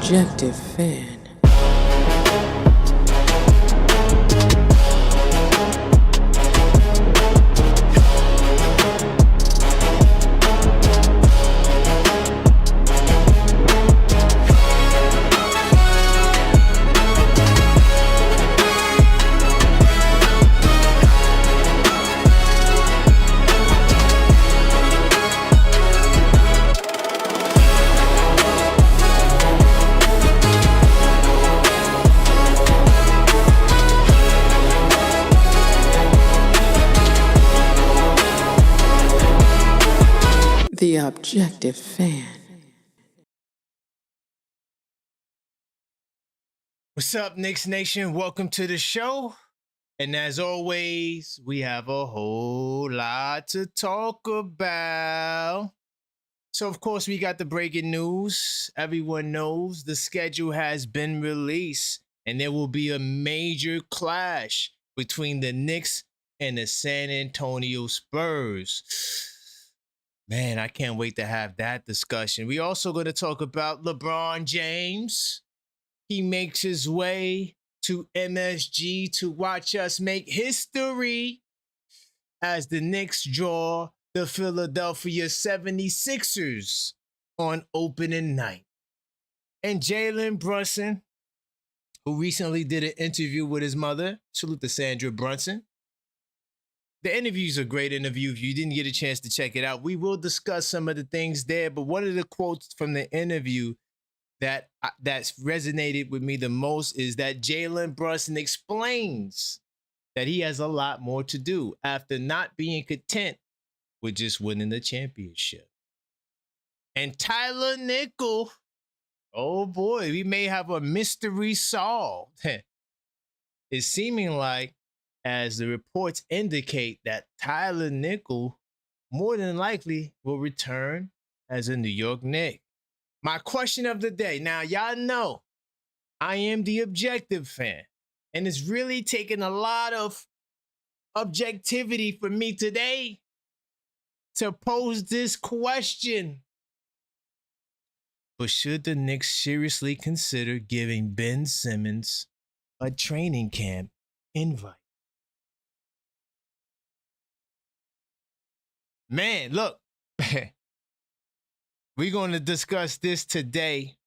Objective Fan. The Objective Fan. What's up, Knicks Nation? Welcome to the show. And as always, we have a whole lot to talk about. So, of course, we got the breaking news. Everyone knows the schedule has been released, and there will be a major clash between the Knicks and the San Antonio Spurs. Man, I can't wait to have that discussion. We also going to talk about LeBron James. He makes his way to MSG to watch us make history as the Knicks draw the Philadelphia 76ers on opening night. And Jalen Brunson, who recently did an interview with his mother, salute to Sandra Brunson. The interview's a great interview. If you didn't get a chance to check it out, we will discuss some of the things there. But one of the quotes from the interview that's resonated with me the most is that Jalen Brunson explains that he has a lot more to do after not being content with just winning the championship. And Tyler Nickel, oh boy, we may have a mystery solved. It's seeming like, as the reports indicate, that Tyler Nickel more than likely will return as a New York Knick. My question of the day. Now, y'all know I am the objective fan, and it's really taken a lot of objectivity for me today to pose this question. But should the Knicks seriously consider giving Ben Simmons a training camp invite? Man, look, we're going to discuss this today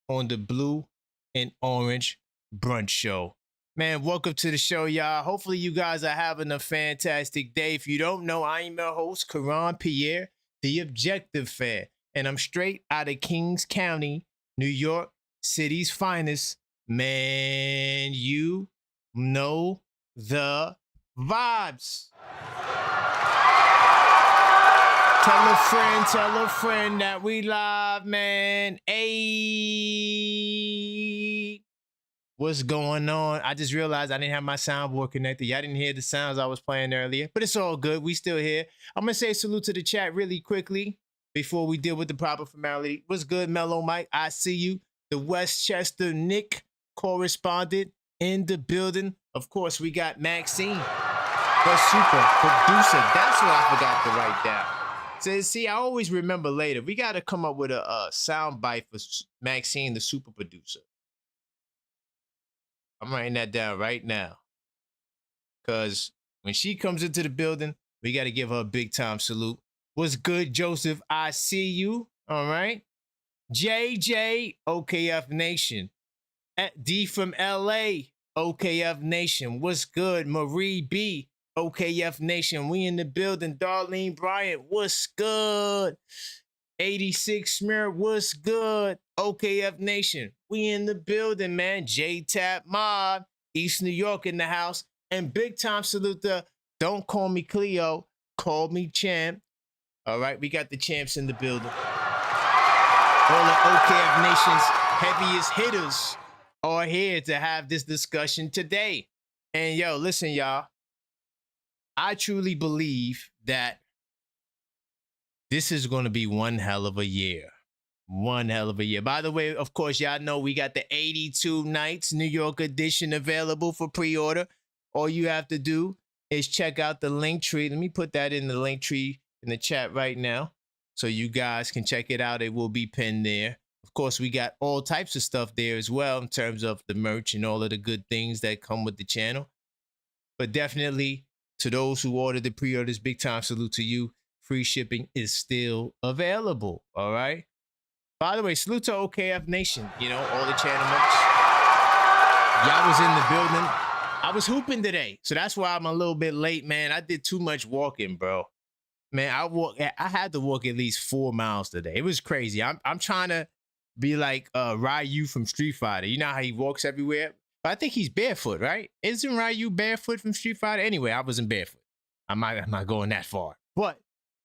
on the Blue and Orange Brunch Show. Man, welcome to the show, y'all. Hopefully you guys are having a fantastic day. If you don't know, I am your host, Karan Pierre, the Objective Fan, and I'm straight out of Kings County, New York City's finest. Man, you know the vibes. Tell a friend that we live, man. Hey, what's going on? I just realized I didn't have my soundboard connected. Y'all didn't hear the sounds I was playing earlier, but it's all good. We still here. I'm going to say salute to the chat really quickly before we deal with the proper formality. What's good, Mellow Mike? I see you. The Westchester Knick correspondent in the building. Of course, we got Maxine, the super producer. That's what I forgot to write down. So, see, I always remember later. We got to come up with a sound bite for Maxine, the super producer. I'm writing that down right now. Because when she comes into the building, we got to give her a big time salute. What's good, Joseph? I see you. All right. JJ, OKF Nation. D from LA, OKF Nation. What's good, Marie B? OKF Nation, we in the building. Darlene Bryant, what's good? 86 Smear, what's good? OKF Nation, we in the building, man. J-Tap Mob, East New York in the house. And big time salute to Don't Call Me Cleo, Call Me Champ. All right, we got the champs in the building. All the OKF Nation's heaviest hitters are here to have this discussion today. And yo, listen, y'all. I truly believe that this is going to be one hell of a year. One hell of a year. By the way, of course, y'all know we got the 82 Nights New York edition available for pre-order. All you have to do is check out the link tree. Let me put that in the link tree in the chat right now so you guys can check it out. It will be pinned there. Of course, we got all types of stuff there as well in terms of the merch and all of the good things that come with the channel. But definitely, to those who ordered the pre-orders, big time salute to you. Free shipping is still available. All right. By the way, salute to OKF Nation. All the channel members. Y'all was in the building. I was hooping today, so that's why I'm a little bit late, man. I did too much walking, bro. Man, I had to walk at least 4 miles today. It was crazy. I'm trying to be like Ryu from Street Fighter. You know how he walks everywhere? But I think he's barefoot, right? Isn't Ryu barefoot from Street Fighter? Anyway, I wasn't barefoot. I'm not going that far. But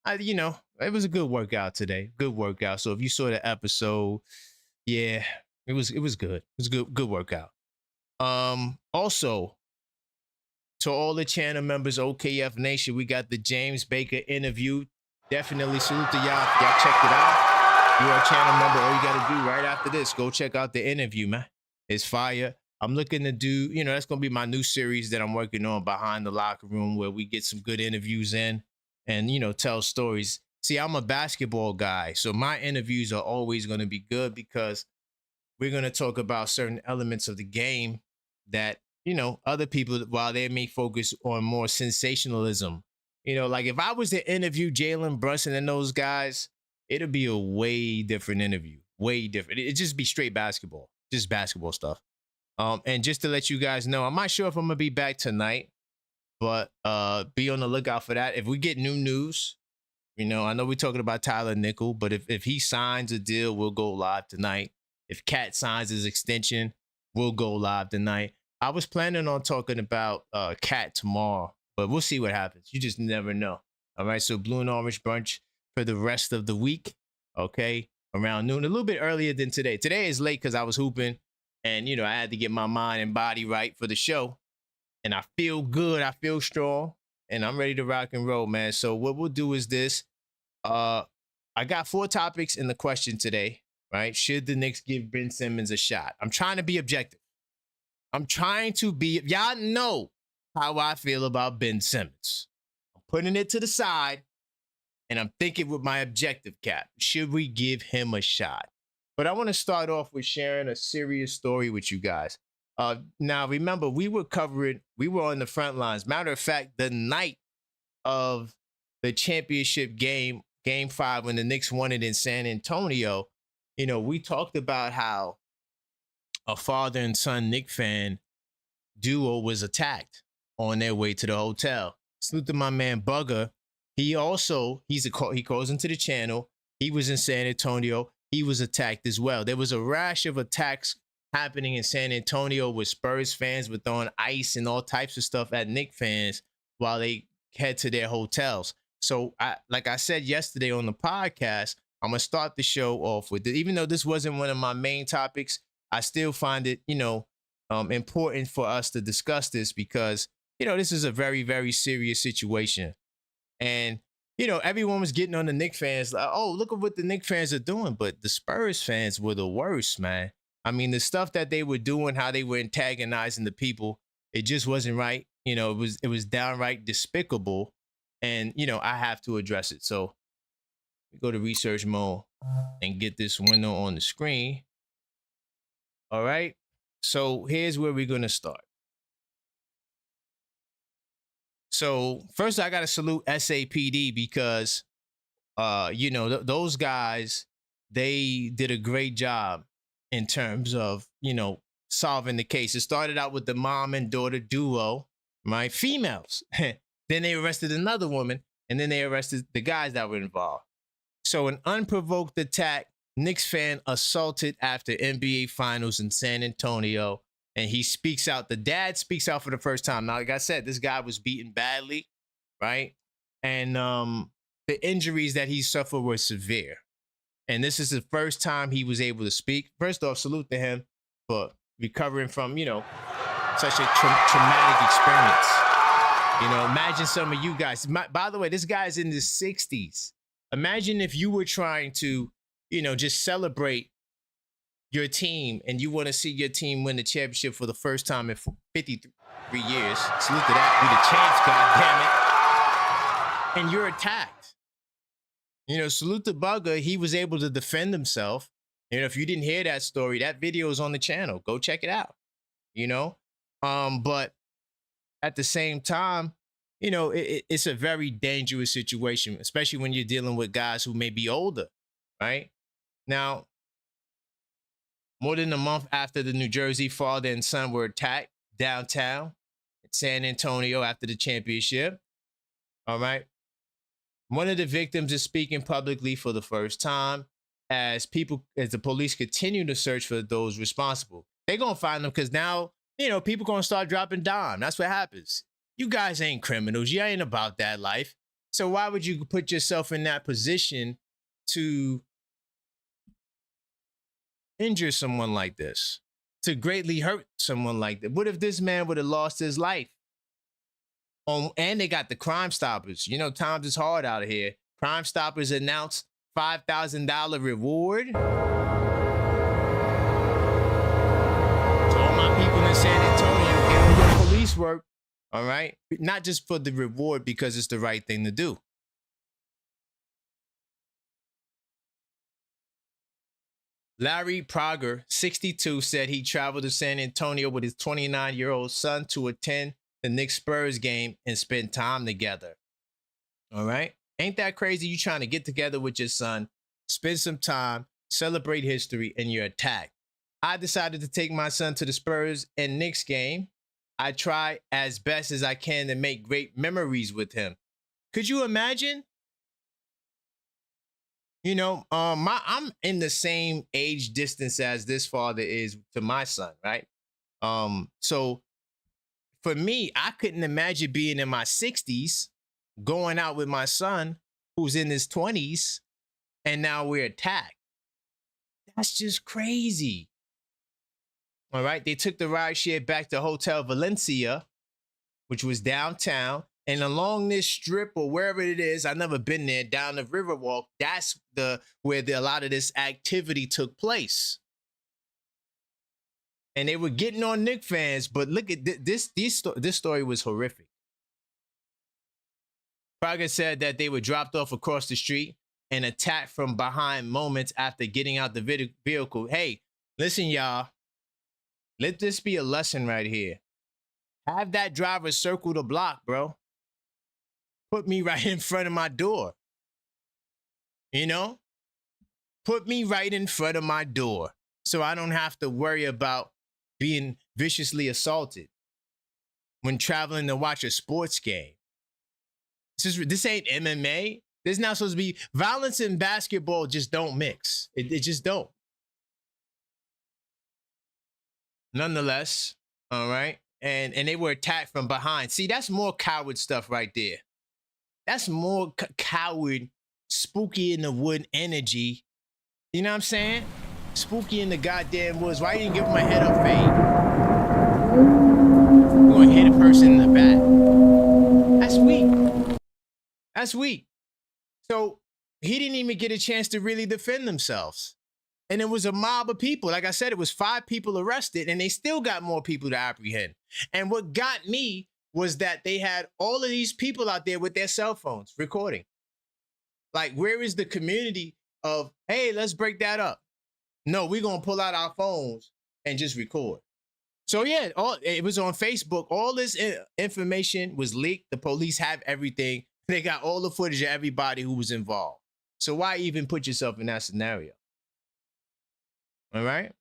it was a good workout today. Good workout. So if you saw the episode, yeah, it was good. It was a good workout. Also, to all the channel members, OKF Nation, we got the James Baker interview. Definitely salute to y'all. Y'all checked it out. You're a channel member. All you got to do right after this, go check out the interview, man. It's fire. I'm looking to do, that's going to be my new series that I'm working on, Behind the Locker Room, where we get some good interviews in and, tell stories. See, I'm a basketball guy, so my interviews are always going to be good because we're going to talk about certain elements of the game that, other people, while they may focus on more sensationalism, like if I was to interview Jalen Brunson and those guys, it'll be a way different interview, way different. It'd just be straight basketball, just basketball stuff. And just to let you guys know, I'm not sure if I'm gonna be back tonight, but be on the lookout for that. If we get new news, I know we're talking about Tyler Nickel, but if he signs a deal, we'll go live tonight. If Cat signs his extension, we'll go live tonight. I was planning on talking about Cat tomorrow, but we'll see what happens. You just never know. All right, so Blue and Orange Brunch for the rest of the week, okay, around noon, a little bit earlier than today. Today is late because I was hooping, and, I had to get my mind and body right for the show, and I feel good. I feel strong, and I'm ready to rock and roll, man. So what we'll do is this. I got 4 topics in the question today, right? Should the Knicks give Ben Simmons a shot? I'm trying to be objective. Y'all know how I feel about Ben Simmons. I'm putting it to the side, and I'm thinking with my objective cap. Should we give him a shot? But I want to start off with sharing a serious story with you guys. Now, remember, we were on the front lines. Matter of fact, the night of the championship game 5, when the Knicks won it in San Antonio, we talked about how a father and son Knicks fan duo was attacked on their way to the hotel. Salute to my man Bugger. He calls into the channel. He was in San Antonio. He was attacked as well. There was a rash of attacks happening in San Antonio with Spurs fans were throwing ice and all types of stuff at Knicks fans while they head to their hotels. So, like I said yesterday on the podcast, I'm going to start the show off with it. Even though this wasn't one of my main topics, I still find it, important for us to discuss this because, this is a very, very serious situation. And, everyone was getting on the Knicks fans like, oh, look at what the Knicks fans are doing. But the Spurs fans were the worst, man. I mean, the stuff that they were doing, how they were antagonizing the people, it just wasn't right. It was downright despicable. And, I have to address it. So we go to research mode and get this window on the screen. All right. So here's where we're going to start. So first, I got to salute SAPD because, those guys, they did a great job in terms of, solving the case. It started out with the mom and daughter duo, right? Females. Then they arrested another woman, and then they arrested the guys that were involved. So an unprovoked attack, Knicks fan assaulted after NBA Finals in San Antonio, and he speaks out. The dad speaks out for the first time. Now, like I said, this guy was beaten badly, right? And the injuries that he suffered were severe. And this is the first time he was able to speak. First off, salute to him for recovering from, such a traumatic experience. Imagine some of you guys. By the way, this guy's in his 60s. Imagine if you were trying to, just celebrate your team and you want to see your team win the championship for the first time in 53 years. Salute to that. We the champs, goddammit. And you're attacked. Salute to Bugger. He was able to defend himself. You know, if you didn't hear that story, that video is on the channel. Go check it out. You know, but at the same time, you know, it's a very dangerous situation, especially when you're dealing with guys who may be older, right? Now, more than a month after the New Jersey father and son were attacked downtown in San Antonio after the championship, all right, one of the victims is speaking publicly for the first time as the police continue to search for those responsible. They're going to find them because now, you know, people going to start dropping dime. That's what happens. You guys ain't criminals. You ain't about that life. So why would you put yourself in that position to injure someone like this, to greatly hurt someone like that? What if this man would have lost his life? And they got the Crime Stoppers. You know, times is hard out here. Crime Stoppers announced $5,000 reward. So all my people in San Antonio, get on your police work, all right? Not just for the reward, because it's the right thing to do. Larry Prager, 62, said he traveled to San Antonio with his 29-year-old son to attend the Knicks-Spurs game and spend time together. All right? Ain't that crazy? You trying to get together with your son, spend some time, celebrate history, and you're attacked. I decided to take my son to the Spurs and Knicks game. I try as best as I can to make great memories with him. Could you imagine? You know, I'm in the same age distance as this father is to my son, right? So for me, I couldn't imagine being in my 60s, going out with my son who's in his 20s, and now we're attacked. That's just crazy. All right, they took the rideshare back to Hotel Valencia, which was downtown. And along this strip or wherever it is, I've never been there, down the Riverwalk, that's where a lot of this activity took place. And they were getting on Knicks fans, but look at this story was horrific. Prager said that they were dropped off across the street and attacked from behind moments after getting out the vehicle. Hey, listen, y'all. Let this be a lesson right here. Have that driver circle the block, bro. Put me right in front of my door. You know? Put me right in front of my door so I don't have to worry about being viciously assaulted when traveling to watch a sports game. This ain't MMA. This not supposed to be violence and basketball. Just don't mix. It just don't. Nonetheless, all right. And they were attacked from behind. See, that's more coward stuff right there. That's more coward, spooky in the wood energy. You know what I'm saying? Spooky in the goddamn woods. Why you didn't give him a head up fade? You're gonna hit a person in the back. That's weak. That's weak. So he didn't even get a chance to really defend themselves. And it was a mob of people. Like I said, it was 5 people arrested, and they still got more people to apprehend. And what got me was that they had all of these people out there with their cell phones recording. Like, where is the community of, hey, let's break that up? No, we're going to pull out our phones and just record. So, yeah, it was on Facebook. All this information was leaked. The police have everything. They got all the footage of everybody who was involved. So why even put yourself in that scenario? All right?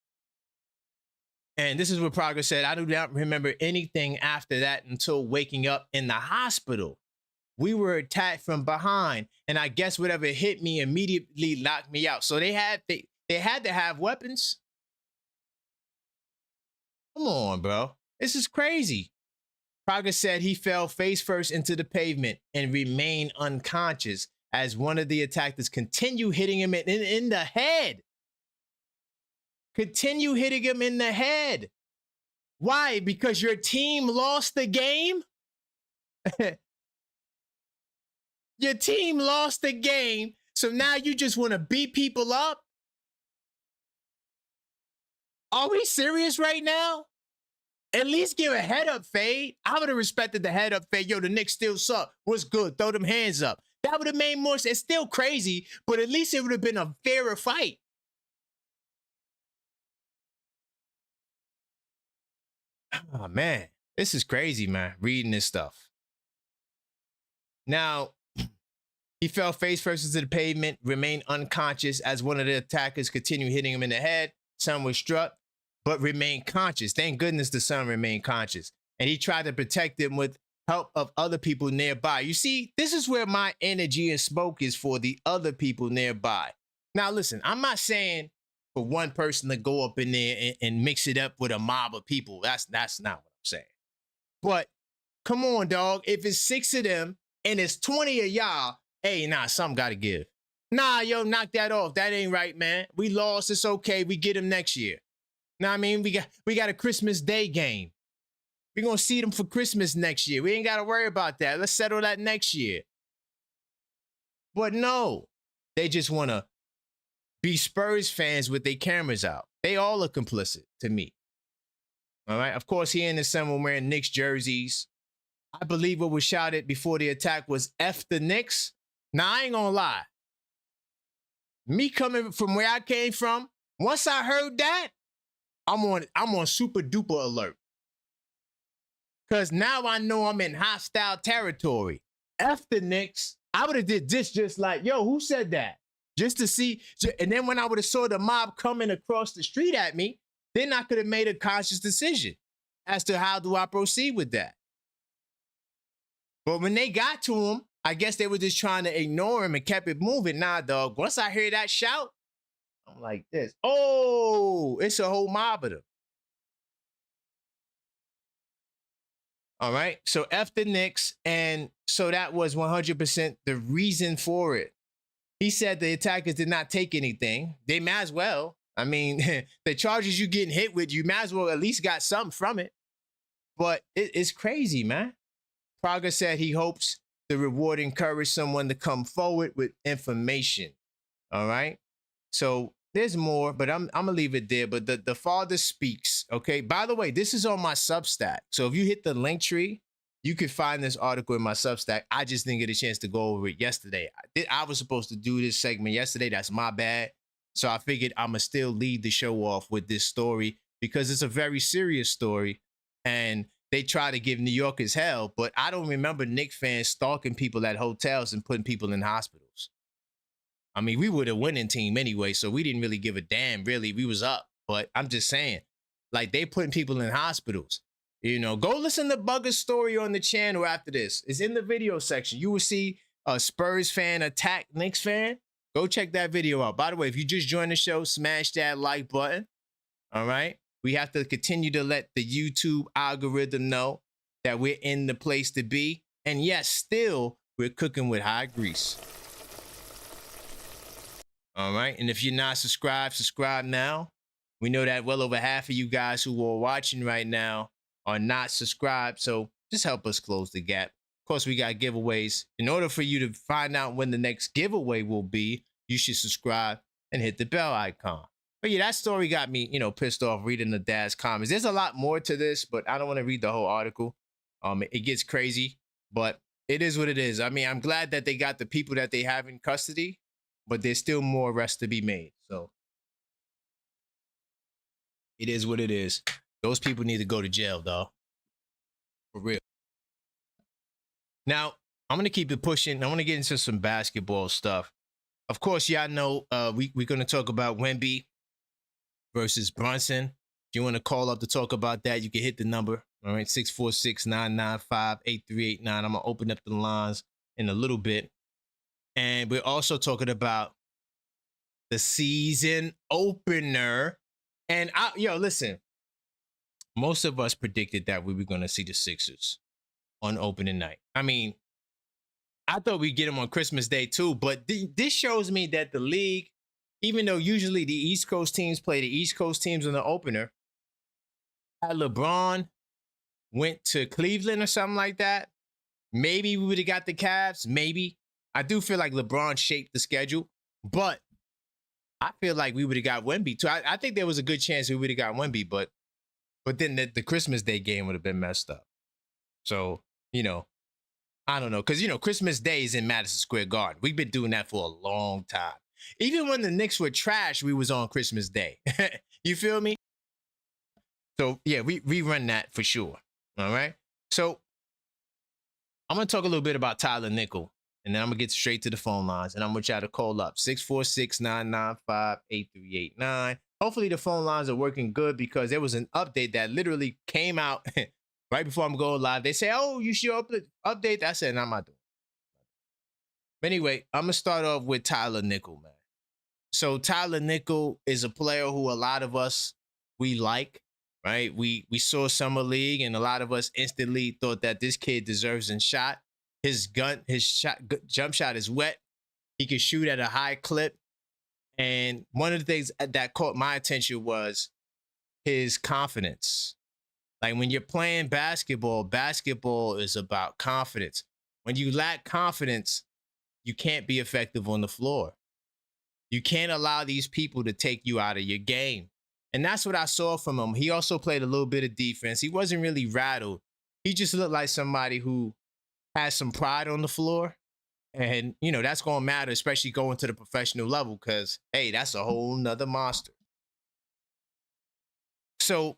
And this is what Prager said. I do not remember anything after that until waking up in the hospital. We were attacked from behind, and I guess whatever hit me immediately knocked me out. So they had to have weapons. Come on, bro. This is crazy. Prager said he fell face first into the pavement and remained unconscious as one of the attackers continued hitting him in the head. Continue hitting him in the head. Why? Because your team lost the game? Your team lost the game, so now you just want to beat people up? Are we serious right now? At least give a head up fade. I would have respected the head up fade. Yo, the Knicks still suck. What's good? Throw them hands up. That would have made more sense. It's still crazy, but at least it would have been a fairer fight. Oh, man, this is crazy, man, reading this stuff. Now, he fell face first into the pavement, remained unconscious as one of the attackers continued hitting him in the head. Son was struck, but remained conscious. Thank goodness the son remained conscious. And he tried to protect him with help of other people nearby. You see, this is where my energy and smoke is for the other people nearby. Now, listen, I'm not saying for one person to go up in there and mix it up with a mob of people. That's not what I'm saying. But come on, dog. If it's 6 of them and it's 20 of y'all, hey, nah, something got to give. Nah, yo, knock that off. That ain't right, man. We lost. It's okay. We get them next year. Know what I mean? We got a Christmas Day game. We're going to see them for Christmas next year. We ain't got to worry about that. Let's settle that next year. But no, they just want to be Spurs fans with their cameras out. They all are complicit to me. All right? Of course, he and his son were wearing Knicks jerseys. I believe what was shouted before the attack was F the Knicks. Now, I ain't going to lie. Me coming from where I came from, once I heard that, I'm on super duper alert. Because now I know I'm in hostile territory. F the Knicks. I would have did this just like, yo, who said that? Just to see. And then when I would have saw the mob coming across the street at me, then I could have made a conscious decision as to how do I proceed with that. But when they got to him, I guess they were just trying to ignore him and kept it moving. Nah, dog. Once I hear that shout, I'm like this. Oh, it's a whole mob of them. All right. So F the Knicks. And so that was 100% the reason for it. He said the attackers did not take anything. They might as well. I mean, the charges you getting hit with, you might as well at least got something from it. But it's crazy, man. Praga said he hopes the reward encouraged someone to come forward with information. All right. So there's more, but I'm gonna leave it there. But the father speaks. Okay. By the way, this is on my Substack. So if you hit the link tree, you can find this article in my Substack. I just didn't get a chance to go over it yesterday. I was supposed to do this segment yesterday. That's my bad. So I figured I'm gonna still lead the show off with this story because it's a very serious story. And they try to give New Yorkers hell, but I don't remember Knicks fans stalking people at hotels and putting people in hospitals. I mean, we were the winning team anyway, so we didn't really give a damn, really. We was up, but I'm just saying, like, they putting people in hospitals. You know, go listen to Bugger's story on the channel after this. It's in the video section. You will see a Spurs fan attack Knicks fan. Go check that video out. By the way, if you just joined the show, smash that like button. All right? We have to continue to let the YouTube algorithm know that we're in the place to be. And yes, still, we're cooking with high grease. All right. And if you're not subscribed, subscribe now. We know that well over half of you guys who are watching right now are not subscribed. So just help us close the gap. Of course, we got giveaways. In order for you to find out when the next giveaway will be, you should subscribe and hit the bell icon. But yeah, that story got me, pissed off reading the dad's comments. There's a lot more to this, but I don't want to read the whole article. It gets crazy, but it is what it is. I mean, I'm glad that they got the people that they have in custody, but there's still more arrests to be made. So it is what it is. Those people need to go to jail, though. For real. Now, I'm going to keep it pushing. I want to get into some basketball stuff. Of course, y'all know we're going to talk about Wemby versus Brunson. If you want to call up to talk about that, you can hit the number. All right, 646-995-8389. I'm going to open up the lines in a little bit. And we're also talking about the season opener. And listen, most of us predicted that we were going to see the Sixers on opening night. I mean, I thought we'd get them on Christmas Day too, but this shows me that the league, even though usually the East Coast teams play the East Coast teams in the opener, had LeBron went to Cleveland or something like that, maybe we would have got the Cavs, maybe. I do feel like LeBron shaped the schedule, but I feel like we would have got Wemby too. I think there was a good chance we would have got Wemby, but then the Christmas Day game would have been messed up. So, I don't know. Because, Christmas Day is in Madison Square Garden. We've been doing that for a long time. Even when the Knicks were trash, we was on Christmas Day. You feel me? So yeah, we run that for sure. All right. So I'm gonna talk a little bit about Tyler Nickel, and then I'm gonna get straight to the phone lines, and I'm gonna try to call up 646-995-8389. Hopefully the phone lines are working good because there was an update that literally came out right before I'm going live. They say, "Oh, you should update." I said, "No, I'm not doing it." But anyway, I'm gonna start off with Tyler Nickel, man. So Tyler Nickel is a player who a lot of us we like, right? We saw summer league, and a lot of us instantly thought that this kid deserves a shot. His jump shot is wet. He can shoot at a high clip, and one of the things that caught my attention was his confidence. Like when you're playing basketball, basketball is about confidence. When you lack confidence, you can't be effective on the floor. You can't allow these people to take you out of your game. And that's what I saw from him. He also played a little bit of defense. He wasn't really rattled. He just looked like somebody who has some pride on the floor. And, that's going to matter, especially going to the professional level because, hey, that's a whole nother monster. So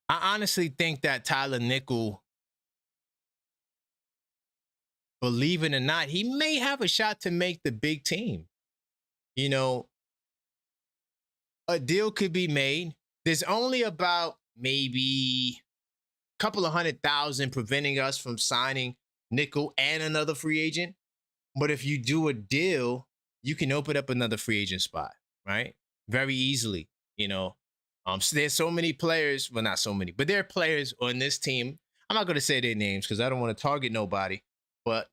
I honestly think that Tyler Nickel, believe it or not, he may have a shot to make the big team. A deal could be made. There's only about maybe a couple of 100,000 preventing us from signing Nickel and another free agent. But if you do a deal, you can open up another free agent spot, right? Very easily, So there's so many players, well, not so many, but there are players on this team. I'm not going to say their names because I don't want to target nobody. But,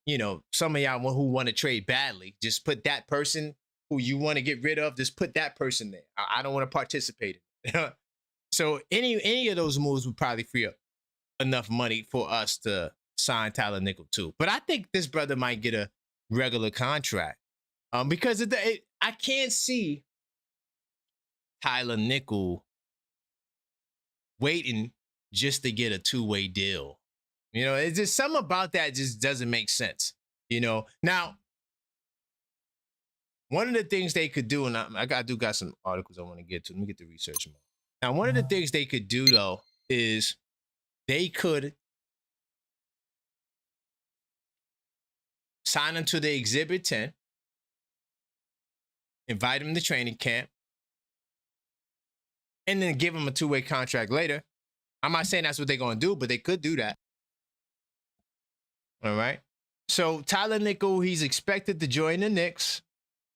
some of y'all who want to trade badly, just put that person who you want to get rid of, just put that person there. I don't want to participate in it. So any of those moves would probably free up enough money for us to sign Tyler Nickel too. But I think this brother might get a regular contract because I can't see Tyler Nickel waiting just to get a two-way deal. It's just something about that just doesn't make sense. Now, one of the things they could do, and I got some articles I want to get to. Let me get the research more. Now, one of the things they could do, though, is they could sign him to the Exhibit 10, invite him to training camp, and then give him a two-way contract later. I'm not saying that's what they're going to do, but they could do that. All right? So, Tyler Nickel, he's expected to join the Knicks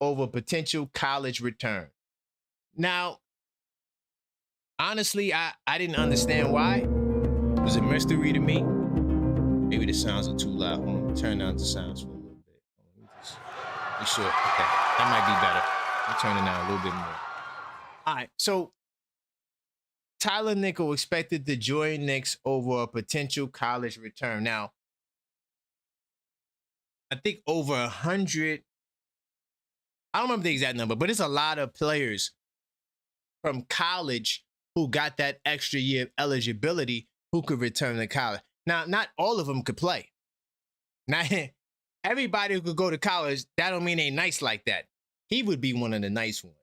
over potential college return. Now, honestly, I didn't understand why. It was a mystery to me. Maybe the sounds are too loud. I'm going to turn down the sounds for a little bit. Let me just be sure. Okay, that might be better. I'll turn it down a little bit more. All right, so Tyler Nickel expected to join Knicks over a potential college return. Now, I think over 100, I don't remember the exact number, but it's a lot of players from college who got that extra year of eligibility who could return to college. Now, not all of them could play. Now, everybody who could go to college, that don't mean they nice like that. He would be one of the nice ones.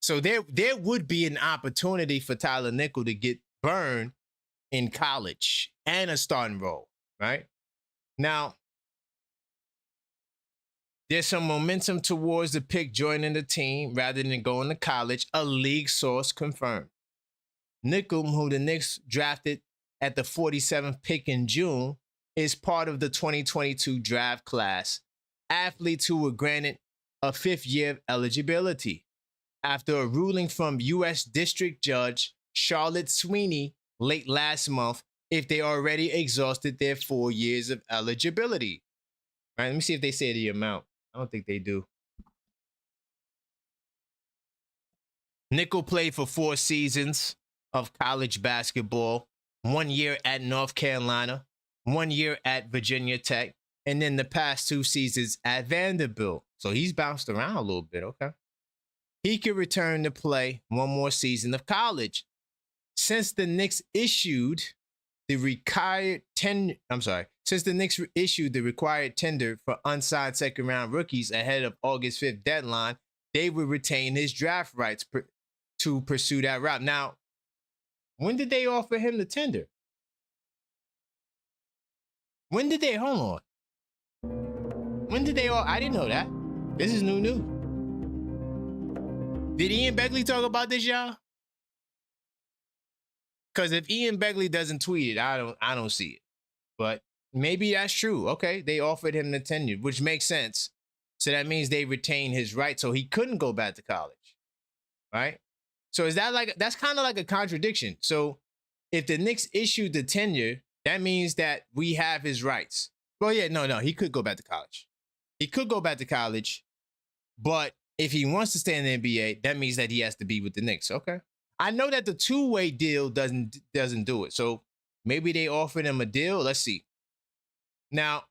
So there would be an opportunity for Tyler Nickel to get burned in college and a starting role, right? Now, there's some momentum towards the pick joining the team rather than going to college, a league source confirmed. Nickel, who the Knicks drafted at the 47th pick in June, is part of the 2022 draft class. Athletes who were granted a fifth year of eligibility after a ruling from U.S. District Judge Charlotte Sweeney late last month if they already exhausted their 4 years of eligibility. All right, let me see if they say the amount. I don't think they do. Nickel played for 4 seasons of college basketball, 1 year at North Carolina, 1 year at Virginia Tech, and then the past 2 seasons at Vanderbilt. So he's bounced around a little bit, okay? He could return to play 1 more season of college. Since the Knicks issued the required tender for unsigned second-round rookies ahead of August 5th deadline, they would retain his draft rights to pursue that route. Now, When did they offer him the tender? When did they, hold on. When did they all, I didn't know that. This is new news. Did Ian Begley talk about this, y'all? Because if Ian Begley doesn't tweet it, I don't see it. But maybe that's true. Okay, they offered him the tenure, which makes sense. So that means they retained his right, so he couldn't go back to college, right? So is that like, that's kind of like a contradiction. So if the Knicks issued the tenure, that means that we have his rights. Well, yeah, no, he could go back to college. He could go back to college, but if he wants to stay in the NBA, that means that he has to be with the Knicks. Okay. I know that the two-way deal doesn't do it. So maybe they offered him a deal. Let's see. Now,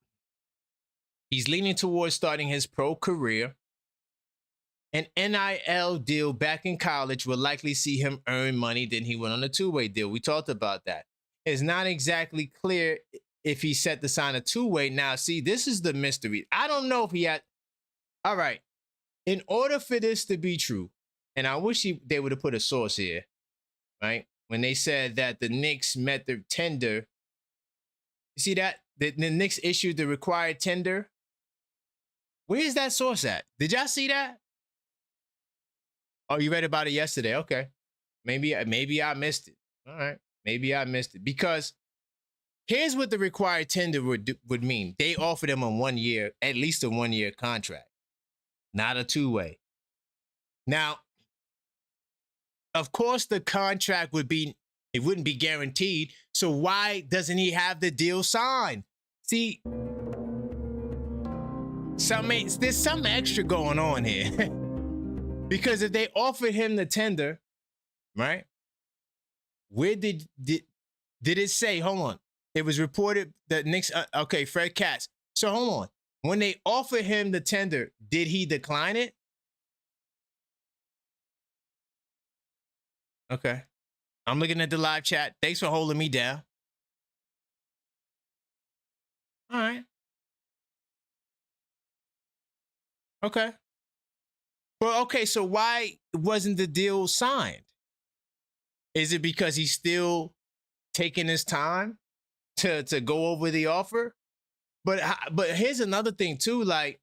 he's leaning towards starting his pro career. An NIL deal back in college will likely see him earn money than he would on a two-way deal. We talked about that. It's not exactly clear if he set to sign a two-way. Now, see, this is the mystery. I don't know if he had. All right. In order for this to be true, and I wish they would have put a source here, right? When they said that the Knicks met the tender. You see that? The Knicks issued the required tender. Where is that source at? Did y'all see that? Oh, you read about it yesterday. Okay. Maybe I missed it. All right. Maybe I missed it. Because here's what the required tender would mean. They offered him a 1 year, at least a 1 year contract, not a two-way. Now, of course, the contract wouldn't be guaranteed. So why doesn't he have the deal signed? See, there's something extra going on here. Because if they offered him the tender, right? Where did it say? Hold on. It was reported that Knicks. Okay, Fred Katz. So hold on. When they offered him the tender, did he decline it? Okay. I'm looking at the live chat. Thanks for holding me down. All right. Okay. Well, okay, so why wasn't the deal signed? Is it because he's still taking his time to go over the offer? But here's another thing too. Like,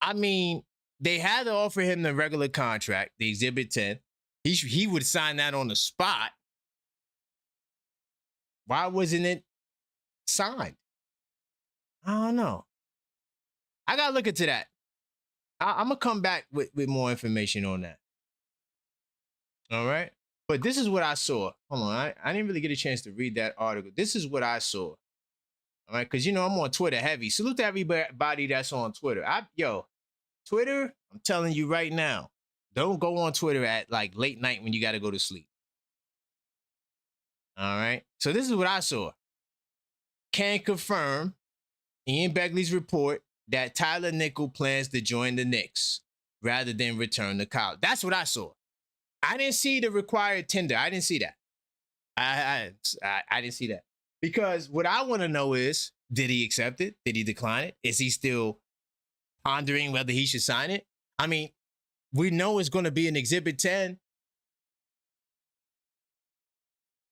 I mean, they had to offer him the regular contract, the Exhibit 10. He would sign that on the spot. Why wasn't it signed? I don't know. I gotta look into that. I'm gonna come back with more information on that. All right. But this is what I saw. Hold on. I didn't really get a chance to read that article. This is what I saw. All right. Because, I'm on Twitter heavy. Salute to everybody that's on Twitter. Twitter, I'm telling you right now, don't go on Twitter at like late night when you got to go to sleep. All right. So this is what I saw. Can confirm Ian Begley's report that Tyler Nickel plans to join the Knicks rather than return to college. That's what I saw. I didn't see the required tender. I didn't see that. I didn't see that. Because what I want to know is, did he accept it? Did he decline it? Is he still pondering whether he should sign it? I mean, we know it's going to be an Exhibit 10.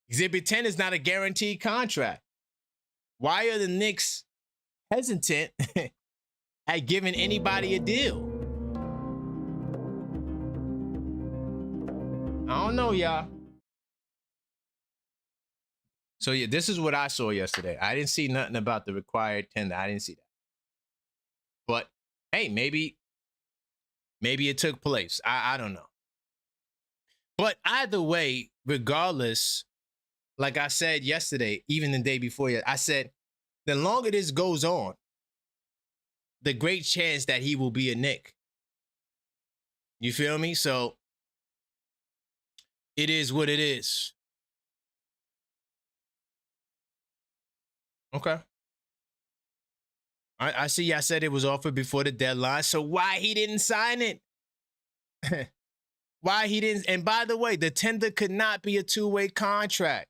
Exhibit 10 is not a guaranteed contract. Why are the Knicks hesitant at giving anybody a deal? I don't know, y'all. So yeah, this is what I saw yesterday. I didn't see nothing about the required tender. I didn't see that. But hey, maybe it took place. I don't know. But either way, regardless, like I said yesterday, even the day before, I said, the longer this goes on, the great chance that he will be a Knick. You feel me? So it is what it is. Okay. I see I said it was offered before the deadline. So why he didn't sign it? Why he didn't? And by the way, the tender could not be a two-way contract.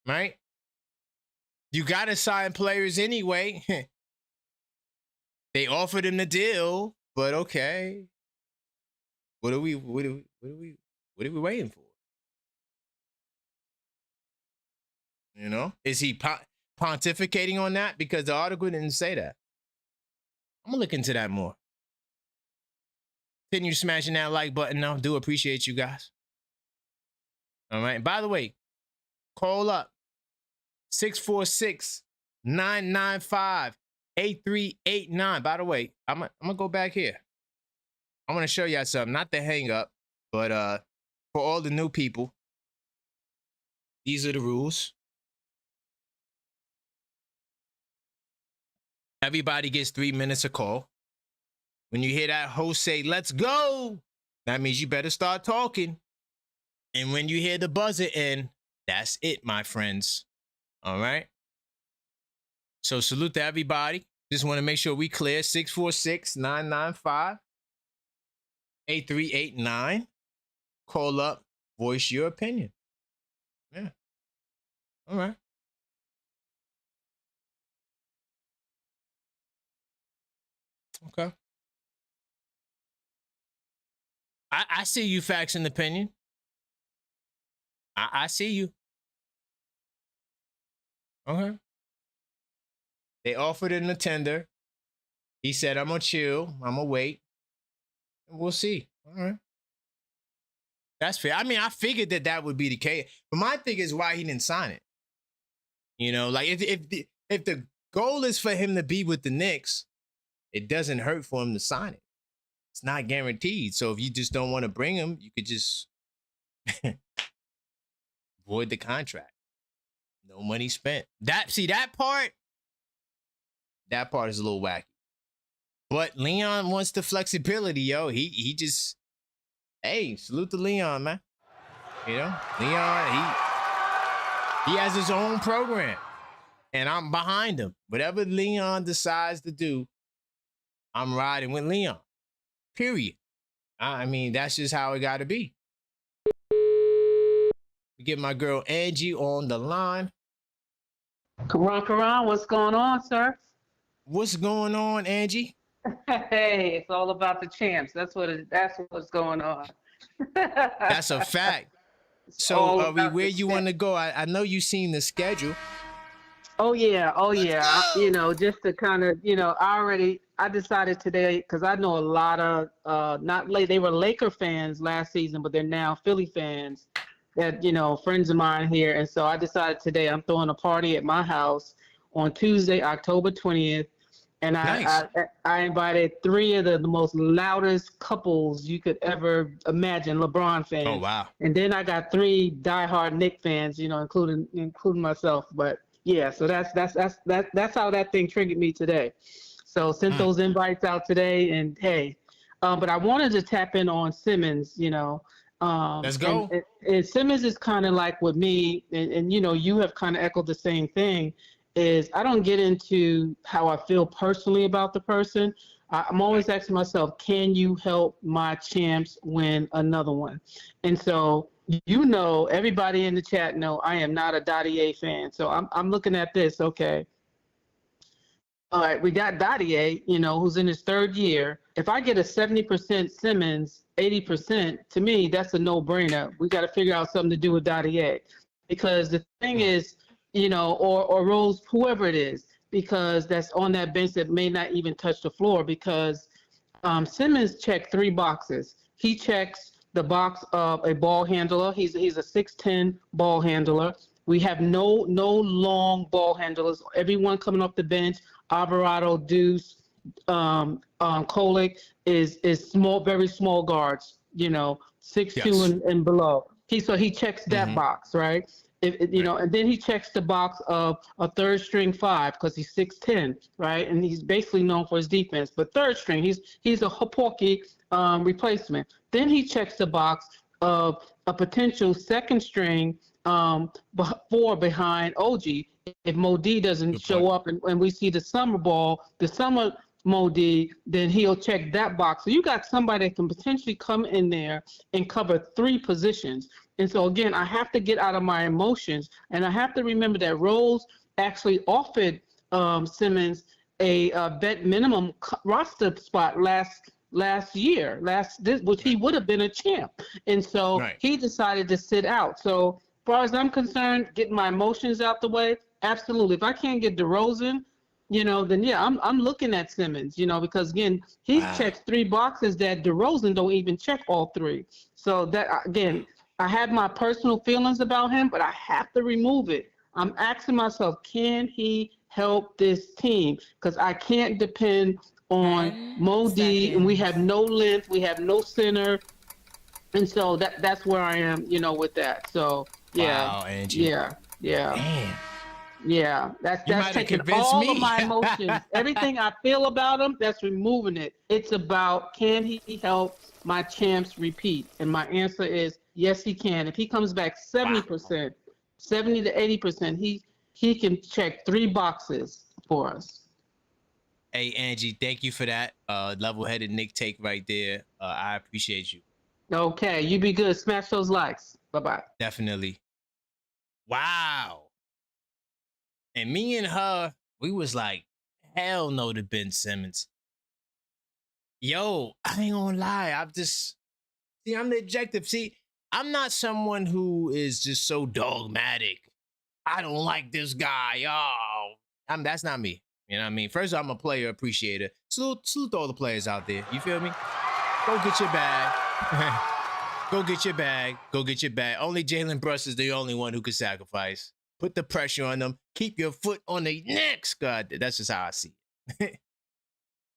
Right? You got to sign players anyway. They offered him the deal, but okay. What do we What are we waiting for? You know, is he pontificating on that? Because the article didn't say that. I'm gonna look into that more. Continue smashing that like button. I do appreciate you guys. All right. By the way, call up 646-995-8389. By the way, I'm gonna go back here. I want to show y'all something. Not the hang up, but for all the new people, these are the rules. Everybody gets 3 minutes a call. When you hear that host say, "Let's go," that means you better start talking. And when you hear the buzzer end, that's it, my friends. All right? So salute to everybody. Just want to make sure we clear. 646-995-8389. Call up, voice your opinion. Yeah. All right. Okay. I see you, facts and opinion. I see you. Okay. They offered him a tender. He said, "I'm going to chill. I'm going to wait. And we'll see." All right. That's fair. I mean, I figured that would be the case. But my thing is why he didn't sign it. You know, like if the goal is for him to be with the Knicks, it doesn't hurt for him to sign it. It's not guaranteed. So if you just don't want to bring him, you could just void the contract. No money spent. That part is a little wacky. But Leon wants the flexibility, yo. He just, hey, salute to Leon, man. You know, Leon, he has his own program. And I'm behind him. Whatever Leon decides to do, I'm riding with Leon. Period. I mean, that's just how it got to be. Get my girl Angie on the line. Karan, what's going on, sir? What's going on, Angie? Hey, it's all about the champs. That's what's going on. That's a fact. So are we where you want to go? I know you've seen the schedule. Oh yeah. You know, just to kind of, you know, I decided today, because I know a lot of they were Laker fans last season, but they're now Philly fans. That, you know, friends of mine here, and so I decided today I'm throwing a party at my house on Tuesday, October 20th, and nice. I invited 3 of the most loudest couples you could ever imagine, LeBron fans. Oh wow! And then I got 3 diehard Knicks fans, you know, including myself. But yeah, so that's how that thing triggered me today. So sent those invites out today, and hey, but I wanted to tap in on Simmons, you know. Let's go. And Simmons is kind of like with me, and you know, you have kind of echoed the same thing, is I don't get into how I feel personally about the person. I'm always asking myself, can you help my champs win another one? And so, you know, everybody in the chat know I am not a Dottie fan. So I'm looking at this, okay. All right, we got Dottie, you know, who's in his 3rd year. If I get a 70% Simmons, 80%, to me, that's a no-brainer. We got to figure out something to do with Dottie. Because the thing is, you know, or Rose, whoever it is, because that's on that bench that may not even touch the floor, because Simmons checked 3 boxes. He checks the box of a ball handler. He's a 6'10" ball handler. We have no long ball handlers. Everyone coming off the bench, Alvarado, Deuce, Kolick is small, very small guards, you know, 6'2" and below. So he checks that box, right? You know, and then he checks the box of a 3rd string 5 because he's 6'10", right? And he's basically known for his defense. But 3rd string, he's a Porky replacement. Then he checks the box of a potential 2nd string 4 behind OG. If Mo D doesn't show up and we see the summer Mo D, then he'll check that box. So you got somebody that can potentially come in there and cover 3 positions. And so again, I have to get out of my emotions, and I have to remember that Rose actually offered Simmons a vet minimum roster spot last last year, which he would have been a champ. And so Right. he decided to sit out. So as far as I'm concerned, getting my emotions out the way, absolutely. If I can't get DeRozan, then yeah, I'm looking at Simmons, because again, he checks 3 boxes that DeRozan don't even check all 3. So that again, I have my personal feelings about him, but I have to remove it. I'm asking myself, can he help this team? Because I can't depend on Mo D, and we have no length, we have no center, and so that's where I am, with that. So yeah, Wow, Angie. yeah. Man. Yeah, that's taking all of my emotions. Everything I feel about him, that's removing it. It's about, can he help my champs repeat? And my answer is yes, he can. If he comes back 70%, 70 to 80%, he can check 3 boxes for us. Hey, Angie, thank you for that level-headed Nick take right there. I appreciate you. Okay, you be good. Smash those likes. Bye-bye. Definitely. Wow. And me and her, we was like, hell no to Ben Simmons. Yo, I ain't gonna lie. I'm the objective. See, I'm not someone who is just so dogmatic. I don't like this guy. Oh, that's not me. You know what I mean? First, I'm a player appreciator. Salute all the players out there. You feel me? Go get your bag. Go get your bag. Go get your bag. Only Jalen Brunson is the only one who can sacrifice. Put the pressure on them. Keep your foot on the necks. God, that's just how I see it.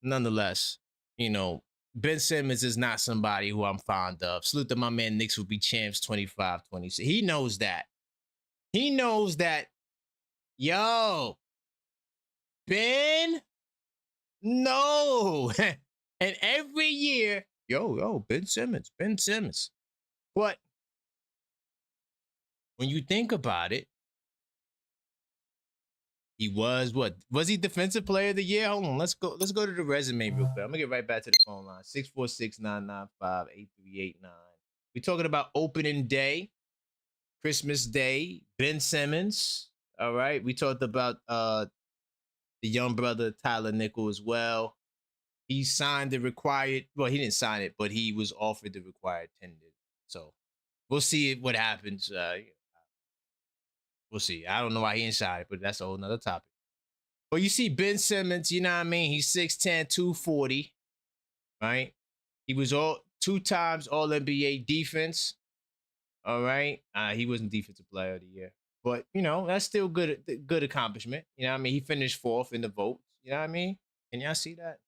Nonetheless, Ben Simmons is not somebody who I'm fond of. Salute to my man Knicks will be champs 25-26. He knows that. He knows that, yo, Ben, no. And every year, yo, Ben Simmons. But when you think about it, he was what? Was he defensive player of the year? Hold on, let's go to the resume real quick. I'm gonna get right back to the phone line. 646-995-8389. We're talking about opening day, Christmas Day, Ben Simmons. All right. We talked about the young brother Tyler Nickel as well. He signed the required, well, he didn't sign it, but he was offered the required 10 days. So we'll see what happens. We'll see. I don't know why he didn't sign it, but that's a whole nother topic. But you see Ben Simmons, you know what I mean? He's 6'10", 240, right? He was 2 times All-NBA defense, all right? He wasn't defensive player of the year. But, that's still good accomplishment. You know what I mean? He finished 4th in the votes. You know what I mean? Can y'all see that?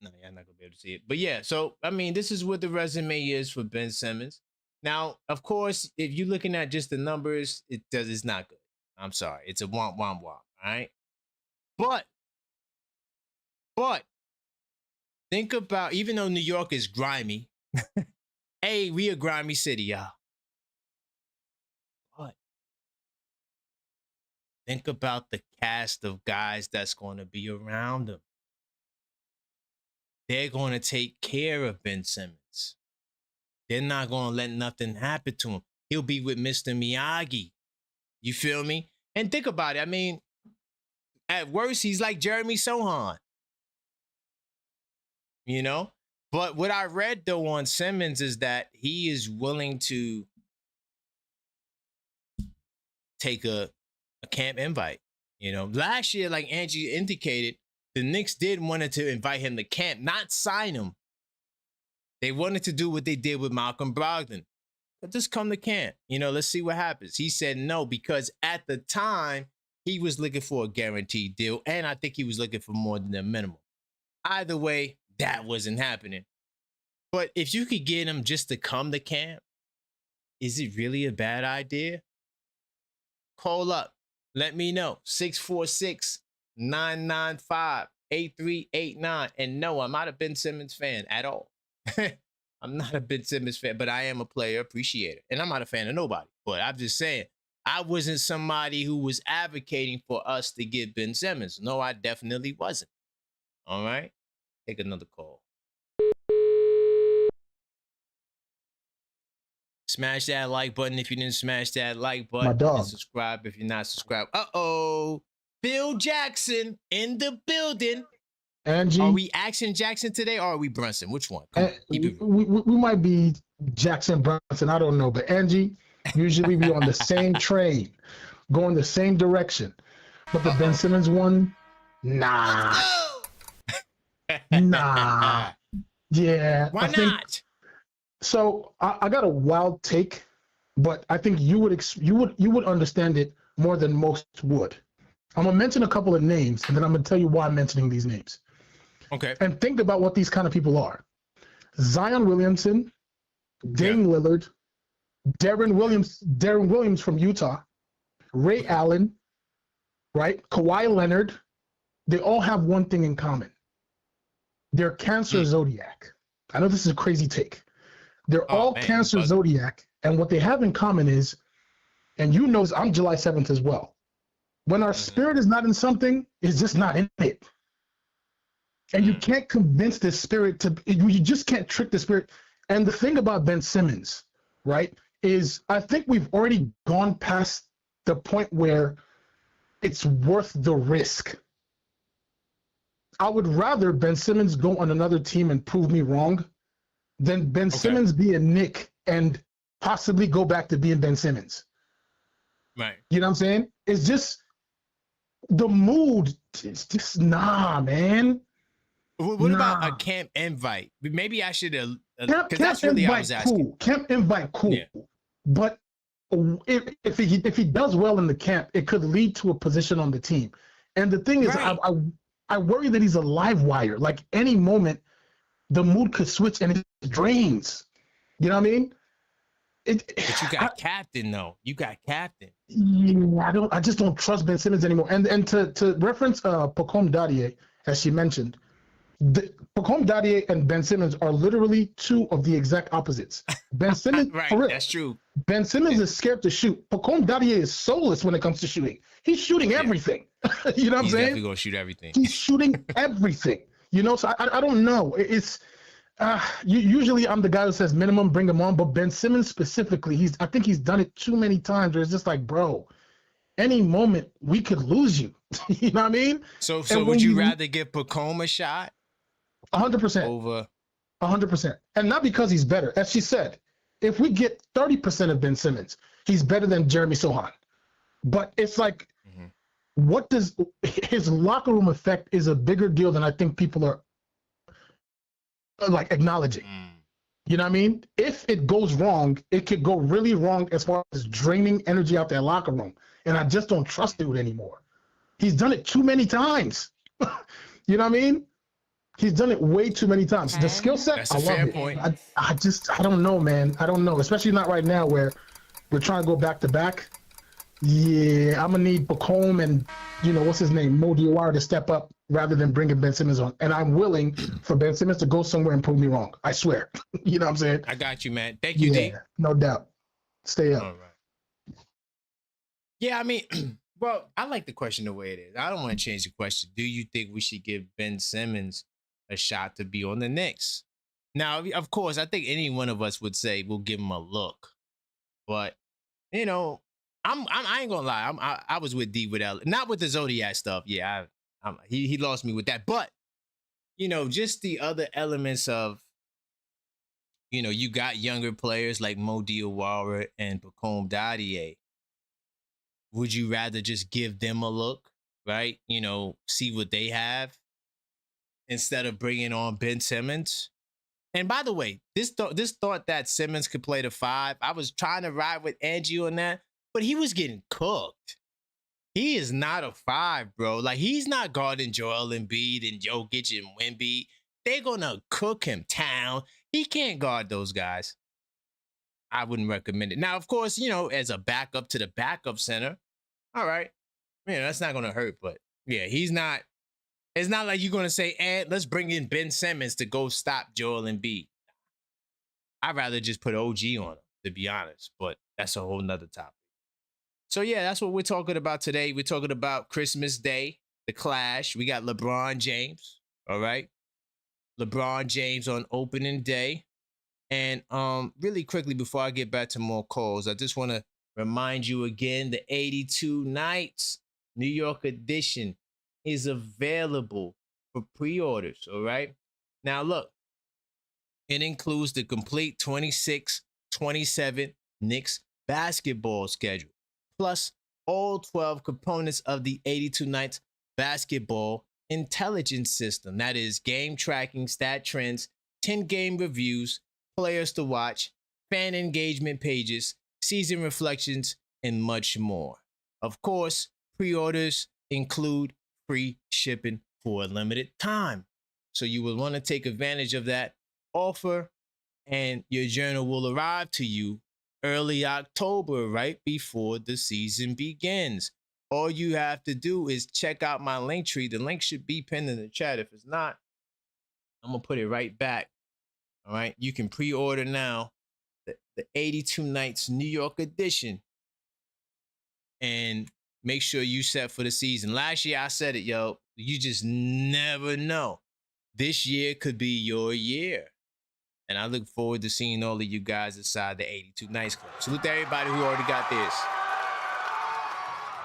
No, y'all not gonna be able to see it. But yeah, so I mean, this is what the resume is for Ben Simmons. Now, of course, if you're looking at just the numbers, it's not good. I'm sorry. It's a womp. All right. But think about, even though New York is grimy, hey, we a grimy city, y'all. But think about the cast of guys that's going to be around him. They're going to take care of Ben Simmons. They're not going to let nothing happen to him. He'll be with Mr. Miyagi. You feel me? And think about it. I mean, at worst, he's like Jeremy Sohan. But what I read, though, on Simmons is that he is willing to take a camp invite. Last year, like Angie indicated, the Knicks did wanted to invite him to camp, not sign him. They wanted to do what they did with Malcolm Brogdon. But just come to camp. Let's see what happens. He said no, because at the time, he was looking for a guaranteed deal, and I think he was looking for more than the minimum. Either way, that wasn't happening. But if you could get him just to come to camp, is it really a bad idea? Call up. Let me know. 646-995-8389. And no, I'm not a Ben Simmons fan at all. I'm not a Ben Simmons fan, but I am a player appreciator. And I'm not a fan of nobody. But I'm just saying, I wasn't somebody who was advocating for us to get Ben Simmons. No, I definitely wasn't. All right? Take another call. Smash that like button if you didn't smash that like button. And subscribe if you're not subscribed. Uh-oh. Bill Jackson in the building. Angie. Are we Action Jackson today or are we Brunson? Which one? Come on, keep it real. We might be Jackson Brunson. I don't know. But Angie, usually we on the same train, going the same direction. But the Ben Simmons one, nah. Nah. Yeah. Why not? So I got a wild take, but I think you would understand it more than most would. I'm gonna mention a couple of names, and then I'm gonna tell you why I'm mentioning these names. Okay. And think about what these kind of people are: Zion Williamson, Dame Lillard, Darren Williams from Utah, Ray Allen, right? Kawhi Leonard. They all have one thing in common: they're Cancer Zodiac. I know this is a crazy take. They're all Cancer Zodiac, and what they have in common is, and you know, I'm July 7th as well. When our spirit is not in something, it's just not in it. And you can't convince the spirit to, you just can't trick the spirit. And the thing about Ben Simmons, right, is I think we've already gone past the point where it's worth the risk. I would rather Ben Simmons go on another team and prove me wrong than Ben Simmons be a Knick and possibly go back to being Ben Simmons. Right. You know what I'm saying? It's just the mood. It's just man. What about a camp invite? Maybe I should have. Because that's really I was asking. Cool. Camp invite, cool. Yeah. But if he does well in the camp, it could lead to a position on the team. And the thing is, I worry that he's a live wire. Like any moment, the mood could switch and it drains. You know what I mean? But you got captain though. You got captain. Yeah, I just don't trust Ben Simmons anymore. And to reference Pacome Dadier, as she mentioned, Pacome Dadier and Ben Simmons are literally two of the exact opposites. Ben Simmons, right? For real, that's true. Ben Simmons is scared to shoot. Pacome Dadier is soulless when it comes to shooting. He's shooting everything. You know what I'm saying? He's definitely gonna shoot everything. He's shooting everything. You know, so I don't know. It's usually I'm the guy who says minimum, bring him on, but Ben Simmons specifically, I think he's done it too many times where it's just like, bro, any moment we could lose you. You know what I mean? So would you rather give Pacome a shot? 100%. Over 100%. And not because he's better. As she said, if we get 30% of Ben Simmons, he's better than Jeremy Sohan. But it's like, what does his locker room effect is a bigger deal than I think people are like acknowledging. You know what I mean? If it goes wrong, it could go really wrong as far as draining energy out their locker room. And I just don't trust dude anymore. He's done it too many times. You know what I mean? He's done it way too many times. The skill set, I love it. Point. I don't know, man. I don't know. Especially not right now where we're trying to go back to back. Yeah, I'm gonna need Pacome and what's his name, Mo Diawara to step up rather than bringing Ben Simmons on. And I'm willing for Ben Simmons to go somewhere and prove me wrong. I swear. You know what I'm saying? I got you, man. Thank you, D. No doubt. Stay up. All right. Yeah, I mean, well, I like the question the way it is. I don't want to change the question. Do you think we should give Ben Simmons a shot to be on the Knicks? Now, of course, I think any one of us would say we'll give him a look. But, I ain't gonna lie. I was with D with L, not with the Zodiac stuff. Yeah, he lost me with that. But just the other elements of, you got younger players like Mo Diawara and Pacome Dadier. Would you rather just give them a look, right? See what they have instead of bringing on Ben Simmons? And by the way, this thought that Simmons could play the 5, I was trying to ride with Angie on that. But he was getting cooked. He is not a 5, bro. Like, he's not guarding Joel Embiid and Jokic and Wemby. They're going to cook him down. He can't guard those guys. I wouldn't recommend it. Now, of course, as a backup to the backup center, all right. That's not going to hurt. But, yeah, he's not. It's not like you're going to say, let's bring in Ben Simmons to go stop Joel Embiid. I'd rather just put OG on him, to be honest. But that's a whole nother topic. So, yeah, that's what we're talking about today. We're talking about Christmas Day, the Clash. We got LeBron James, all right? LeBron James on opening day. And really quickly, before I get back to more calls, I just want to remind you again, the 82 nights New York edition is available for pre-orders. All right. Now look, it includes the complete 26-27 Knicks basketball schedule, plus all 12 components of the 82 Nights basketball intelligence system. That is game tracking, stat trends, 10 game reviews, players to watch, fan engagement pages, season reflections, and much more. Of course, pre-orders include free shipping for a limited time. So you will want to take advantage of that offer, and your journal will arrive to you early October, right before the season begins. All you have to do is check out my link tree. The link should be pinned in the chat. If it's not, I'm gonna put it right back. All right, you can pre-order now the 82 Nights New York edition, and make sure you set for the season. Last year I said it, yo. You just never know. This year could be your year. And I look forward to seeing all of you guys inside the 82 Nights Club. Salute to everybody who already got this.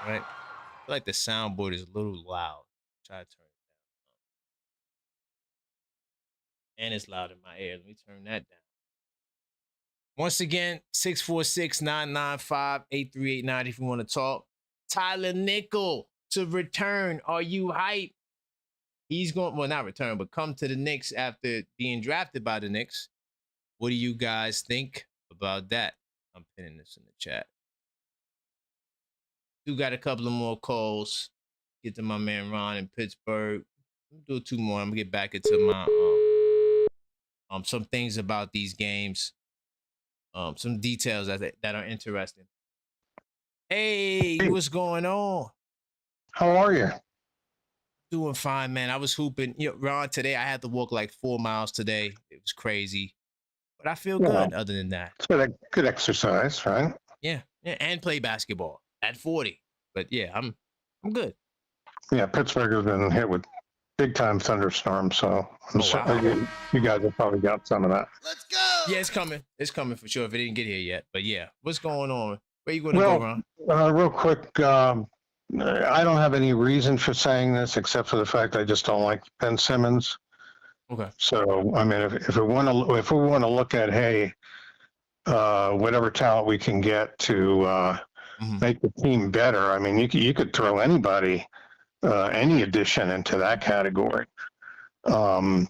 All right. I feel like the soundboard is a little loud. Try to turn it down. And it's loud in my ear. Let me turn that down. Once again, 646-995-8389 if you want to talk. Tyler Nickel to return. Are you hyped? He's going, well, not return, but come to the Knicks after being drafted by the Knicks. What do you guys think about that? I'm pinning this in the chat. We got a couple of more calls. Get to my man Ron in Pittsburgh. We'll do 2 more. I'm gonna get back into my some things about these games. Some details that are interesting. Hey, what's going on? How are you? Doing fine, man. I was hooping. You know, Ron, today I had to walk like 4 miles today. It was crazy. But I feel good other than that. It's good exercise, right? Yeah, and play basketball at 40. But yeah, I'm good. Yeah, Pittsburgh has been hit with big time thunderstorms, so I'm sure you guys have probably got some of that. Let's go. Yeah, it's coming. It's coming for sure if it didn't get here yet. But yeah, what's going on? Where you going to go, Ron? Real quick, I don't have any reason for saying this except for the fact I just don't like Ben Simmons. Okay. So I mean, if we want to look at whatever talent we can get to make the team better, I mean, you could throw anybody, any addition into that category. I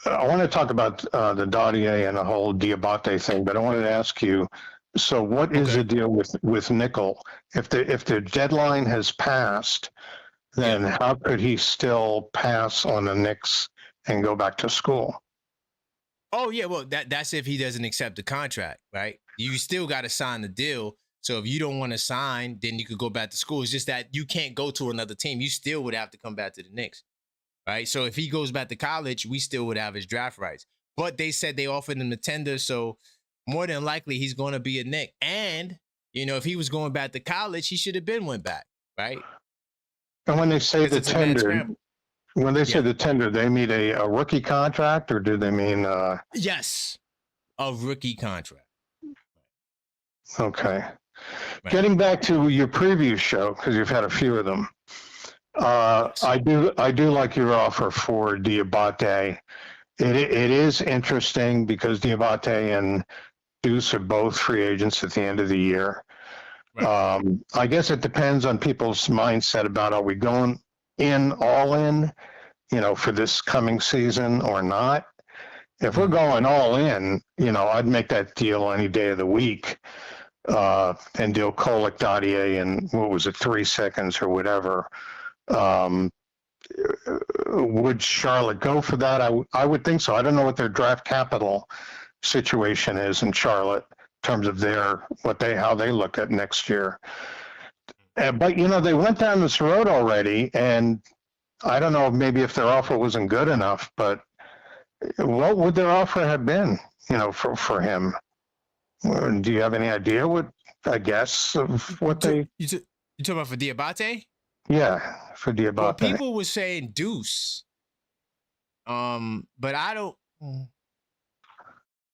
want to talk about the Dottier and the whole Diabate thing, but I wanted to ask you. So, what is the deal with Nickel? If the deadline has passed, then how could he still pass on the Knicks and go back to school? Oh yeah, well that's if he doesn't accept the contract, right? You still got to sign the deal. So if you don't want to sign, then you could go back to school. It's just that you can't go to another team. You still would have to come back to the Knicks, right? So if he goes back to college, we still would have his draft rights. But they said they offered him the tender, so more than likely he's going to be a Knick. And you know, if he was going back to college, he should have went back, right? And when they say the tender. When they say the tender, they mean a rookie contract, or do they mean? Yes, a rookie contract. Okay. Right. Getting back to your previous show, because you've had a few of them. I do like your offer for Diabate. It is interesting because Diabate and Deuce are both free agents at the end of the year. Right. I guess it depends on people's mindset about are we going all in, for this coming season or not. If we're going all in, I'd make that deal any day of the week, and deal Kolek, Dottier, and what was it, 3 seconds or whatever. Would Charlotte go for that? I would think so. I don't know what their draft capital situation is in Charlotte in terms of how they look at next year. But, they went down this road already, and I don't know maybe if their offer wasn't good enough, but what would their offer have been, for him? Do you have any idea of what they... You talking about for Diabate? Yeah, for Diabate. Well, people were saying Deuce. But I don't...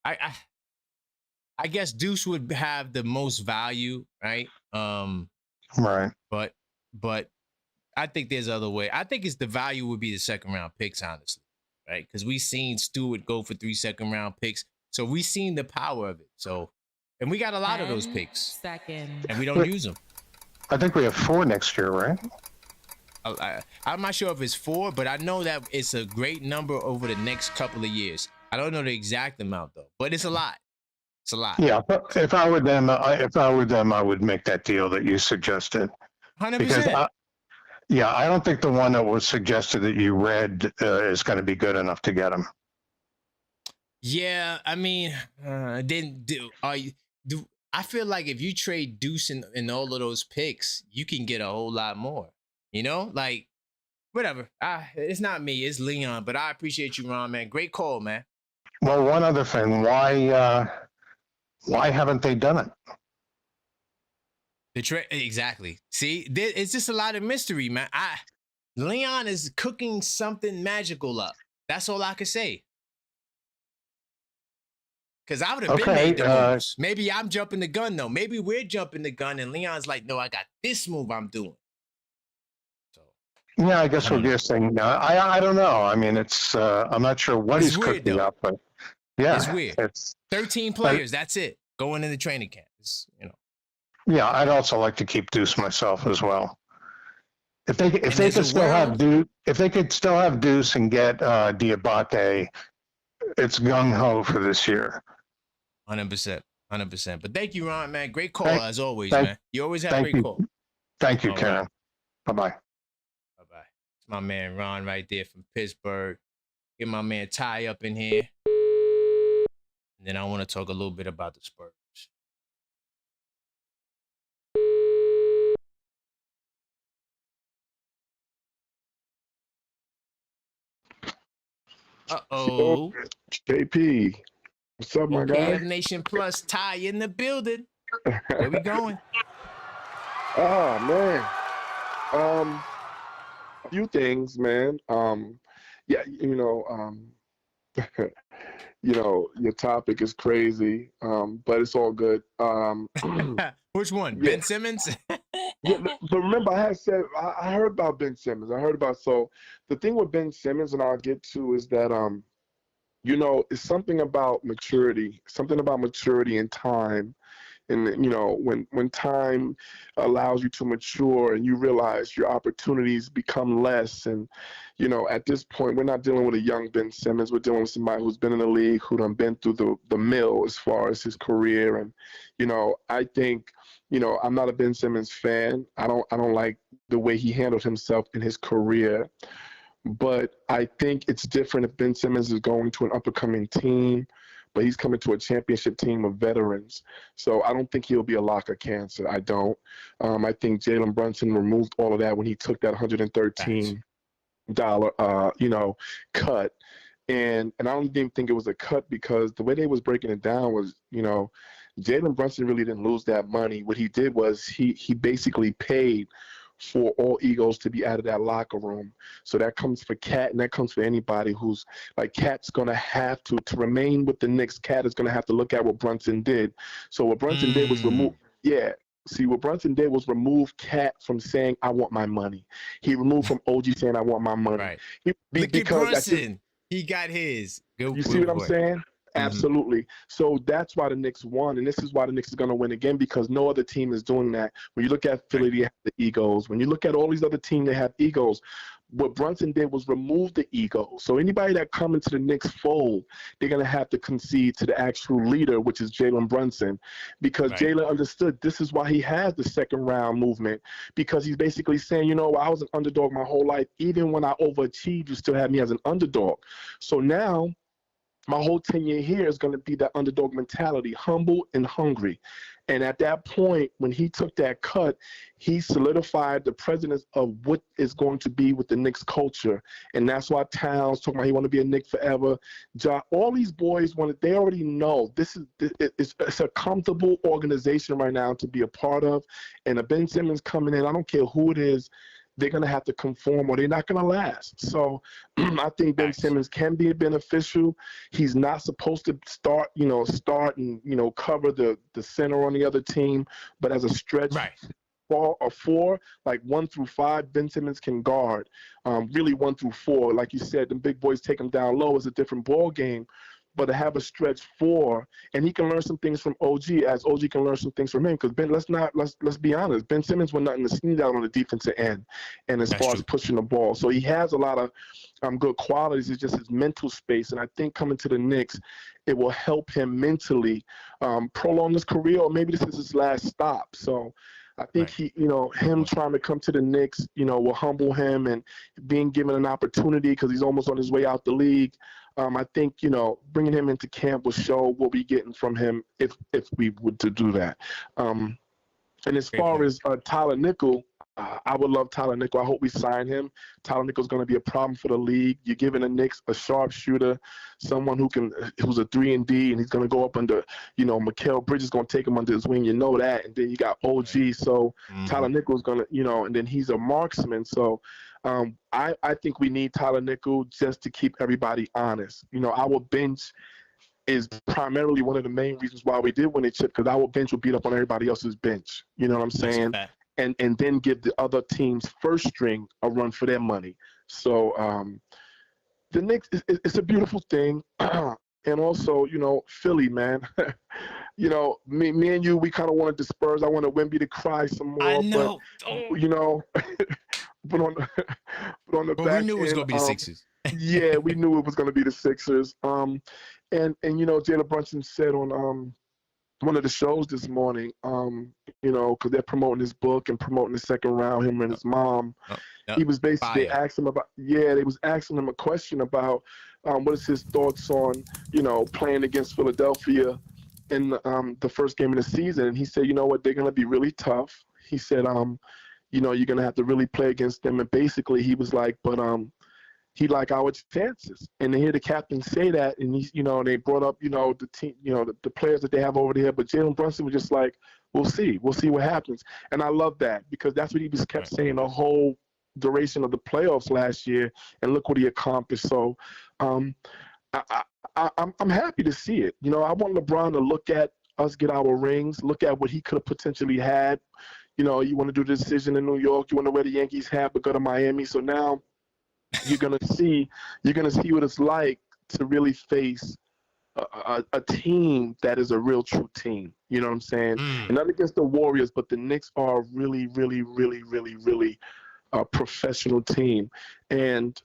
I guess Deuce would have the most value, right? Right. But I think there's other way. I think it's the value would be the second round picks, honestly, right? Because we seen Stewart go for 3 second round picks, so we seen the power of it. So, and we got a lot of those picks, Seconds. and we don't use them. I think we have 4 next year, right? I'm not sure if it's 4, but I know that it's a great number over the next couple of years. I don't know the exact amount though, but it's a lot. It's a lot. Yeah, but if I were them, I would make that deal that you suggested. 100%. Because I don't think the one that was suggested that you read is going to be good enough to get him. Yeah, I mean, I feel like if you trade Deuce in all of those picks, you can get a whole lot more. You know, like whatever. It's not me, it's Leon. But I appreciate you, Ron, man. Great call, man. Well, one other thing, why haven't they done it? Exactly. See, it's just a lot of mystery, man. Leon is cooking something magical up. That's all I could say. Because I would have been made the moves. Maybe I'm jumping the gun, though. Maybe we're jumping the gun, and Leon's like, no, I got this move I'm doing. So, yeah, I guess we're guessing. I don't know. I mean, it's I'm not sure what he's cooking up, but yeah. It's weird. It's 13 players, that's it. Going into training camp. Yeah, I'd also like to keep Deuce myself as well. If they could still have Deuce and get Diabate, it's gung ho for this year. 100%. But thank you, Ron, man. Great call as always, man. You always have a great call. Thank you, Karen. Bye bye. It's my man Ron right there from Pittsburgh. Get my man Ty up in here. And then I want to talk a little bit about the Spurs. Uh-oh. JP. What's up, my guy? KF Nation Plus, Ty in the building. Where we going? Oh, man. A few things, man. Yeah, your topic is crazy, but it's all good. Which one? Yeah. Ben Simmons? Yeah, but remember, I heard about Ben Simmons. So the thing with Ben Simmons, and I'll get to, is that it's something about maturity and time. And when time allows you to mature and you realize your opportunities become less, and at this point we're not dealing with a young Ben Simmons, we're dealing with somebody who's been in the league, who done been through the mill as far as his career. And I think I'm not a Ben Simmons fan. I don't like the way he handled himself in his career, but I think it's different if Ben Simmons is going to an up-and-coming team, but he's coming to a championship team of veterans. So I don't think he'll be a lock of cancer. I don't. I think Jalen Brunson removed all of that when he took that $113 cut. And I don't even think it was a cut, because the way they was breaking it down was, Jalen Brunson really didn't lose that money. What he did was he basically paid for all egos to be out of that locker room. So that comes for Cat, and that comes for anybody who's like, Cat's going to have to remain with the Knicks. Cat is going to have to look at what Brunson did. So what Brunson did was remove, what Brunson did was remove Cat from saying, I want my money. He removed from OG saying, I want my money. Right. Look at Brunson. He got his. You see what I'm saying? Absolutely. So that's why the Knicks won, and this is why the Knicks are going to win again, because no other team is doing that. When you look at Philly, they have the egos. When you look at all these other teams, they have egos. What Brunson did was remove the ego. So anybody that come into the Knicks fold, they're going to have to concede to the actual leader, which is Jalen Brunson, because Jalen understood this is why he has the second round movement, because he's basically saying, I was an underdog my whole life. Even when I overachieved, you still had me as an underdog. So now, my whole tenure here is going to be that underdog mentality, humble and hungry. And at that point, when he took that cut, he solidified the precedence of what is going to be with the Knicks culture. And that's why Towns talking about he want to be a Knick forever. All these boys they already know it's a comfortable organization right now to be a part of. And a Ben Simmons coming in, I don't care who it is, they're going to have to conform or they're not going to last. So I think Ben Simmons can be beneficial. He's not supposed to start and, cover the center on the other team, but as a stretch, four, like 1 through 5, Ben Simmons can guard. Really 1 through 4, like you said, the big boys take him down low is a different ball game. But to have a stretch 4, and he can learn some things from OG, as OG can learn some things from him. Because Ben, let's be honest, Ben Simmons was nothing to sneeze out on the defensive end, and as far as pushing the ball, so he has a lot of good qualities. It's just his mental space, and I think coming to the Knicks, it will help him mentally prolong his career, or maybe this is his last stop. So I think him trying to come to the Knicks, will humble him, and being given an opportunity because he's almost on his way out the league. I think, bringing him into camp will show what we're getting from him if we were to do that. And as far as Tyler Nickel, I would love Tyler Nickel. I hope we sign him. Tyler Nickel's going to be a problem for the league. You're giving the Knicks a sharpshooter, someone who's a 3-and-D, and he's going to go up under, Mikal Bridges is going to take him under his wing. You know that. And then you got OG. So Tyler Nickel's going to, and then he's a marksman. So I think we need Tyler Nickel just to keep everybody honest. Our bench is primarily one of the main reasons why we did win a chip, because our bench will beat up on everybody else's bench. You know what I'm saying? And then give the other team's first string a run for their money. So the Knicks, it's a beautiful thing. And also, Philly, man. Me and you, we kind of wanted the Spurs. I wanted Wemby to cry some more. I know. But, on the back we knew it was going to be the Sixers. Yeah, we knew it was going to be the Sixers. And Jalen Brunson said on one of the shows this morning, because they're promoting his book and promoting the second round, him and his mom. He was basically asking him about, they was asking him a question about what is his thoughts on, playing against Philadelphia in the first game of the season. And he said, you know what, they're going to be really tough. He said, you're going to have to really play against them. And basically he was like, but he like our chances. And to hear the captain say that, and he's, they brought up, the team, the players that they have over there. But Jalen Brunson was just like, we'll see what happens. And I love that, because that's what he just kept saying the whole duration of the playoffs last year. And look what he accomplished. So I'm happy to see it. I want LeBron to look at us get our rings, look at what he could have potentially had. You want to do the decision in New York. You want to wear the Yankees hat, but go to Miami. So now you're gonna see what it's like to really face a team that is a real true team. You know what I'm saying? And not against the Warriors, but the Knicks are a really, really, really, really, really professional team. And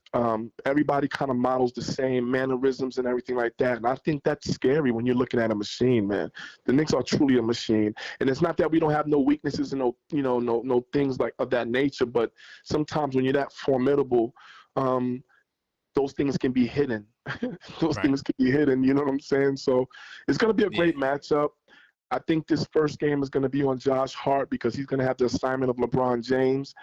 everybody kind of models the same mannerisms and everything like that. And I think that's scary when you're looking at a machine, man. The Knicks are truly a machine. And it's not that we don't have no weaknesses and no things like of that nature, but sometimes when you're that formidable, those things can be hidden. Things can be hidden, you know what I'm saying? So it's going to be a great matchup. I think this first game is going to be on Josh Hart, because he's going to have the assignment of LeBron James.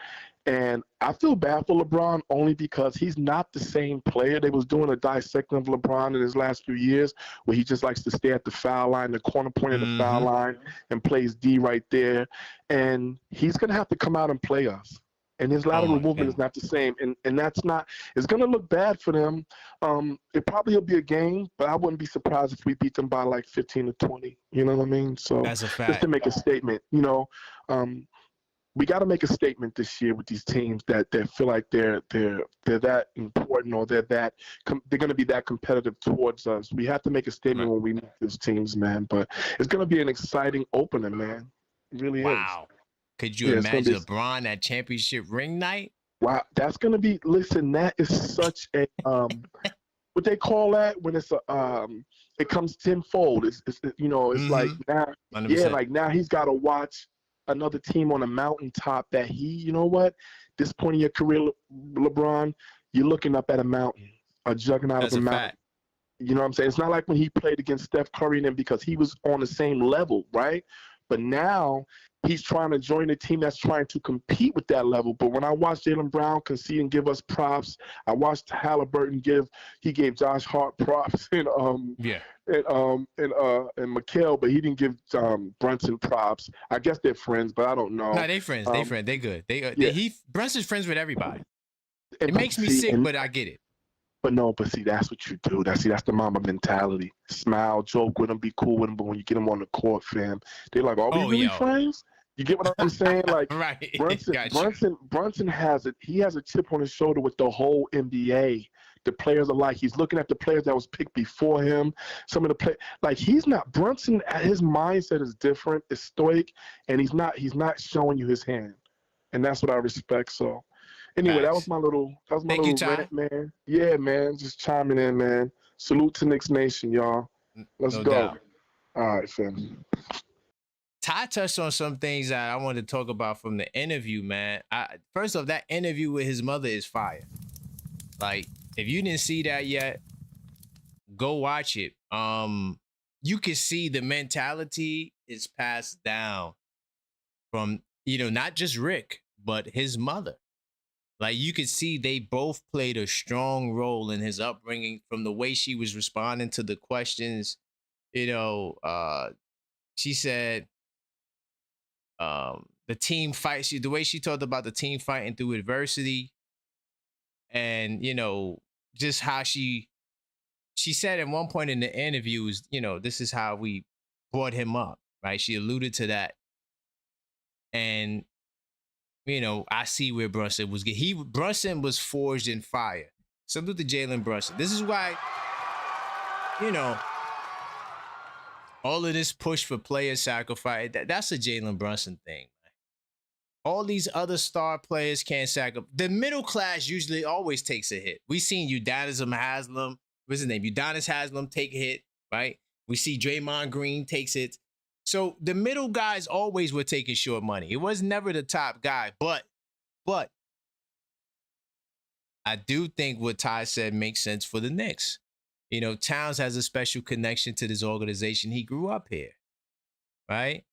And I feel bad for LeBron only because he's not the same player. They was doing a dissecting of LeBron in his last few years, where he just likes to stay at the foul line, the corner point of the foul line, and plays D right there. And he's going to have to come out and play us. And his lateral movement is not the same. And that's not – it's going to look bad for them. It probably will be a game, but I wouldn't be surprised if we beat them by like 15 to 20. You know what I mean? So that's a fact. Just to make a statement, we got to make a statement this year with these teams that feel like they're that important, or they're going to be that competitive towards us. We have to make a statement when we meet these teams, man. But it's going to be an exciting opener, man. It really is. Wow. Could you imagine LeBron at championship ring night? Wow, that's gonna be. Listen, that is such a what they call that when it's it comes tenfold. It's like now, 100%. Like now he's got to watch another team on a mountaintop that this point in your career, LeBron, you're looking up at a mountain, a juggernaut of a mountain. Fact. You know what I'm saying? It's not like when he played against Steph Curry and them, because he was on the same level, right? But now he's trying to join a team that's trying to compete with that level. But when I watched Jaylen Brown concede and give us props, I watched Halliburton gave Josh Hart props and Mikal, but he didn't give Brunson props. I guess they're friends, but I don't know. No, they friends. They friends. They good. Brunson's friends with everybody. It makes me sick, but I get it. But see, that's what you do. That's the Mamba mentality. Smile, joke with them, be cool with them. But when you get them on the court, fam, they're like, are we really friends? You get what I'm saying? Like Right. Brunson, Gotcha. Brunson has it. He has a chip on his shoulder with the whole NBA. The players alike. He's looking at the players that was picked before him. Some of the play, like he's not Brunson. His mindset is different. It's stoic, and he's not showing you his hand, and that's what I respect. So, anyway, that was Facts. my little Thank you, Ty. rant, man. Yeah, man, just chiming in, man. Salute to Knicks Nation, y'all. Let's No go. doubt. All right, fam. Ty touched on some things that I wanted to talk about from the interview, man. First off, that interview with his mother is fire. Like, if you didn't see that yet, go watch it. You can see the mentality is passed down from, not just Rick, but his mother. Like, you could see they both played a strong role in his upbringing, from the way she was responding to the questions. She said, the team fights you, the way she talked about the team fighting through adversity, and just how she said at one point in the interview is, this is how we brought him up, right? She alluded to that. And I see where Brunson was. Brunson was forged in fire. Salute to Jalen Brunson. This is why, all of this push for player sacrifice, that's a Jalen Brunson thing. All these other star players can't sacrifice. The middle class usually always takes a hit. We seen Udonis Haslam, what's his name? Udonis Haslam take a hit, right? We see Draymond Green takes it. So the middle guys always were taking short money. It was never the top guy, but I do think what Ty said makes sense for the Knicks. Towns has a special connection to this organization. He grew up here, right?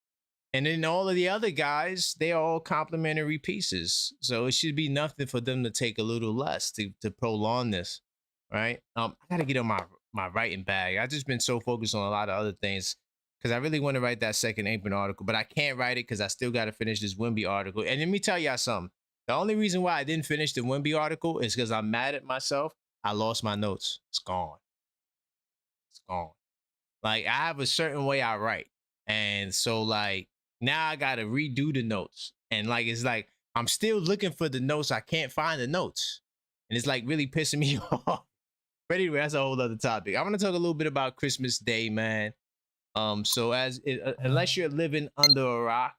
And then all of the other guys, they're all complementary pieces. So it should be nothing for them to take a little less to prolong this, right? I got to get on my writing bag. I've just been so focused on a lot of other things because I really want to write that second apron article, but I can't write it because I still got to finish this Wemby article. And let me tell y'all something. The only reason why I didn't finish the Wemby article is because I'm mad at myself. I lost my notes. It's gone. It's gone. Like, I have a certain way I write. And so, like, now I got to redo the notes. And, like, it's like I'm still looking for the notes. I can't find the notes. And it's, like, really pissing me off. But anyway, that's a whole other topic. I want to talk a little bit about Christmas Day, man. So unless you're living under a rock,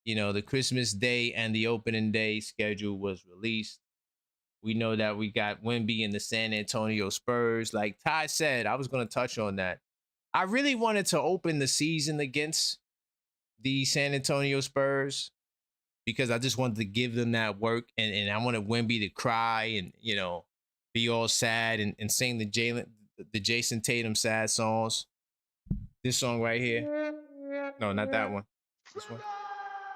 the Christmas Day and the opening day schedule was released. We know that we got Wemby and the San Antonio Spurs. Like Ty said, I was going to touch on that. I really wanted to open the season against the San Antonio Spurs because I just wanted to give them that work. And I wanted Wemby to cry and, be all sad and sing the Jason Tatum sad songs. This song right here. No, not that one. This one.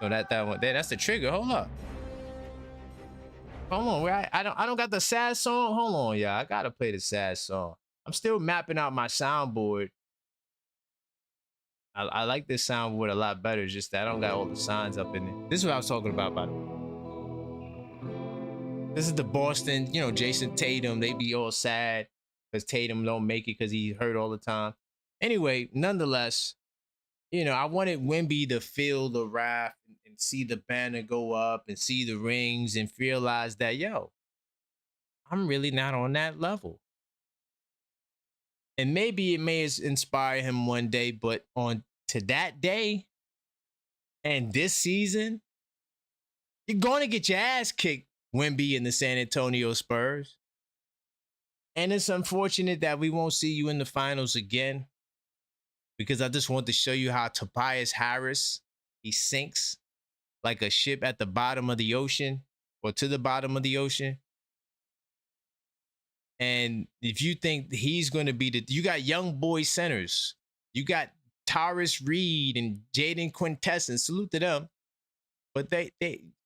No, that one. That's the trigger. Hold up. Hold on. Where I don't got the sad song. Hold on, y'all. I gotta play the sad song. I'm still mapping out my soundboard. I like this soundboard a lot better. It's just that I don't got all the signs up in it. This is what I was talking about, by the way. This is the Boston, Jason Tatum. They be all sad because Tatum don't make it because he's hurt all the time. Anyway, nonetheless, I wanted Wemby to feel the wrath and see the banner go up and see the rings and realize that, I'm really not on that level. And maybe it may inspire him one day, but to that day and this season, you're going to get your ass kicked, Wemby and the San Antonio Spurs. And it's unfortunate that we won't see you in the finals again, because I just want to show you how Tobias Harris, he sinks like a ship at the bottom of the ocean or to the bottom of the ocean. And if you think he's going to be you got young boy centers. You got Taurus Reed and Jaden Quintesson. Salute to them. But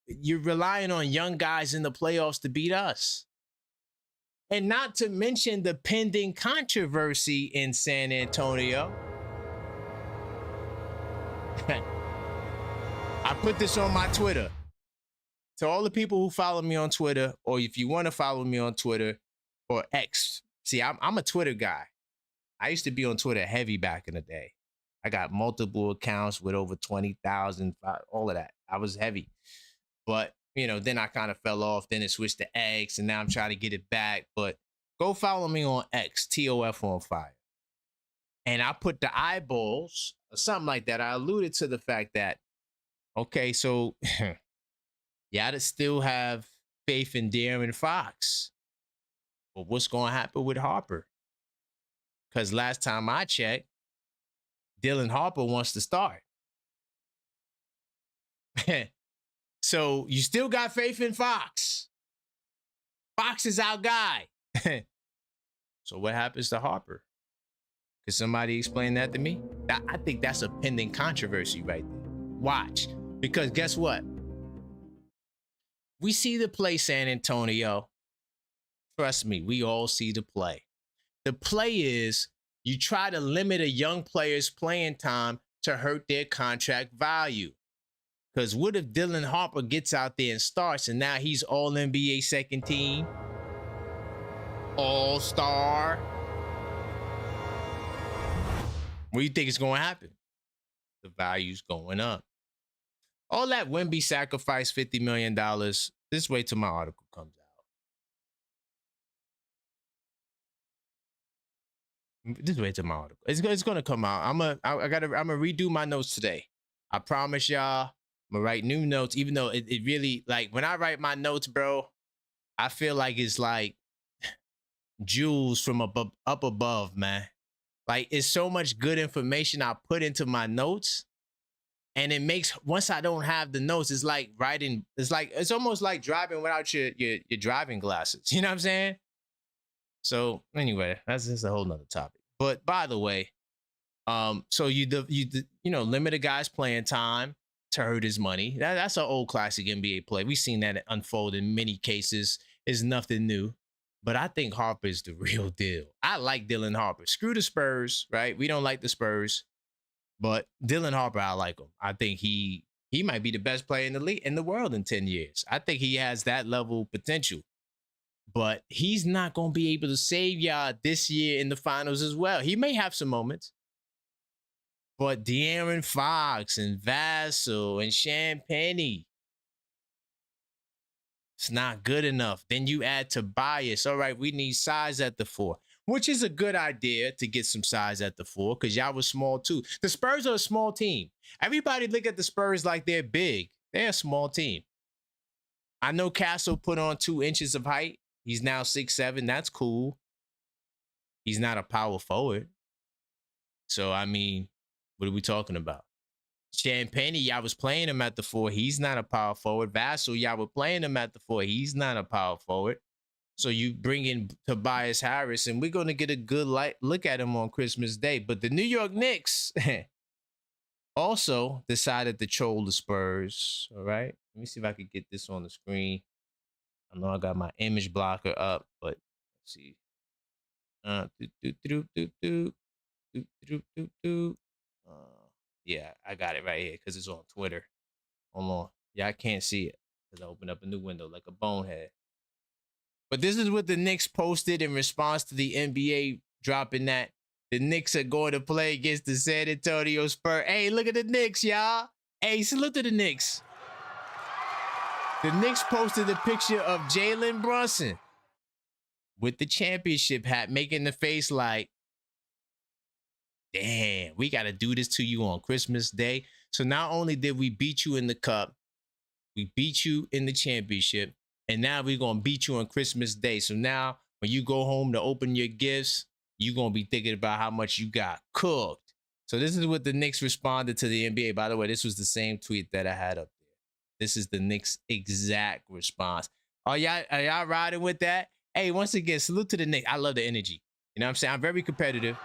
you're relying on young guys in the playoffs to beat us. And not to mention the pending controversy in San Antonio. I put this on my Twitter. To all the people who follow me on Twitter, or if you want to follow me on Twitter or X. See, I'm a Twitter guy. I used to be on Twitter heavy back in the day. I got multiple accounts with over 20,000, all of that. I was heavy. But, then I kind of fell off. Then it switched to X, and now I'm trying to get it back. But go follow me on X, TOF on fire. And I put the eyeballs or something like that. I alluded to the fact that, okay, so y'all still have faith in De'Aaron Fox. But what's going to happen with Harper? Because last time I checked, Dylan Harper wants to start. So you still got faith in Fox. Fox is our guy. So what happens to Harper? Could somebody explain that to me? I think that's a pending controversy right there. Watch. Because guess what? We see the play, San Antonio. Trust me, we all see the play. The play is you try to limit a young player's playing time to hurt their contract value. Because what if Dylan Harper gets out there and starts and now he's all NBA second team, all-star? What do you think is going to happen? The value's going up. All that Wemby sacrificed $50 million. Just wait till my article comes out. Just wait till my article. It's going to come out. I'm gonna redo my notes today. I promise y'all. I'm gonna write new notes, even though it really, like, when I write my notes, bro, I feel like it's like jewels from up above, man. Like, it's so much good information I put into my notes. And it makes, once I don't have the notes, it's like writing, it's almost like driving without your driving glasses. You know what I'm saying? So anyway, that's just a whole nother topic. But by the way, so you limit a guy's playing time to hurt his money. That's an old classic NBA play. We've seen that unfold in many cases. It's nothing new. But I think Harper is the real deal. I like Dylan Harper. Screw the Spurs, right? We don't like the Spurs. But Dylan Harper, I like him. I think he might be the best player in the league, in the world in 10 years. I think he has that level of potential. But he's not going to be able to save y'all this year in the finals as well. He may have some moments. But De'Aaron Fox and Vassell and Champagnie, it's not good enough. Then you add Tobias. All right, we need size at the 4, which is a good idea to get some size at the 4 because y'all was small too. The Spurs are a small team. Everybody look at the Spurs like they're big. They're a small team. I know Castle put on 2 inches of height. He's now 6'7". That's cool. He's not a power forward. So, I mean, what are we talking about? Champagnie, y'all was playing him at the 4. He's not a power forward. Vassell, y'all were playing him at the 4. He's not a power forward. So you bring in Tobias Harris, and we're going to get a good look at him on Christmas Day. But the New York Knicks also decided to troll the Spurs. All right. Let me see if I could get this on the screen. I know I got my image blocker up, but let's see. Yeah, I got it right here because it's on Twitter. Hold on. Yeah, I can't see it because I opened up a new window like a bonehead. But this is what the Knicks posted in response to the NBA dropping that the Knicks are going to play against the San Antonio Spurs. Hey, look at the Knicks, y'all. Hey, salute to the Knicks. The Knicks posted a picture of Jalen Brunson with the championship hat, making the face like, damn, we got to do this to you on Christmas Day. So not only did we beat you in the cup, we beat you in the championship, and now we're going to beat you on Christmas Day. So now when you go home to open your gifts, you're going to be thinking about how much you got cooked. So this is what the Knicks responded to the NBA. By the way, this was the same tweet that I had up there. This is the Knicks' exact response. Are y'all riding with that? Hey, once again, salute to the Knicks. I love the energy. You know what I'm saying? I'm very competitive.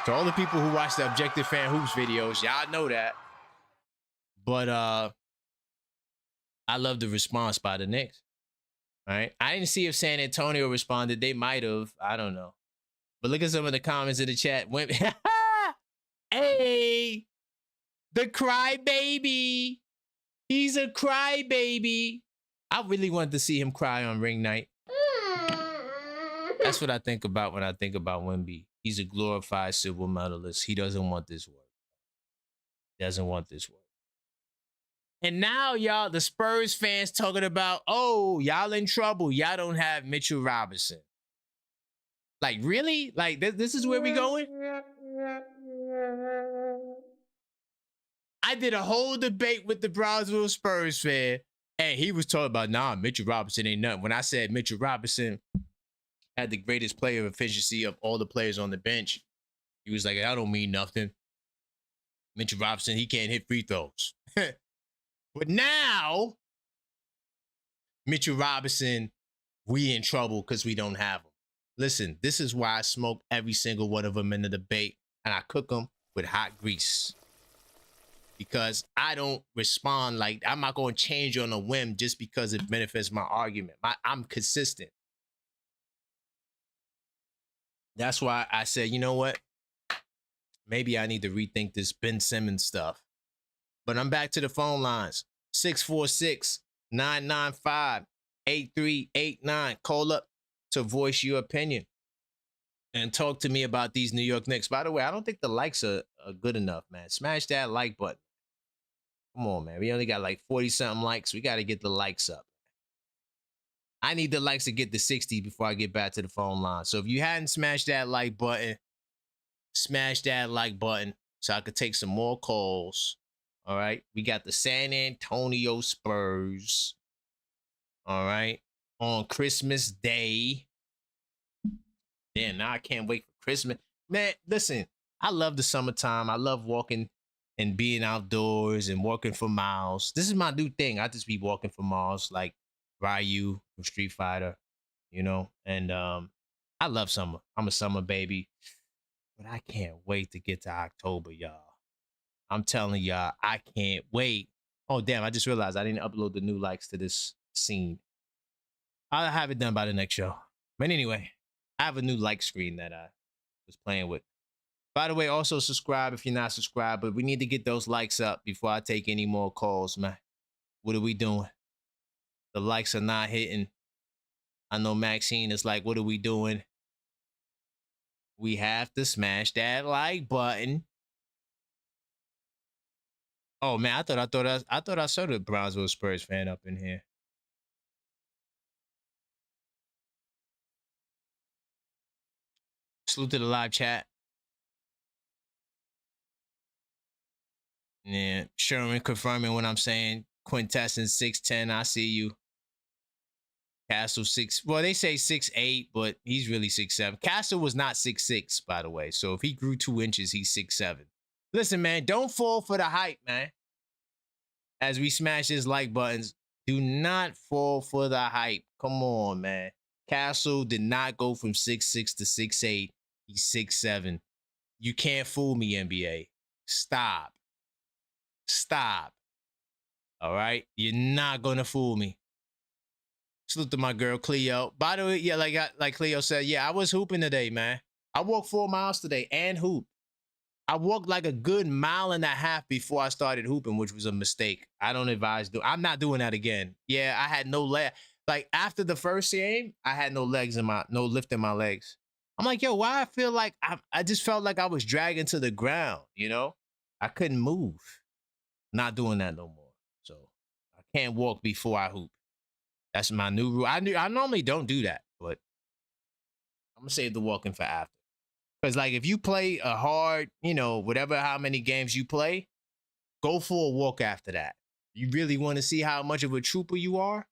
To all the people who watch the Objective Fan Hoops videos, y'all know that. But I love the response by the Knicks. All right. I didn't see if San Antonio responded. They might have. I don't know. But look at some of the comments in the chat. Hey, the crybaby. He's a crybaby. I really wanted to see him cry on ring night. That's what I think about when I think about Wemby. He's a glorified silver medalist. He doesn't want this work. Doesn't want this work. And now, y'all, the Spurs fans talking about, oh, y'all in trouble. Y'all don't have Mitchell Robinson. Like, really? Like, this is where we going? I did a whole debate with the Brownsville Spurs fan, and he was talking about, nah, Mitchell Robinson ain't nothing. When I said Mitchell Robinson had the greatest player efficiency of all the players on the bench, he was like, I don't mean nothing. Mitchell Robinson, he can't hit free throws. But now, Mitchell Robinson, we in trouble because we don't have him. Listen, this is why I smoke every single one of them in the debate, and I cook them with hot grease. Because I don't respond like, I'm not going to change on a whim just because it benefits my argument. I'm consistent. That's why I said, you know what? Maybe I need to rethink this Ben Simmons stuff. But I'm back to the phone lines. 646-995-8389. Call up to voice your opinion and talk to me about these New York Knicks. By the way, I don't think the likes are good enough, man. Smash that like button. Come on, man. We only got like 40-something likes. We got to get the likes up. I need the likes to get to 60 before I get back to the phone line. So if you hadn't smashed that like button, smash that like button so I could take some more calls. All right. We got the San Antonio Spurs. All right. On Christmas Day. Damn, now I can't wait for Christmas. Man, listen, I love the summertime. I love walking and being outdoors and walking for miles. This is my new thing. I just be walking for miles like Ryu from Street Fighter, you know? And I love summer. I'm a summer baby. But I can't wait to get to October, y'all. I'm telling y'all, I can't wait. Oh, damn, I just realized I didn't upload the new likes to this scene. I'll have it done by the next show. But anyway, I have a new like screen that I was playing with. By the way, also subscribe if you're not subscribed, but we need to get those likes up before I take any more calls, man. What are we doing? The likes are not hitting. I know Maxine is like, what are we doing? We have to smash that like button. Oh man, I thought I saw the Brownsville Spurs fan up in here. Salute to the live chat. Yeah, Sherman confirming what I'm saying. Quintessence 6'10". I see you. Castle 6. Well, they say 6'8", but he's really 6'7". Castle was not 6'6", by the way. So if he grew 2 inches, he's 6'7". Listen, man, don't fall for the hype, man. As we smash his like buttons, do not fall for the hype. Come on, man. Castle did not go from 6'6" to 6'8". He's 6'7". You can't fool me, NBA. Stop. Stop. All right? You're not going to fool me. Salute to my girl, Cleo. By the way, yeah, like Cleo said, yeah, I was hooping today, man. I walked 4 miles today and hooped. I walked like a good 1.5 miles before I started hooping, which was a mistake. I don't advise I'm not doing that again. Yeah, I had no leg. Like after the first game, I had no lift in my legs. I'm like, yo, why I feel like I just felt like I was dragging to the ground, you know? I couldn't move. Not doing that no more. So I can't walk before I hoop. That's my new rule. I normally don't do that, but I'm gonna save the walking for after. Because, like, if you play a hard, you know, whatever, how many games you play, go for a walk after that. You really want to see how much of a trooper you are?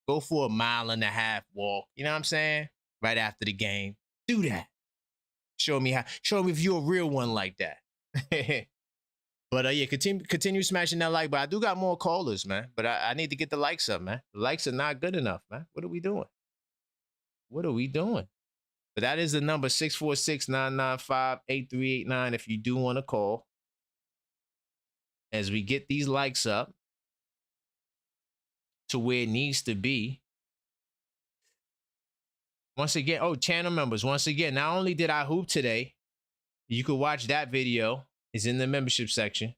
Go for a 1.5 mile walk. You know what I'm saying? Right after the game. Do that. Show me if you're a real one like that. But, yeah, continue smashing that like. But I do got more callers, man. But I need to get the likes up, man. The likes are not good enough, man. What are we doing? What are we doing? But that is the number, 646-995-8389, if you do want to call. As we get these likes up to where it needs to be. Once again, channel members, once again, not only did I hoop today, you could watch that video. It's in the membership section.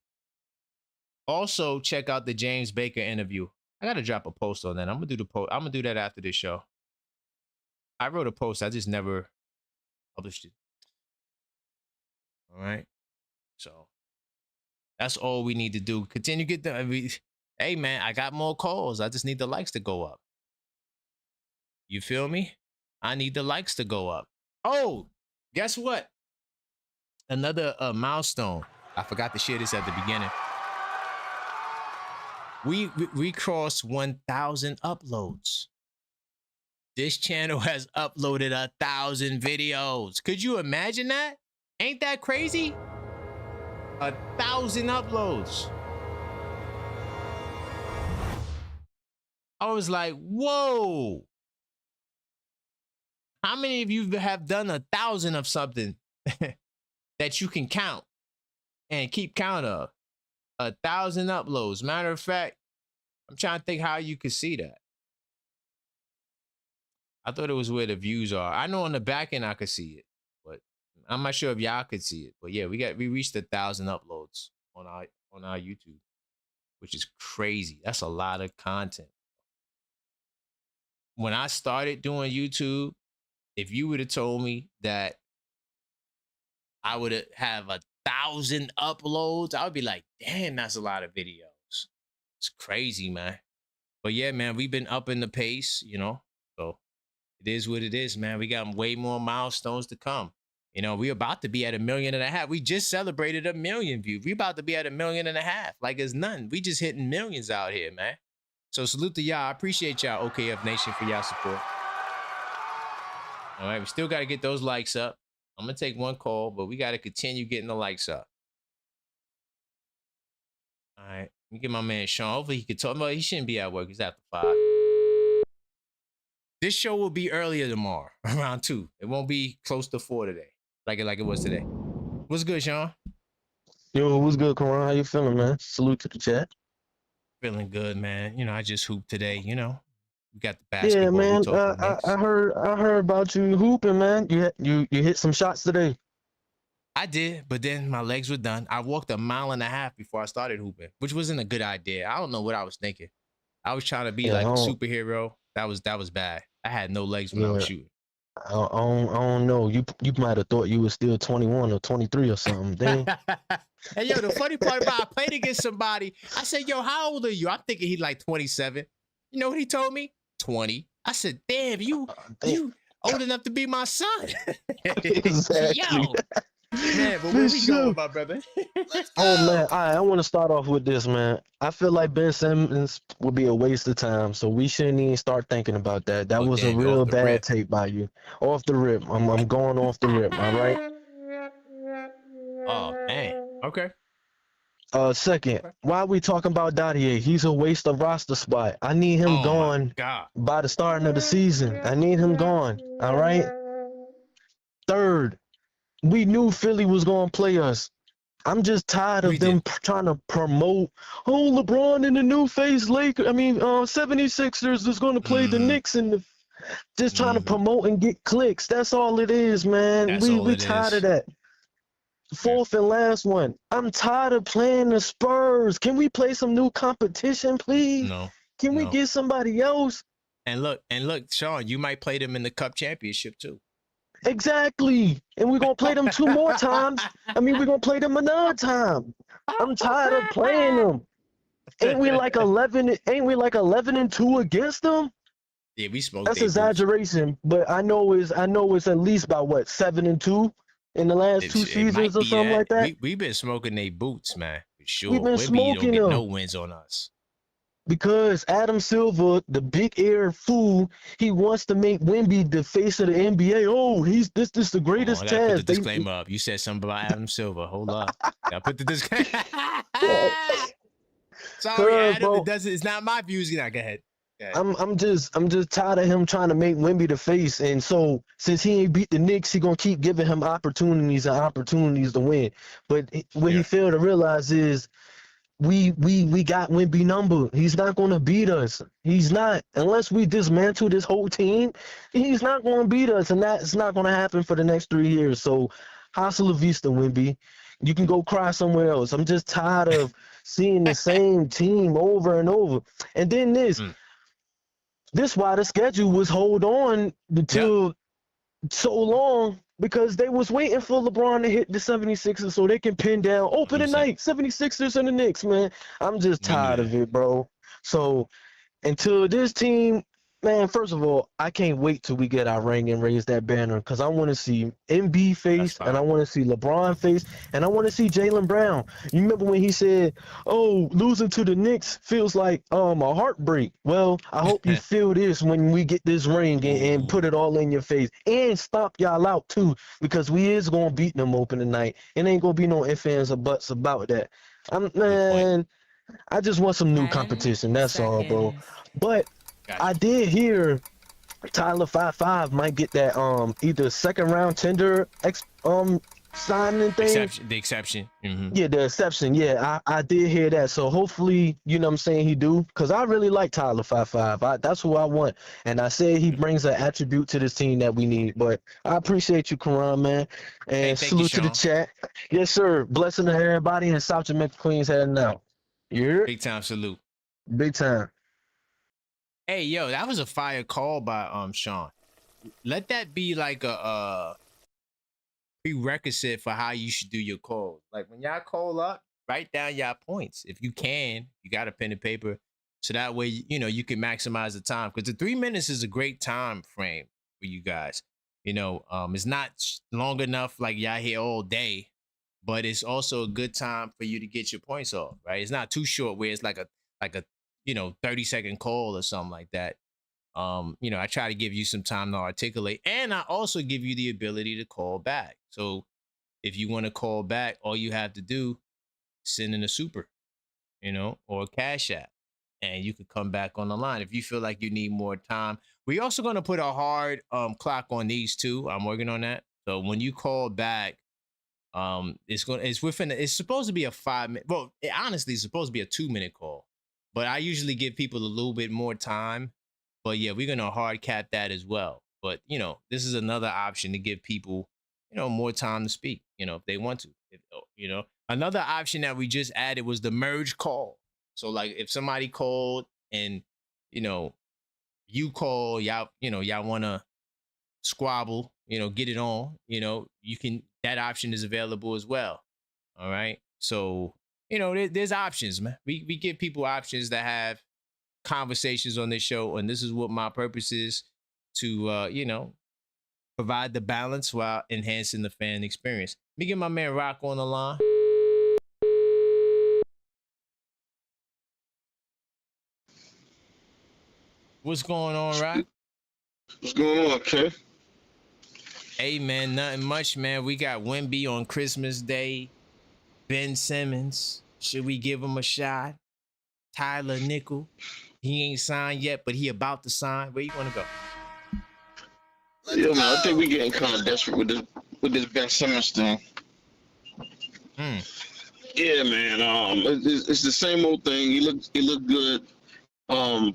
Also, check out the James Baker interview. I got to drop a post on that. I'm going to do the post. I'm going to do that after this show. I wrote a post. I just never published it. All right. So That's all we need to do. Continue to get the. Hey man, I got more calls. I just need the likes to go up. You feel me? I need the likes to go up. Oh, guess what? Another milestone. I forgot to share this at the beginning. We crossed 1,000 uploads. This channel has uploaded 1,000 videos. Could you imagine that? Ain't that crazy? 1,000 uploads. I was like, whoa. How many of you have done 1,000 of something that you can count and keep count of? 1,000 uploads. Matter of fact, I'm trying to think how you could see that. I thought it was where the views are. I know on the back end I could see it, but I'm not sure if y'all could see it. But yeah, we reached 1,000 uploads on our YouTube, which is crazy. That's a lot of content. When I started doing YouTube, if you would have told me that I would have 1,000 uploads, I would be like, damn, that's a lot of videos. It's crazy, man. But yeah, man, we've been upping the pace, you know. So it is what it is, man. We got way more milestones to come. You know, we're about to be at 1.5 million. We just celebrated 1 million views. We're about to be at 1.5 million. Like it's nothing. We just hitting millions out here, man. So salute to y'all. I appreciate y'all, OKF Nation, for y'all support. All right, we still got to get those likes up. I'm going to take one call, but we got to continue getting the likes up. All right, let me get my man Sean. Hopefully he could talk. No, he shouldn't be at work. He's after 5. This show will be earlier tomorrow, around 2. It won't be close to 4 today, like it was today. What's good, Sean? Yo, what's good, Karan? How you feeling, man? Salute to the chat. Feeling good, man. You know, I just hooped today, you know. We got the basketball. Yeah, man. I I heard about you hooping, man. You hit some shots today. I did, but then my legs were done. I walked 1.5 miles before I started hooping, which wasn't a good idea. I don't know what I was thinking. I was trying to be like a superhero. That was bad. I had no legs when I was shooting. I don't know. You might have thought you were still 21 or 23 or something. Dang. And yo, the funny part about I played against somebody, I said, yo, how old are you? I'm thinking he's like 27. You know what he told me? 20. I said, damn, you old enough to be my son. Exactly. Yo. Man, but where we going, my brother? Oh man, I want to start off with this, man. I feel like Ben Simmons would be a waste of time, so we shouldn't even start thinking about that. That was a real bad take by you. Off the rip. I'm going off the rip, all right? Oh man. Okay. Second, why are we talking about Dottier? He's a waste of roster spot. I need him gone by the starting of the season. I need him gone. All right. Third, we knew Philly was gonna play us. I'm just tired of them trying to promote, oh, LeBron and the new face 76ers is gonna play the Knicks and just trying to promote and get clicks. That's all it is, man. We tired of that. Fourth and last one. I'm tired of playing the Spurs. Can we play some new competition, please? No. Can we get somebody else? And look, Sean, you might play them in the Cup Championship too. Exactly. And we're gonna play them 2 more times. We're gonna play them another time. I'm tired of playing them. Ain't we like 11-2 against them? Yeah, we smoked. That's exaggeration, but I know it's at least about what, 7-2 in the last 2 seasons or something like that. We've been smoking their boots, man. For sure. We've been smoking them. No wins on us. Because Adam Silver, the big ear fool, he wants to make Wemby the face of the NBA. Oh, this is the greatest test. Put the disclaimer up. You said something about Adam Silver. Hold up. Now put the disclaimer. Sorry, Adam. It's not my views. Go ahead. I'm just tired of him trying to make Wemby the face, and so since he ain't beat the Knicks, he gonna keep giving him opportunities to win. But what he failed to realize is we got Wemby number. He's not gonna beat us. He's not, unless we dismantle this whole team. He's not gonna beat us, and that's not gonna happen for the next 3 years. So, hasta la vista, Wemby. You can go cry somewhere else. I'm just tired of seeing the same team over and over. And then this why the schedule was hold on until so long because they was waiting for LeBron to hit the 76ers so they can pin down opening night 76ers and the Knicks, man. I'm just tired of it, bro. So until this team, man, first of all, I can't wait till we get our ring and raise that banner because I want to see MB face and I want to see LeBron face and I want to see Jaylen Brown. You remember when he said, "Oh, losing to the Knicks feels like a heartbreak." Well, I hope you feel this when we get this ring and put it all in your face and stop y'all out too because we is gonna beat them open tonight. It ain't gonna be no ifs, ands, or buts about that. Man, I just want some new competition. That's all, bro. But I did hear Tyler 5-5 might get that either second round tender signing thing. The exception. Yeah, the exception. Yeah, I did hear that. So hopefully, you know what I'm saying, he do. Because I really like Tyler 5-5. That's who I want. And I said he brings an attribute to this team that we need. But I appreciate you, Karan, man. And salute to the chat. Yes, sir. Blessing to everybody in South Jamaica, Queens heading out. Yeah. Big time salute. Big time. Hey, yo, that was a fire call by Sean. Let that be like a prerequisite for how you should do your calls. Like when y'all call up, write down y'all points. If you can, you got a pen and paper. So that way, you know, you can maximize the time. Because the 3 minutes is a great time frame for you guys. You know, it's not long enough like y'all here all day, but it's also a good time for you to get your points off, right? It's not too short where it's like a 30-second call or something like that. You know, I try to give you some time to articulate, and I also give you the ability to call back. So if you want to call back, all you have to do is send in a super, you know, or a Cash App, and you could come back on the line if you feel like you need more time. We're also going to put a hard clock on these too. I'm working on that. So when you call back, it's supposed to be a 5 minute. Well, honestly, it's supposed to be a 2-minute call. But I usually give people a little bit more time. But yeah, we're going to hard cap that as well. But, you know, this is another option to give people, you know, more time to speak, you know, if they want to. You know, another option that we just added was the merge call. So like if somebody called and, you know, you call, y'all want to squabble, you know, get it on, you know, that option is available as well. All right. So, you know, there's options, man. We give people options that have conversations on this show, and this is what my purpose is to, you know, provide the balance while enhancing the fan experience. Let me get my man Rock on the line. What's going on, Rock? What's going on, Ken? Hey, man, nothing much, man. We got Wemby on Christmas Day. Ben Simmons, should we give him a shot? Tyler Nickel, he ain't signed yet, but he about to sign. Where you want to go? Yeah, man, I think we getting kind of desperate with this Ben Simmons thing. Yeah, man. It's the same old thing. He looked good.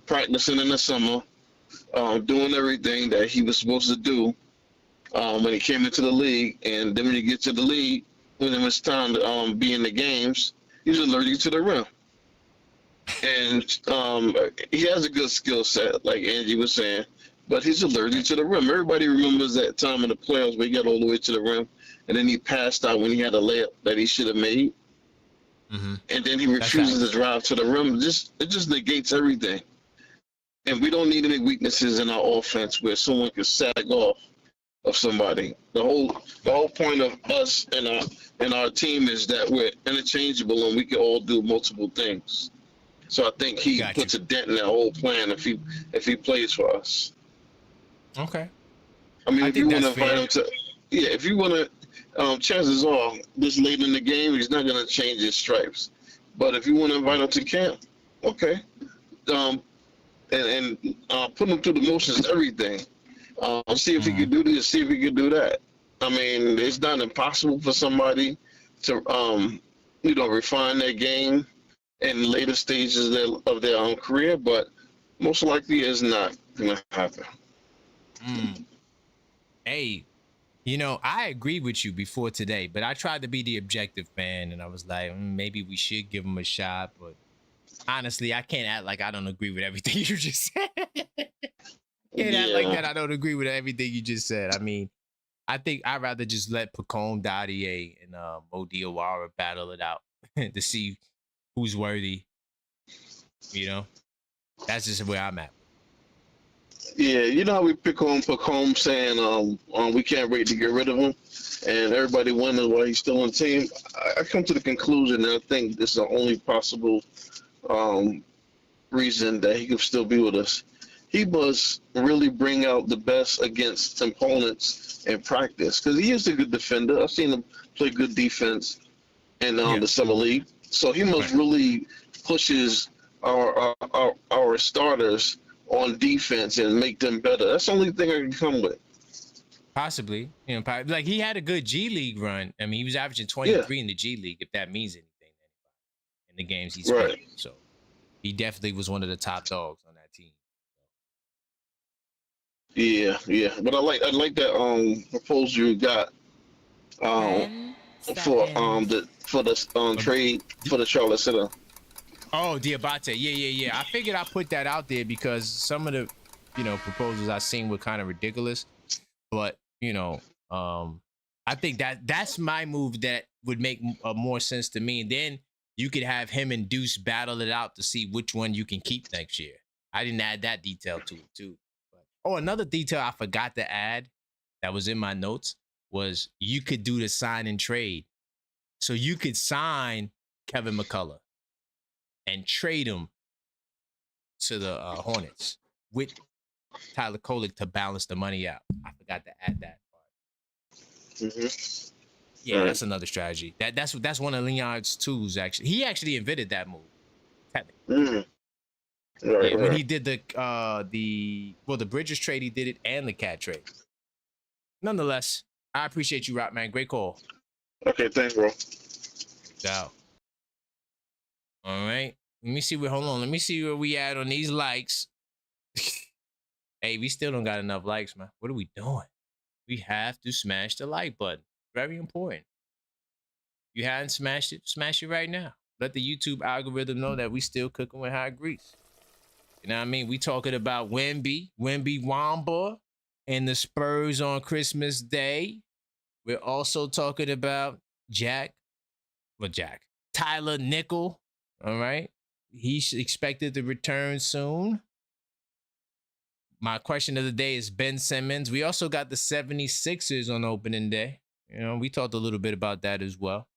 Practicing in the summer, doing everything that he was supposed to do when he came into the league, and then when you get to the league, when it was time to be in the games, he's allergic to the rim. And he has a good skill set, like Angie was saying, but he's allergic to the rim. Everybody remembers that time in the playoffs where he got all the way to the rim, and then he passed out when he had a layup that he should have made. And then he refuses to drive to the rim. It just negates everything. And we don't need any weaknesses in our offense where someone can sag off of somebody. The whole point of us and our team is that we're interchangeable and we can all do multiple things. So I think he puts a dent in that whole plan if he plays for us. Okay. I mean, if you want to invite him to, if you want to, chances are this late in the game he's not going to change his stripes. But if you want to invite him to camp, okay, and put him through the motions, everything. See if he could do this, see if he could do that. I mean, it's not impossible for somebody to, refine their game in later stages of their own career, but most likely it's not going to happen. Hey, you know, I agreed with you before today, but I tried to be the objective fan, and I was like, maybe we should give him a shot, but honestly, I can't act like I don't agree with everything you just said. Can't act like that I don't agree with everything you just said. I mean, I think I'd rather just let Pacome, Dadier, and Mo Diawara battle it out to see who's worthy. You know, that's just where I'm at. Yeah, you know how we pick on Pacome saying we can't wait to get rid of him, and everybody wonders why he's still on the team. I come to the conclusion that I think this is the only possible reason that he could still be with us. He must really bring out the best against opponents in practice because he is a good defender. I've seen him play good defense in the summer league, so he must really push our starters on defense and make them better. That's the only thing I can come with. Possibly, you know, like he had a good G League run. I mean, he was averaging 23 in the G League, if that means anything in the games he's played. So he definitely was one of the top dogs on that team. Yeah. But I like that proposal you got for the trade for the Charlotte Center. Oh, Diabate. Yeah. I figured I'd put that out there because some of the, proposals I seen were kind of ridiculous. But, I think that's my move that would make more sense to me. And then you could have him and Deuce battle it out to see which one you can keep next year. I didn't add that detail to it, too. But, another detail I forgot to add that was in my notes was you could do the sign and trade. So you could sign Kevin McCullough and trade him to the Hornets with Tyler Kolek to balance the money out. I forgot to add that part. Mm-hmm. Yeah, that's another strategy. That's one of Leonard's tools, actually. He actually invented that move, technically. Mm-hmm. When he did the Bridges trade, he did it, and the Cat trade. Nonetheless, I appreciate you, Rock, man. Great call. Okay, thanks, bro. Ciao. All right. Let me see where we at on these likes. Hey, we still don't got enough likes, man. What are we doing? We have to smash the like button. Very important. If you haven't smashed it, smash it right now. Let the YouTube algorithm know that we still cooking with hot grease. You know what I mean? We talking about Wemby Wamba, and the Spurs on Christmas Day. We're also talking about Tyler Nickel. All right. He's expected to return soon. My question of the day is Ben Simmons. We also got the 76ers on opening day. We talked a little bit about that as well.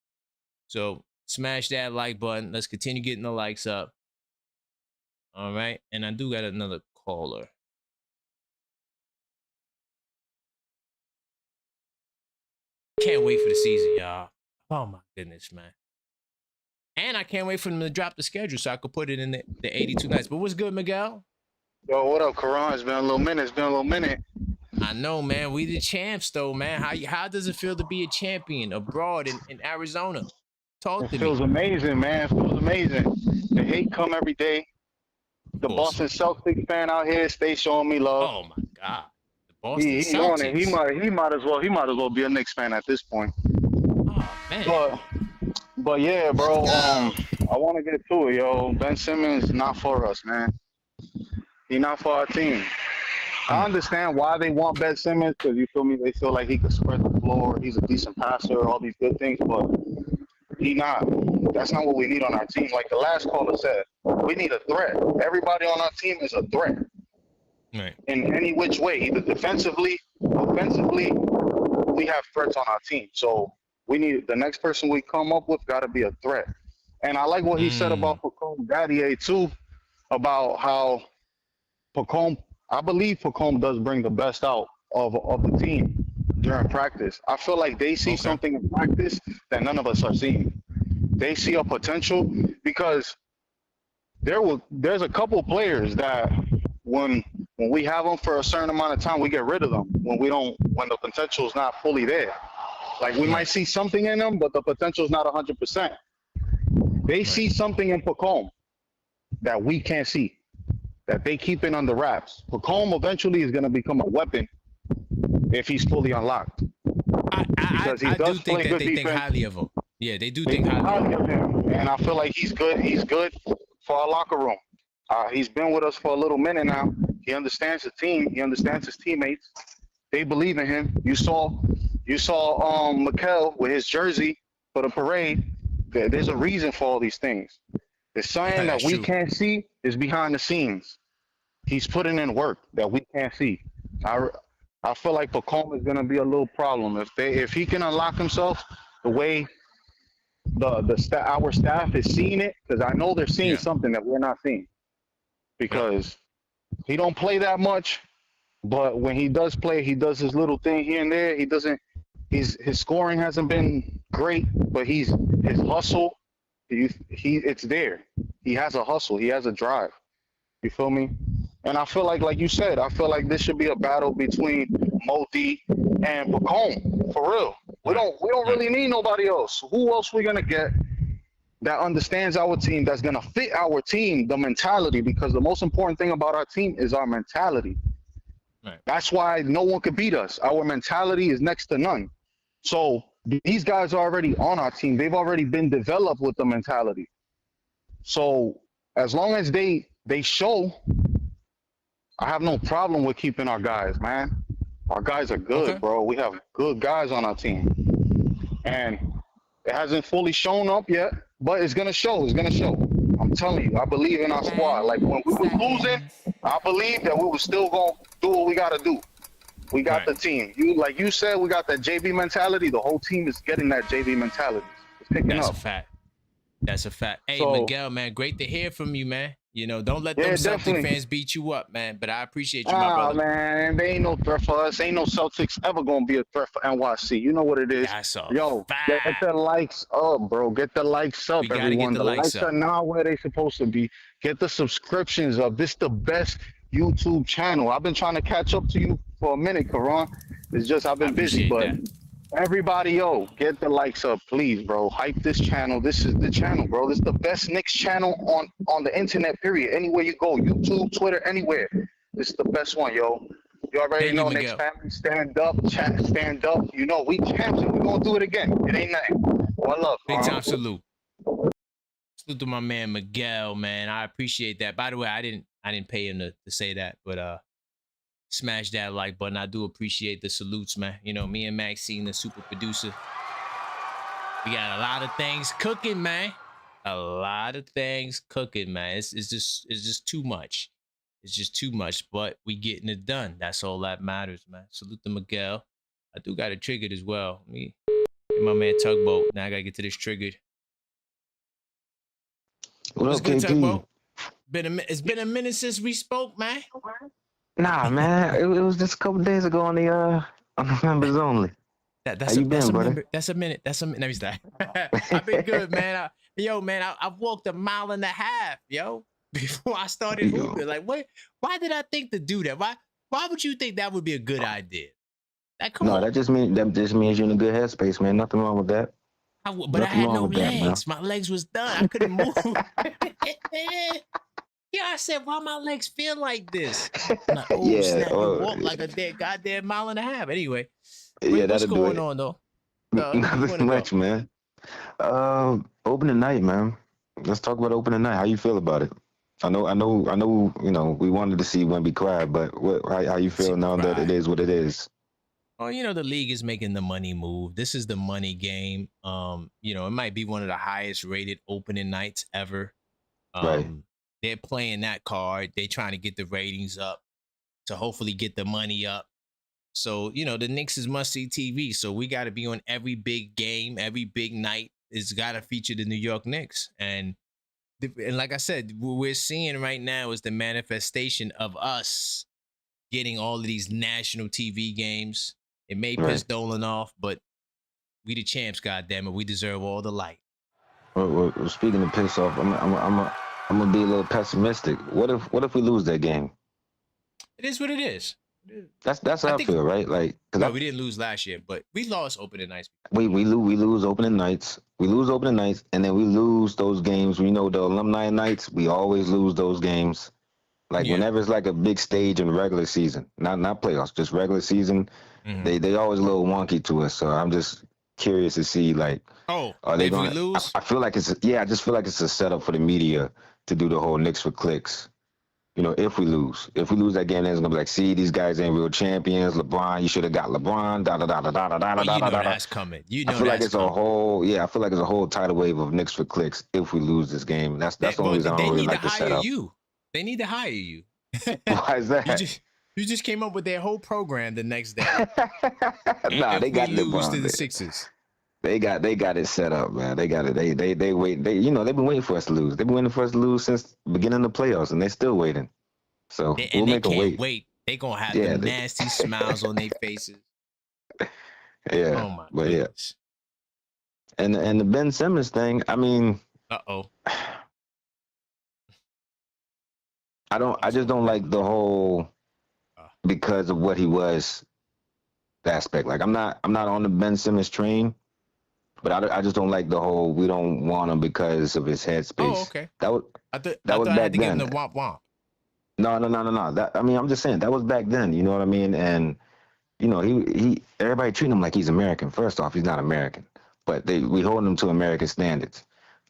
So smash that like button. Let's continue getting the likes up. All right. And I do got another caller. Can't wait for the season, y'all. Oh, my goodness, man. And I can't wait for them to drop the schedule so I could put it in the 82 nights. But what's good, Miguel? Yo, what up, Karan? It's been a little minute. I know, man. We the champs, though, man. How does it feel to be a champion abroad in Arizona? Talk to me. It feels amazing, man. It feels amazing. The hate come every day. The Boston Celtics fan out here stay showing me love. Oh, my God. The Boston Celtics. On it. He might as well be a Knicks fan at this point. Oh, man. But yeah, bro, I want to get to it, yo. Ben Simmons not for us, man. He not for our team. I understand why they want Ben Simmons because, you feel me, they feel like he could spread the floor, he's a decent passer, all these good things, but he not. That's not what we need on our team. Like the last caller said, we need a threat. Everybody on our team is a threat. Right. In any which way, either defensively, offensively, we have threats on our team. So we need the next person we come up with got to be a threat. And I like what he said about Pacome Dadier too, about how I believe Pacome does bring the best out of the team during practice. I feel like they see something in practice that none of us are seeing. They see a potential because there's a couple players that when we have them for a certain amount of time, we get rid of them when the potential is not fully there. Like we might see something in them, but the potential is not 100%. They see something in Pacome that we can't see, that they keep it under wraps. Pacome eventually is going to become a weapon if he's fully unlocked. I do think that they think highly of him. Yeah, they do think highly of him. And I feel like he's good. He's good for our locker room. He's been with us for a little minute now. He understands the team. He understands his teammates. They believe in him. You saw You saw Mikel with his jersey for the parade. There's a reason for all these things. There's something that we can't see is behind the scenes. He's putting in work that we can't see. I feel like Pacoma is gonna be a little problem if he can unlock himself the way our staff is seeing it, because I know they're seeing something that we're not seeing. Because he don't play that much, but when he does play, he does his little thing here and there. His scoring hasn't been great, but his hustle, it's there. He has a hustle. He has a drive. You feel me? And I feel like you said, I feel like this should be a battle between Moti and Pacome, for real. We don't really need nobody else. Who else we gonna get that understands our team, that's gonna fit our team, the mentality? Because the most important thing about our team is our mentality. Right. That's why no one could beat us. Our mentality is next to none. So these guys are already on our team. They've already been developed with the mentality. So as long as they show, I have no problem with keeping our guys, man. Our guys are good, bro. We have good guys on our team. And it hasn't fully shown up yet, but it's going to show. It's going to show. I'm telling you, I believe in our squad. Like, when we were losing, I believe that we were still going to do what we got to do. We got the team. Like you said, we got that JV mentality. The whole team is getting that JV mentality. It's picking up. That's a fact. That's a fact. Hey, Miguel, man, great to hear from you, man. You know, don't let them Celtic fans beat you up, man. But I appreciate you, my brother. Man, they ain't no threat for us. Ain't no Celtics ever gonna be a threat for NYC. You know what it is. That's all. Yo, get the likes up, bro. Get the likes up, everyone. The likes are not where they supposed to be. Get the subscriptions up. This is the best YouTube channel. I've been trying to catch up to you for a minute, Karan. It's just I've been busy, but everybody, yo, get the likes up, please, bro. Hype this channel. This is the channel, bro. This is the best Knicks channel on the internet, period. Anywhere you go, YouTube, Twitter, anywhere. This is the best one, yo. You already know, Knicks family. Stand up, chat, stand up. You know, we champs and we're going to do it again. It ain't nothing. One love. Big time salute. Salute to my man, Miguel, man. I appreciate that. By the way, I didn't pay him to say that, but smash that like button. I do appreciate the salutes, man. You know, me and Maxine, the super producer, we got a lot of things cooking, man. A lot of things cooking, man. It's just too much. It's just too much, but we getting it done. That's all that matters, man. Salute to Miguel. I do got it triggered as well. Me and my man Tugboat. Now I gotta get to this triggered. What's good, Tugboat? It's been a minute since we spoke, man. Nah, man, it was just a couple days ago on the members only. That's a minute. Let me stop. I've been good, man. I've walked 1.5 miles, yo, before I started hooping. Like, why did I think to do that? Why would you think that would be a good idea? That just means you're in a good headspace, man. Nothing wrong with that. But I had no legs. My legs was done. I couldn't move. Yeah, I said, why my legs feel like this? I'm like, walk like a goddamn 1.5 miles. Anyway, what's going on though? Nothing much, man. Opening night, man. Let's talk about opening night. How you feel about it? I know. You know, we wanted to see Wemby cry, but how you feel now that it is what it is? Well, you know, the league is making the money move. This is the money game. You know, it might be one of the highest rated opening nights ever. Right. They're playing that card. They're trying to get the ratings up to hopefully get the money up. So, you know, the Knicks is must-see TV. So we got to be on every big game, every big night. It's got to feature the New York Knicks. And like I said, what we're seeing right now is the manifestation of us getting all of these national TV games. It may piss Dolan off, but we the champs, goddammit. We deserve all the light. Well, speaking of piss off, I'm gonna be a little pessimistic. What if we lose that game? It is what it is. That's how I feel, right? Like, we didn't lose last year, but we lost opening nights. We lose opening nights. We lose opening nights, and then we lose those games. We know the alumni nights. We always lose those games. Like whenever it's like a big stage in regular season, not playoffs, just regular season. Mm-hmm. They always a little wonky to us. So I'm just curious to see, like, are they going to lose? I feel like I just feel like it's a setup for the media to do the whole Knicks for clicks. if we lose that game, then it's gonna be like, see, these guys ain't real champions. LeBron, you should have got LeBron. Da da da da da da da But da you know da. that's coming. I feel like it's a whole, I feel like it's a whole tidal wave of Knicks for clicks if we lose this game. That's the only reason I don't really like the setup. They need to hire you. Why is that? You just came up with their whole program the next day. Nah, they got LeBron to the Sixers. They got it set up, man. They got it. They wait. They've been waiting for us to lose. They've been waiting for us to lose since the beginning of the playoffs, and they're still waiting. So we'll make them wait. They gonna have the nasty smiles on their faces. Yeah. Oh my goodness. And the Ben Simmons thing. I mean. I just don't like the whole because of what he was aspect. Like I'm not on the Ben Simmons train. But I just don't like the whole we don't want him because of his headspace. Oh, okay. That was I back had to then. Give him the womp womp. No. I'm just saying that was back then. You know what I mean? And he everybody treating him like he's American. First off, he's not American, but we hold him to American standards.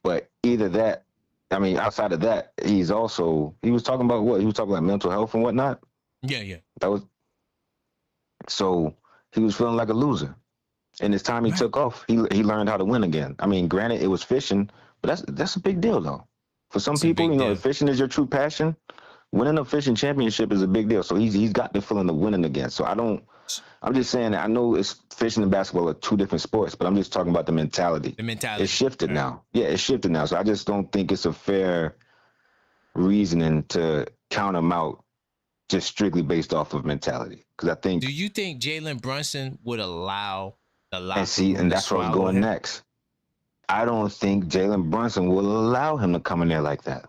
But either that, I mean, outside of that, he was talking about what? He was talking about mental health and whatnot. Yeah. So he was feeling like a loser. And this time he took off, he learned how to win again. I mean, granted, it was fishing, but that's a big deal, though. For some people, if fishing is your true passion, winning a fishing championship is a big deal. So he's got the feeling of winning again. So I'm just saying that I know it's fishing and basketball are two different sports, but I'm just talking about the mentality. It's shifted now. Yeah, it's shifted now. So I just don't think it's a fair reasoning to count him out just strictly based off of mentality. Because I think. Do you think Jalen Brunson would allow? And that's where I was going next. I don't think Jalen Brunson will allow him to come in there like that.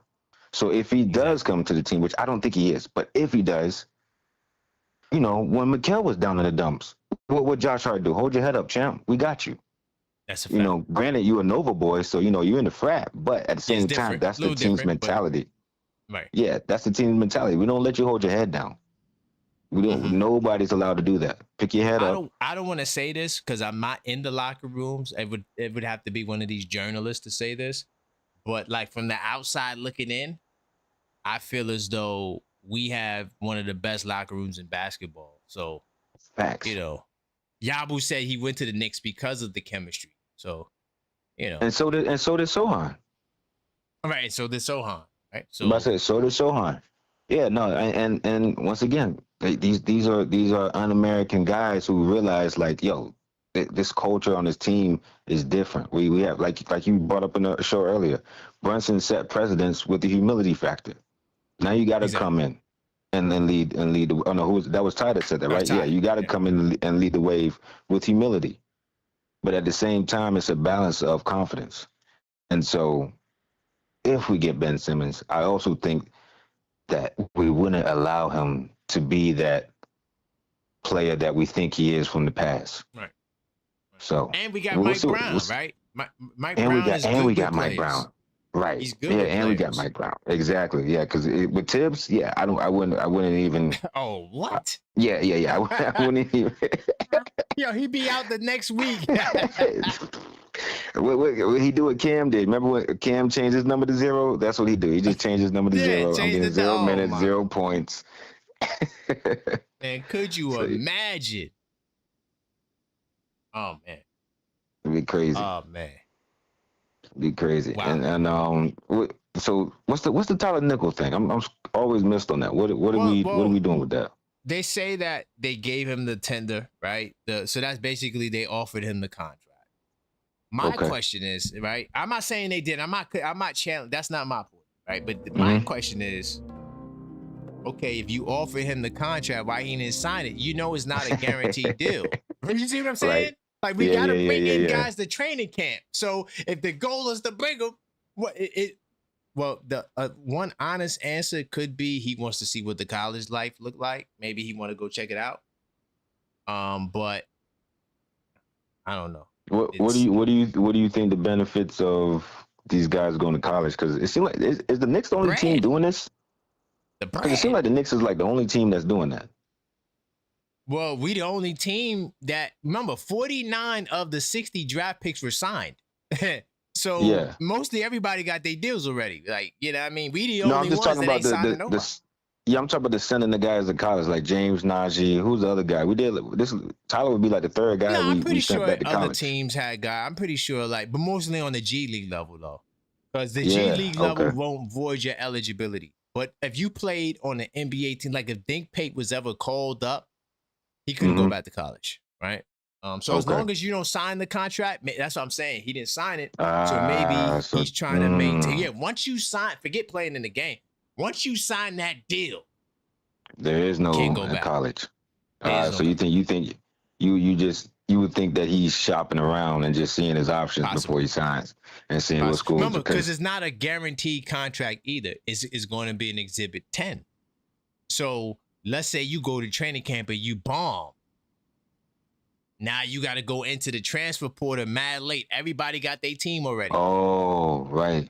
So if he does come to the team, which I don't think he is, but if he does, when Mikal was down in the dumps, what would Josh Hart do? Hold your head up, champ. We got you. That's a fact. Granted, you a Nova boy, so you're in the frat, but at the same time, that's the team's mentality. Right. Yeah, that's the team's mentality. We don't let you hold your head down. We don't. Nobody's allowed to do that. Pick your head up. I don't want to say this because I'm not in the locker rooms. It would have to be one of these journalists to say this. But like from the outside looking in, I feel as though we have one of the best locker rooms in basketball. So, facts. Yabu said he went to the Knicks because of the chemistry. So, And so did Sohan. All right. So did Sohan. Right. So did Sohan. Yeah, no, and once again, these are un-American guys who realize like, yo, this culture on this team is different. We have like you brought up in the show earlier, Brunson set precedents with the humility factor. Now you got to come in and then lead. Oh no, that was Ty that said that, right? Yeah, you got to come in and lead the wave with humility, but at the same time, it's a balance of confidence. And so, if we get Ben Simmons, I also think that we wouldn't allow him to be that player that we think he is from the past. Right. So and we got Mike Brown, right? Mike Brown we got Mike Brown. Right. He's good. Yeah, and we got Mike Brown. Exactly. Yeah, because with Tibbs, I wouldn't even. Oh, what? Yeah. I wouldn't even. Yo, he'd be out the next week. What he do what Cam did? Remember when Cam changed his number to 0? That's what he do. He just changed his number to 0. I'm getting 0 minutes, 0 points. Man, could you imagine? Oh man, it'd be crazy. Oh man, it'd be crazy. Wow. And so what's the Tyler Nickel thing? I'm always missed on that. What are we doing with that? They say that they gave him the tender, right? So that's basically they offered him the contract. My question is, right? I'm not saying they did. I'm not challenging. That's not my point, right? But my question is, okay, if you offer him the contract, why he didn't sign it? It's not a guaranteed deal. You see what I'm saying? Right. Like we gotta bring in guys to training camp. So if the goal is to bring them, the one honest answer could be he wants to see what the college life look like. Maybe he want to go check it out. But I don't know. What do you think the benefits of these guys going to college? Because it seems like is the Knicks the only team doing this? Because it seems like the Knicks is like the only team that's doing that. Well, we the only team that, remember, 49 of the 60 draft picks were signed. So mostly everybody got their deals already. Like, you know what I mean? We the only ones that ain't signing nobody. Yeah, I'm talking about the sending the guys to college, like James Najee. Who's the other guy? We did this. Tyler would be like the third guy No, I'm we pretty sent sure back to other college. teams had guys. I'm pretty sure, like, but mostly on the G League level, though. Because the G Yeah, League level okay. won't void your eligibility. But if you played on an NBA team, like if Dink Pate was ever called up, he couldn't go back to college, right? So as long as you don't sign the contract, that's what I'm saying. He didn't sign it, so maybe he's trying to maintain. Yeah, once you sign, forget playing in the game. Once you sign that deal, there is no can't go back. college. So you would think that he's shopping around and just seeing his options before he signs and seeing what schools. Remember, because it's not a guaranteed contract either. It's going to be an Exhibit 10. So let's say you go to training camp and you bomb. Now you got to go into the transfer portal mad late. Everybody got their team already. Oh, right.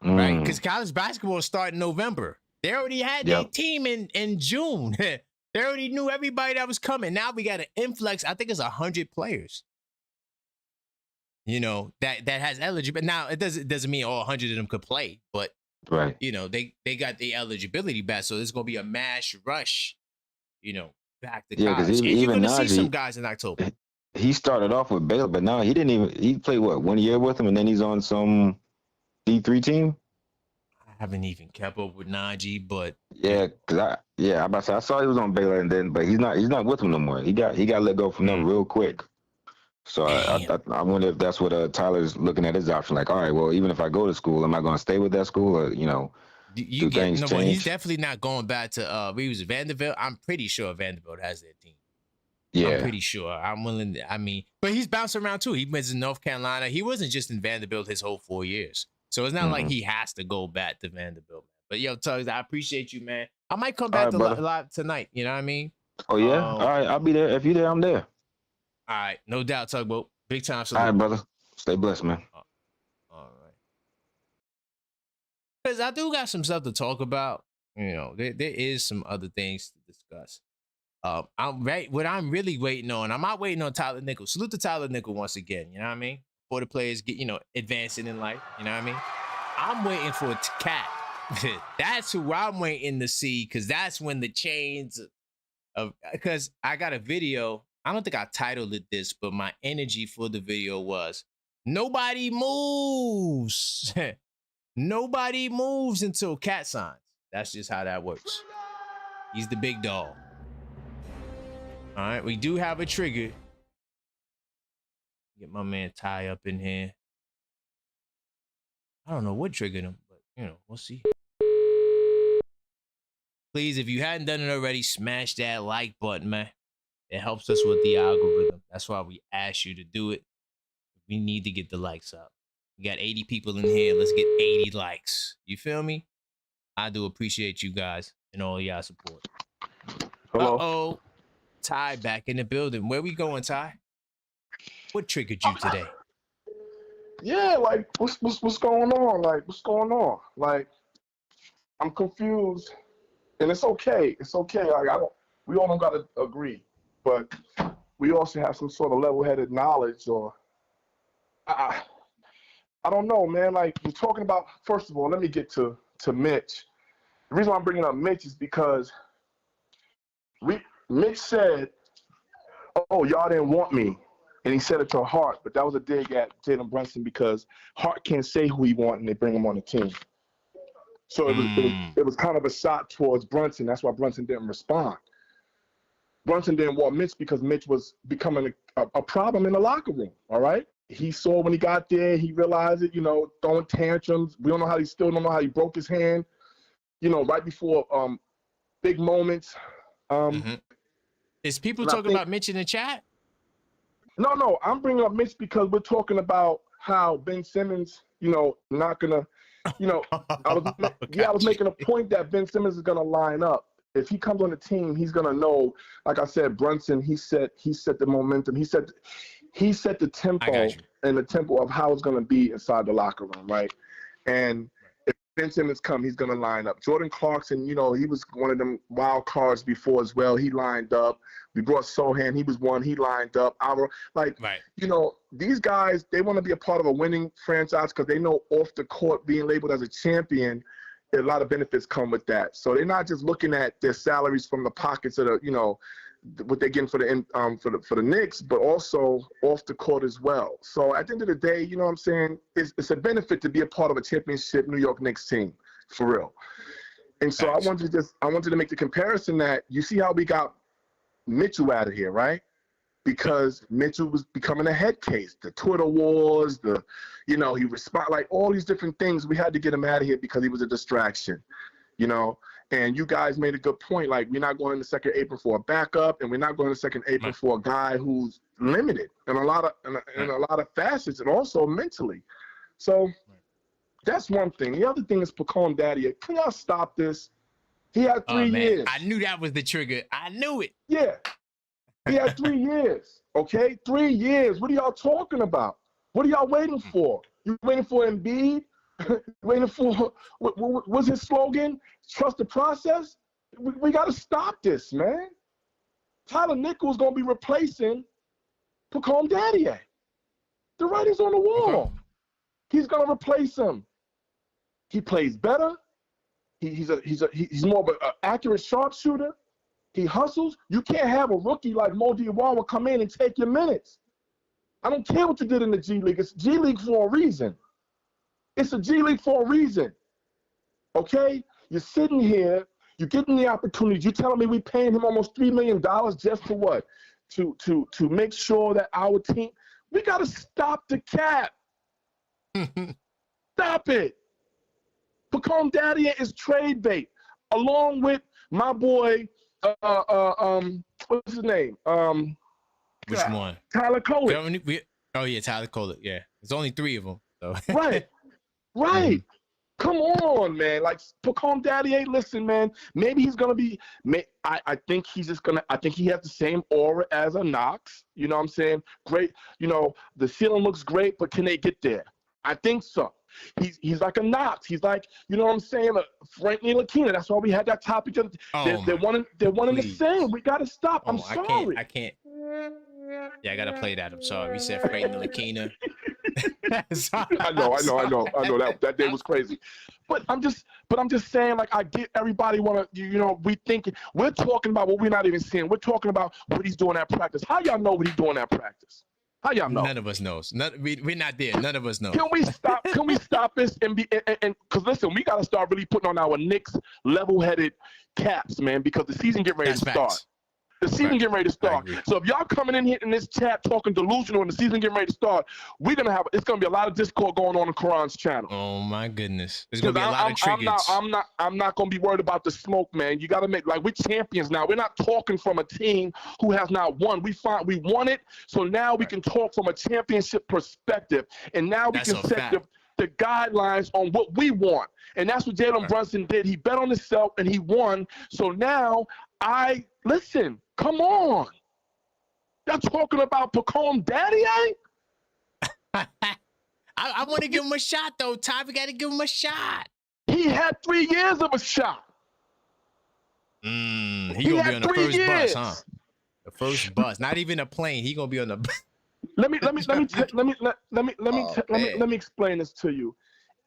Right, because college basketball started in November. They already had their team in June. They already knew everybody that was coming. Now we got an influx. I think it's 100 players. You know, that has eligibility. Now it doesn't mean all 100 of them could play, but right. You know, they got the eligibility back, so there's gonna be a mass rush. You know, back to college. Because You're even gonna Najee, see some guys in October. He started off with Baylor, but now he played 1 year with him, and then he's on some D3 team. I haven't even kept up with Najee, but I'm about to say I saw he was on Baylor, but he's not with him no more. He got let go from them real quick. So I wonder if that's what Tyler's looking at his option. Like, all right, well, even if I go to school, am I going to stay with that school, or do things change? Well, he's definitely not going back to he was Vanderbilt. I'm pretty sure Vanderbilt has their team. Yeah, I'm pretty sure. I'm willing. But he's bouncing around too. He was in North Carolina. He wasn't just in Vanderbilt his whole 4 years. So it's not like he has to go back to Vanderbilt. But yo, Tugs, I appreciate you, man. I might come back live tonight. You know what I mean? Oh yeah. All right, I'll be there. If you're there, I'm there. All right, no doubt, Tugboat. Big time. All right, brother. Stay blessed, man. All right. Because I do got some stuff to talk about. You know, there is some other things to discuss. What I'm really waiting on, I'm not waiting on Tyler Nickel. Salute to Tyler Nickel once again. You know what I mean? For the players get, advancing in life. You know what I mean? I'm waiting for Cat. That's who I'm waiting to see, because that's when the chains of, because I got a video. I don't think I titled it this, but my energy for the video was nobody moves. Nobody moves until Cat signs. That's just how that works. He's the big dog. All right, we do have a trigger. Get my man Ty up in here. I don't know what triggered him, but we'll see. Please, if you hadn't done it already, smash that like button, man. It helps us with the algorithm. That's why we ask you to do it. We need to get the likes up. We got 80 people in here. Let's get 80 likes. You feel me? I do appreciate you guys and all y'all support. Hello. Uh-oh. Ty back in the building. Where we going, Ty? What triggered you today? Yeah, like what's going on? Like what's going on? Like I'm confused, and it's okay. It's okay. Like we all don't gotta agree, but we also have some sort of level-headed knowledge, or I don't know, man. Like you're talking about. First of all, let me get to Mitch. The reason why I'm bringing up Mitch is because Mitch said, "Oh, y'all didn't want me." And he said it to Hart, but that was a dig at Jalen Brunson, because Hart can't say who he wants and they bring him on the team. So it was kind of a shot towards Brunson. That's why Brunson didn't respond. Brunson didn't want Mitch because Mitch was becoming a problem in the locker room, all right? He saw when he got there, he realized it, throwing tantrums. We still don't know how he broke his hand, right before big moments. Is people talking about Mitch in the chat? No, I'm bringing up Mitch because we're talking about how Ben Simmons, not gonna, I was making a point that Ben Simmons is gonna line up. If he comes on the team, he's gonna know. Like I said, Brunson, he set the momentum. He set the tempo and the tempo of how it's gonna be inside the locker room, right? And if Ben Simmons come, he's gonna line up. Jordan Clarkson, he was one of them wild cards before as well. He lined up. We brought Sohan. He was one. He lined up. These guys, they want to be a part of a winning franchise because they know off the court being labeled as a champion a lot of benefits come with that. So they're not just looking at their salaries from the pockets of the, you know, what they're getting for the Knicks, but also off the court as well. So at the end of the day, you know what I'm saying, it's a benefit to be a part of a championship New York Knicks team, for real. And so I wanted to make the comparison that you see how we got Mitchell out of here, right? Because Mitchell was becoming a head case. The Twitter wars, he like all these different things. We had to get him out of here because he was a distraction, you know. And you guys made a good point. Like, we're not going to second apron for a backup, and we're not going to second apron for a guy who's limited in a lot of facets, and also mentally. So that's one thing. The other thing is Pacome Daddy. Can y'all stop this? He had 3 years. I knew that was the trigger. I knew it. Yeah. He had 3 years. Okay, 3 years. What are y'all talking about? What are y'all waiting for? You waiting for Embiid? Waiting for what was his slogan? Trust the process. We got to stop this, man. Tyler Nichols gonna be replacing Pacome Daddy. The writing's on the wall. Okay. He's gonna replace him. He plays better. He's more of an accurate sharpshooter. He hustles. You can't have a rookie like Mo Diawara come in and take your minutes. I don't care what you did in the G League. It's G League for a reason. It's a G League for a reason. Okay? You're sitting here, you're getting the opportunity. You're telling me we paying him almost $3 million just for what? To make sure that our team, we got to stop the cap. Stop it. Pacome Daddy is trade bait, along with my boy, what's his name? Which one? Tyler Collick. Oh yeah, Tyler Collick. Yeah, there's only 3 of them. So. Right. Come on, man. Like, Pacome Daddy, listen, man. Maybe he's gonna be. I think he's just gonna. I think he has the same aura as a Knox. You know what I'm saying? Great. You know, the ceiling looks great, but can they get there? I think so. He's like a Knox. He's like, you know what I'm saying? Frank Ntilikina. That's why we had that topic. They're one and the same. We gotta stop. I'm sorry. I can't. Yeah, I gotta play that. I'm sorry. We said Frank Ntilikina. I know that day was crazy, but I'm just saying, like, I get everybody want to, we're talking about what we're not even seeing. We're talking about what he's doing at practice. How y'all know what he's doing at practice? How y'all know? None of us knows. We're not there. None of us know. Can we stop this and because listen, we got to start really putting on our Knicks level-headed caps, man, because the season get ready to start. The season getting ready to start. So if y'all coming in here in this chat talking delusional and the season getting ready to start, it's gonna be a lot of discord going on Karan's channel. Oh my goodness. There's gonna be a lot of triggers. I'm not gonna be worried about the smoke, man. You gotta make, like, we're champions now. We're not talking from a team who has not won. We won it, so now we can talk from a championship perspective. And now we can set the guidelines on what we want. And that's what Jalen Brunson did. He bet on himself and he won. So now listen, come on. Y'all talking about Pacome Daddy, I want to give him a shot, though, Ty. We got to give him a shot. He had 3 years of a shot. He going to be on the first bus, huh? The first bus. Not even a plane. He going to be on the bus. Let me explain this to you.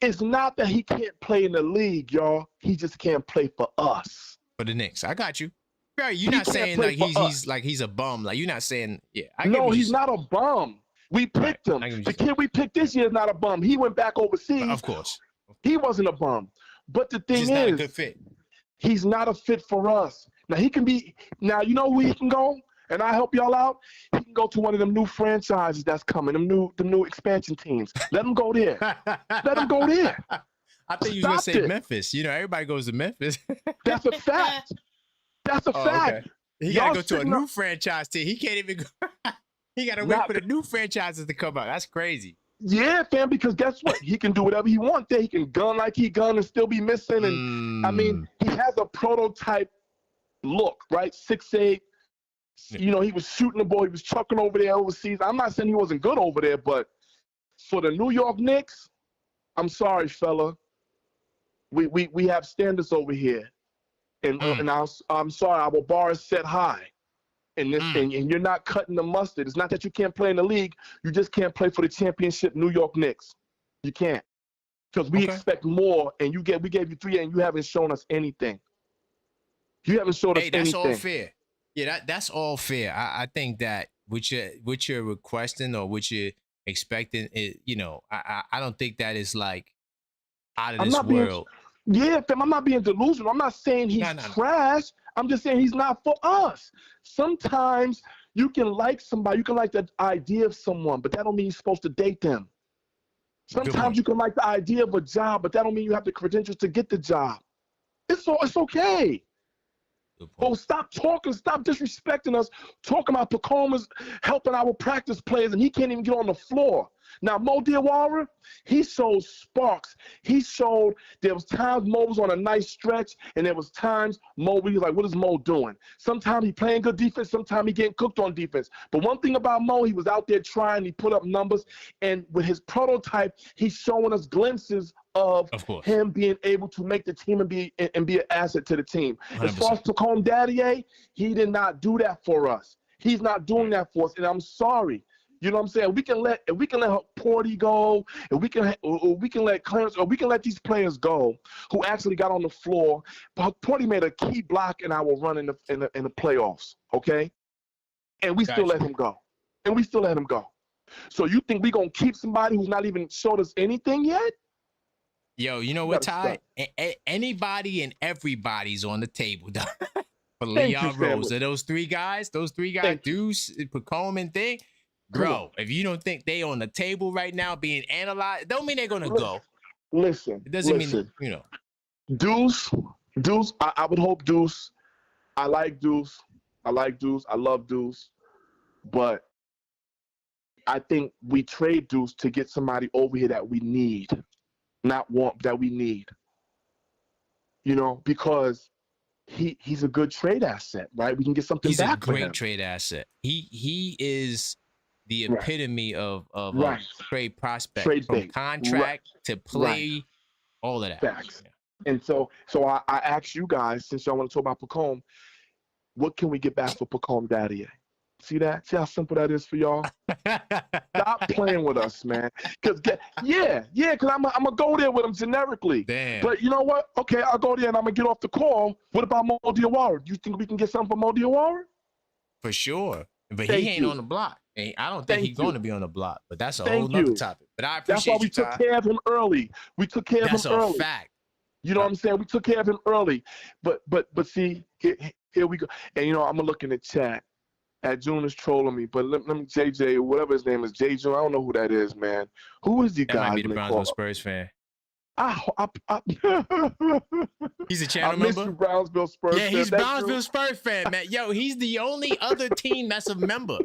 It's not that he can't play in the league, y'all. He just can't play for us. For the Knicks. I got you. Right, you're not saying like he's a bum. Like, you're not saying, yeah. No, he's not a bum. We picked him. The kid we picked this year is not a bum. He went back overseas. Of course. He wasn't a bum. But the thing is, not a good fit. He's not a fit for us. Now he can be. Now you know where he can go, and I help y'all out. He can go to one of them new franchises that's coming. Them new expansion teams. Let him go there. Let him go there. I think you were gonna say Memphis. You know, everybody goes to Memphis. That's a fact. That's a fact. Okay. He got to go to a new franchise team. He can't even go. He got to wait for the new franchises to come out. That's crazy. Yeah, fam, because guess what? He can do whatever he wants there. He can gun like he gun and still be missing. And I mean, he has a prototype look, right? 6'8". You know, he was shooting the ball. He was chucking over there overseas. I'm not saying he wasn't good over there, but for the New York Knicks, I'm sorry, fella. We have standards over here. And I'm sorry, our bar is set high. And you're not cutting the mustard. It's not that you can't play in the league. You just can't play for the championship New York Knicks. You can't. because we expect more, and we gave you 3, and you haven't shown us anything. You haven't showed us anything. That's all fair. Yeah, that's all fair. I think that what you're requesting or what you're expecting, I don't think that is like out of this world. Fam, I'm not being delusional. I'm not saying he's trash. I'm just saying he's not for us. Sometimes you can like somebody, you can like the idea of someone, but that don't mean you're supposed to date them. Sometimes you can like the idea of a job, but that don't mean you have the credentials to get the job. It's okay. Oh, stop talking, stop disrespecting us, talking about Pacoma's helping our practice players, and he can't even get on the floor. Now, Mo Diawara, he showed sparks. He showed there was times Mo was on a nice stretch, and there was times Mo was like, what is Mo doing? Sometimes he playing good defense, sometimes he getting cooked on defense. But one thing about Mo, he was out there trying, he put up numbers, and with his prototype, he's showing us glimpses of him being able to make the team and be an asset to the team. 100%. As far as Pacome Daddier, he did not do that for us. He's not doing that for us, and I'm sorry. You know what I'm saying? If we can let Porty go, if we can let Clarence, or we can let these players go who actually got on the floor. Porty made a key block in our run in the playoffs, okay? And we still let him go. So you think we gonna keep somebody who's not even showed us anything yet? Yo, you know what, Ty? Anybody and everybody's on the table, for Leon Rose. So those three guys, Deuce, Pacome, and Thing. Bro, if you don't think they on the table right now being analyzed, don't mean they're gonna go. Listen, it doesn't mean Deuce. I would hope Deuce. I like Deuce. I love Deuce. But I think we trade Deuce to get somebody over here that we need, not want that we need. Because he's a good trade asset, right? We can get something back for him. He's a great trade asset. He is the epitome of a trade prospect, from contract to play, all of that. Facts. And so I asked you guys, since y'all want to talk about Pacome, what can we get back for Pacome Daddier? See that? See how simple that is for y'all? Stop playing with us, man. Because I'm gonna go there with him generically. Damn. But you know what? Okay, I'll go there and I'm gonna get off the call. What about Mo Diawara? Do you think we can get something for Mo Diawara? For sure. But he ain't on the block. I don't think he's going to be on the block. But that's a whole nother topic. But I appreciate That's why we took care of him early. That's a fact. You know what I'm saying? We took care of him early. But see, here we go. And I'm gonna look in the chat. June is trolling me, but let me JJ, whatever his name is, J June. I don't know who that is, man. Who is the guy? That might be the Brownsville Spurs fan. He's a channel member. I miss you, Brownsville Spurs. Yeah, he's Brownsville Spurs fan, man. Yo, he's the only other team that's a member.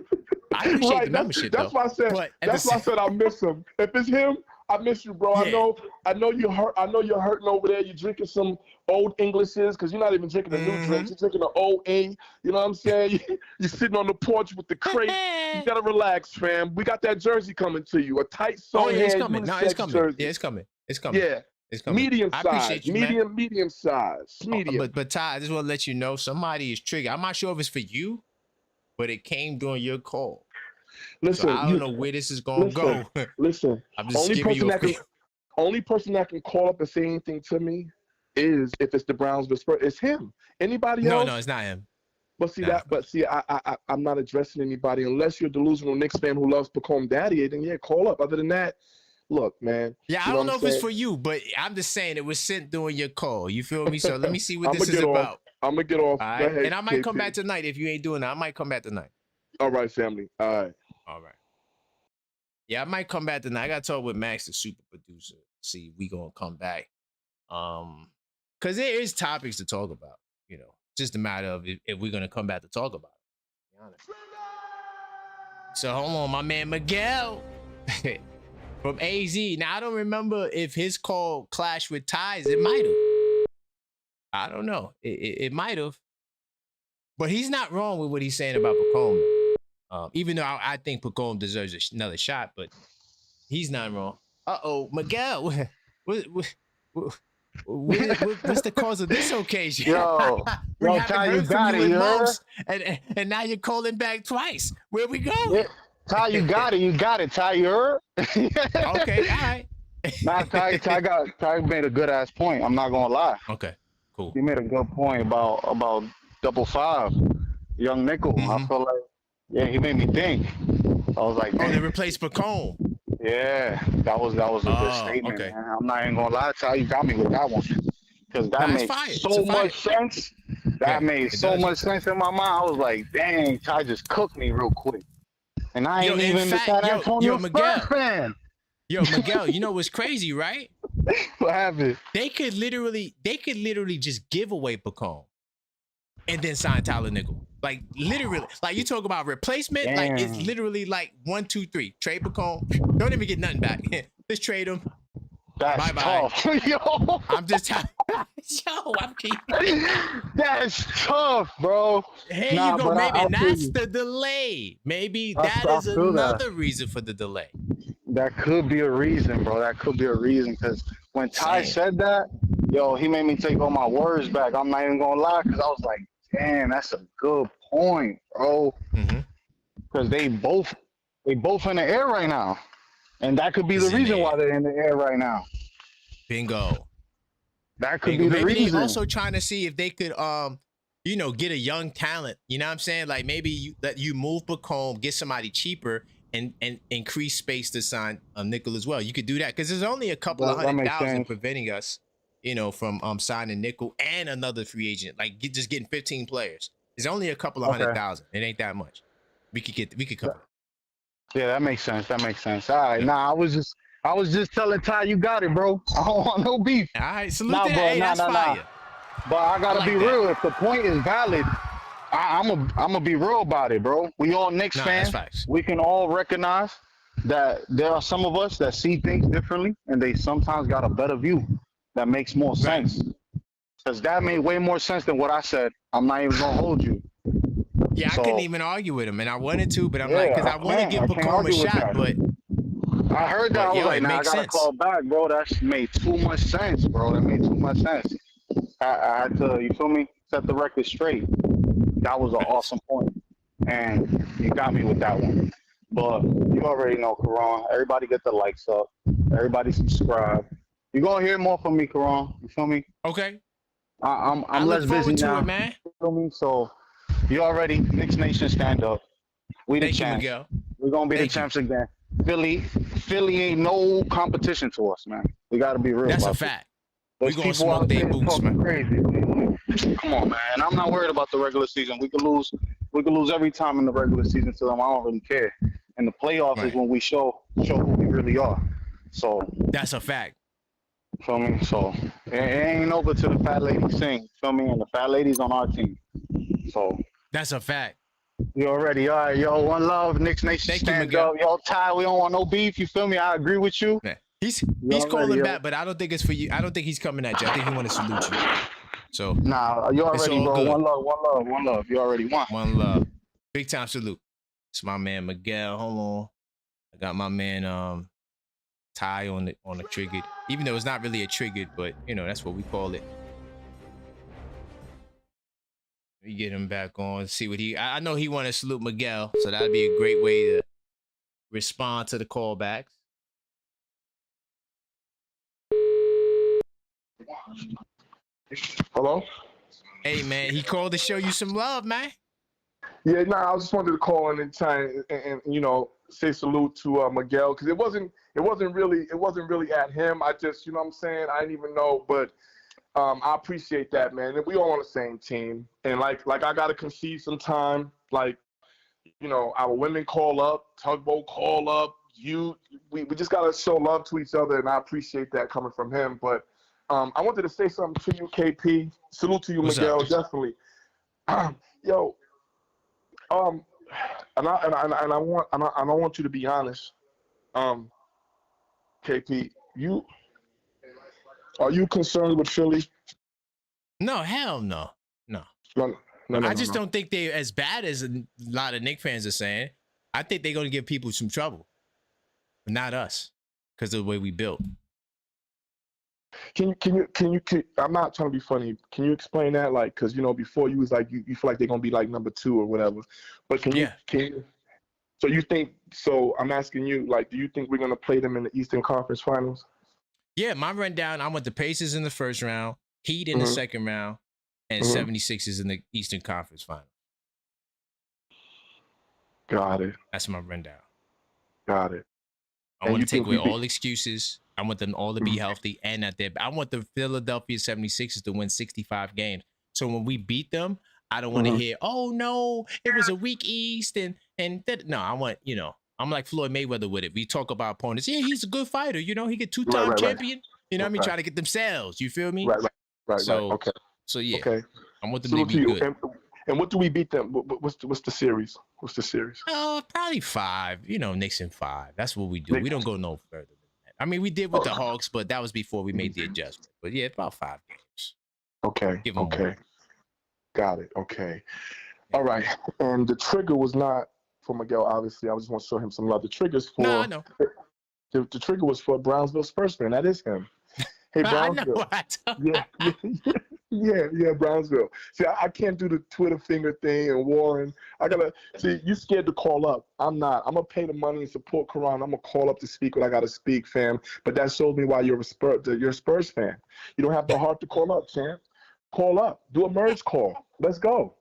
I appreciate the membership, that's why I said. That's why I said I miss him. If it's him, I miss you, bro. Yeah. I know you're hurt. I know you're hurting over there. You're drinking some old Englishes because you're not even drinking the new drinks. You're drinking the old A. You know what I'm saying? You're sitting on the porch with the crate. You gotta relax, fam. We got that jersey coming to you. A tight sewn it's coming. No, it's coming. Jersey. Yeah, it's coming. It's coming. Yeah. It's coming. Medium size. You, medium size. Medium. But Ty, I just want to let you know somebody is triggered. I'm not sure if it's for you, but it came during your call. Listen, so I don't know where this is going to go. Listen, I'm just giving you a only person that can call up and say anything to me is if it's the Brownsville Spurs. It's him. Anybody else? No, it's not him. But see I'm not addressing anybody unless you're a delusional Knicks fan who loves Pacome Daddier. Then call up. Other than that, look, man. Yeah, I don't know if it's for you, but I'm just saying it was sent during your call. You feel me? So let me see what this is about. I'm gonna get off. All right? And I might come back tonight if you ain't doing that. I might come back tonight. All right, family. All right. Yeah, I might come back tonight. I got to talk with Max, the super producer. See if we gonna come back. Because there is topics to talk about. Just a matter of if we're gonna come back to talk about it. To be honest. So hold on, my man Miguel from AZ. Now I don't remember if his call clashed with Ty's. It might have. I don't know. It might have. But he's not wrong with what he's saying about Pacome. Even though I think Pacome deserves another shot, but he's not wrong. Miguel, what's the cause of this occasion? Yo, Ty, you got it, and now you're calling back twice. Where we go? Yeah. Ty, you got it, Ty, you heard? Okay, all right. Nah, Ty made a good ass point. I'm not gonna lie. Okay, cool. He made a good point about 555, young nickel. I feel like, yeah, he made me think. I was like, oh, they man, replaced Pacone. yeah, that was a good statement. Okay. Man. I'm not even gonna lie, Ty, you got me with that one because that made so much sense. That made so much sense in my mind. I was like, dang, Ty just cooked me real quick, and I ain't even the San Antonio Spurs fan. Yo, Miguel, you know what's crazy, right? What happened? They could literally just give away Pacone and then sign Tyler Nickel. Like literally, like you talk about replacement, like it's literally like 1, 2, 3. Trade Pacone. Don't even get nothing back. Let's trade him. That's tough. Yo. I'm just I'm keeping. That's tough, bro. Here you go. Maybe that's the delay. Maybe that is another reason for the delay. That could be a reason, bro. That could be a reason because when Ty said that, yo, he made me take all my words back. I'm not even gonna lie, because I was like, damn, that's a good point, bro. Because they both in the air right now, and that could be the reason why they're in the air right now. Bingo. That could be the reason. They're also trying to see if they could, get a young talent. You know what I'm saying? Like maybe you move Pacone, get somebody cheaper. And increase space to sign Nickel as well. You could do that because there's only a couple of 100,000 preventing us, from signing Nickel and another free agent. Like just getting 15 players. There's only a couple of 100,000. It ain't that much. We could cover it. Yeah, that makes sense. All right, I was just telling Ty, you got it, bro. I don't want no beef. All right, salute to that. Hey, that's fire. But I gotta be real. If the point is valid, I'm gonna be real about it, bro. We all Knicks fans. We can all recognize that there are some of us that see things differently, and they sometimes got a better view that makes more sense. Because that made way more sense than what I said. I'm not even gonna hold you. Yeah, I couldn't even argue with him, and I wanted to, but I'm like, because I want to give Pacone a shot, but I heard that. I was like, I gotta call back, bro. That made too much sense, bro. That made too much sense. I had to, you feel me? Set the record straight. That was an awesome point, and you got me with that one. But you already know, Karan. Everybody get the likes up. Everybody subscribe. You're gonna hear more from me, Karan. You feel me? Okay. I'm less busy now. Man. You feel me? So you already Knicks Nation stand up. We the champs. We're gonna be the champs again. Philly ain't no competition to us, man. We gotta be real. That's a fact. We're gonna smoke their boots, man. Crazy. Come on, man. I'm not worried about the regular season. We could lose every time in the regular season to them. I don't really care. And the playoffs is when we show who we really are. So that's a fact. Feel me? So it ain't over till the fat lady sing. Feel me? And the fat lady's on our team. So that's a fact. You already all right, yo. One love, Knicks Nation. Stand up, yo. Ty, we don't want no beef. You feel me? I agree with you. Man. He's calling back, but I don't think it's for you. I don't think he's coming at you. I think he want to salute you. So nah, you already, bro. Good. One love. You already won. One love. Big time salute. It's my man Miguel. Hold on. I got my man Ty on the triggered. Even though it's not really a triggered, but that's what we call it. We get him back on. See what I know he want to salute Miguel, so that'd be a great way to respond to the callbacks. Hello? Hey, man, he called to show you some love, man. Yeah, I just wanted to call in and try and say salute to Miguel, because it wasn't really at him. I just, you know what I'm saying? I didn't even know, but I appreciate that, man. And we all on the same team. And like I gotta concede some time. Like, our women call up, Tugboat call up. We just gotta show love to each other, and I appreciate that coming from him. But I wanted to say something to you, KP. Salute to you, Miguel, definitely. Yo, and I want you to be honest. KP, are you concerned with Philly? No, hell no. No, I just don't think they're as bad as a lot of Knicks fans are saying. I think they're gonna give people some trouble, but not us, because of the way we built. Can you? I'm not trying to be funny. Can you explain that? Like, because before you was like you feel like they're gonna be like number 2 or whatever. But can you? So you think? So I'm asking you, like, do you think we're gonna play them in the Eastern Conference Finals? Yeah, my rundown, I went the Pacers in the first round, Heat in the second round, and 76ers in the Eastern Conference Final. Got it. That's my rundown. Got it. I want to take away all excuses. I want them all to be healthy and at their. I want the Philadelphia 76ers to win 65 games. So when we beat them, I don't want to hear, oh no, it was a weak East and that. No, I want, I'm like Floyd Mayweather with it. We talk about opponents. Yeah, he's a good fighter. He get two-time champion. You know what I mean? Trying to get themselves. You feel me? Right. Okay. So yeah. Okay. I want them to be good. And what do we beat them? What's the series? What's the series? Probably 5. Knicks in 5. That's what we do. We don't go no further than that. I mean, we did with the Hawks, but that was before we made the adjustment. But yeah, about 5 games. Okay. Got it. Okay. All right. And the trigger was not for Miguel, obviously. I just want to show him some love. The trigger's for. No, I know. The trigger was for Brownsville Spurs fan. That is him. Hey, Brownsville. Yeah, Brownsville. See, I can't do the Twitter finger thing and Warren. I gotta see. You scared to call up. I'm not. I'm gonna pay the money and support Quran. I'm gonna call up to speak what I gotta speak, fam. But that shows me why you're a Spurs fan. You don't have the heart to call up, champ. Call up. Do a merge call. Let's go.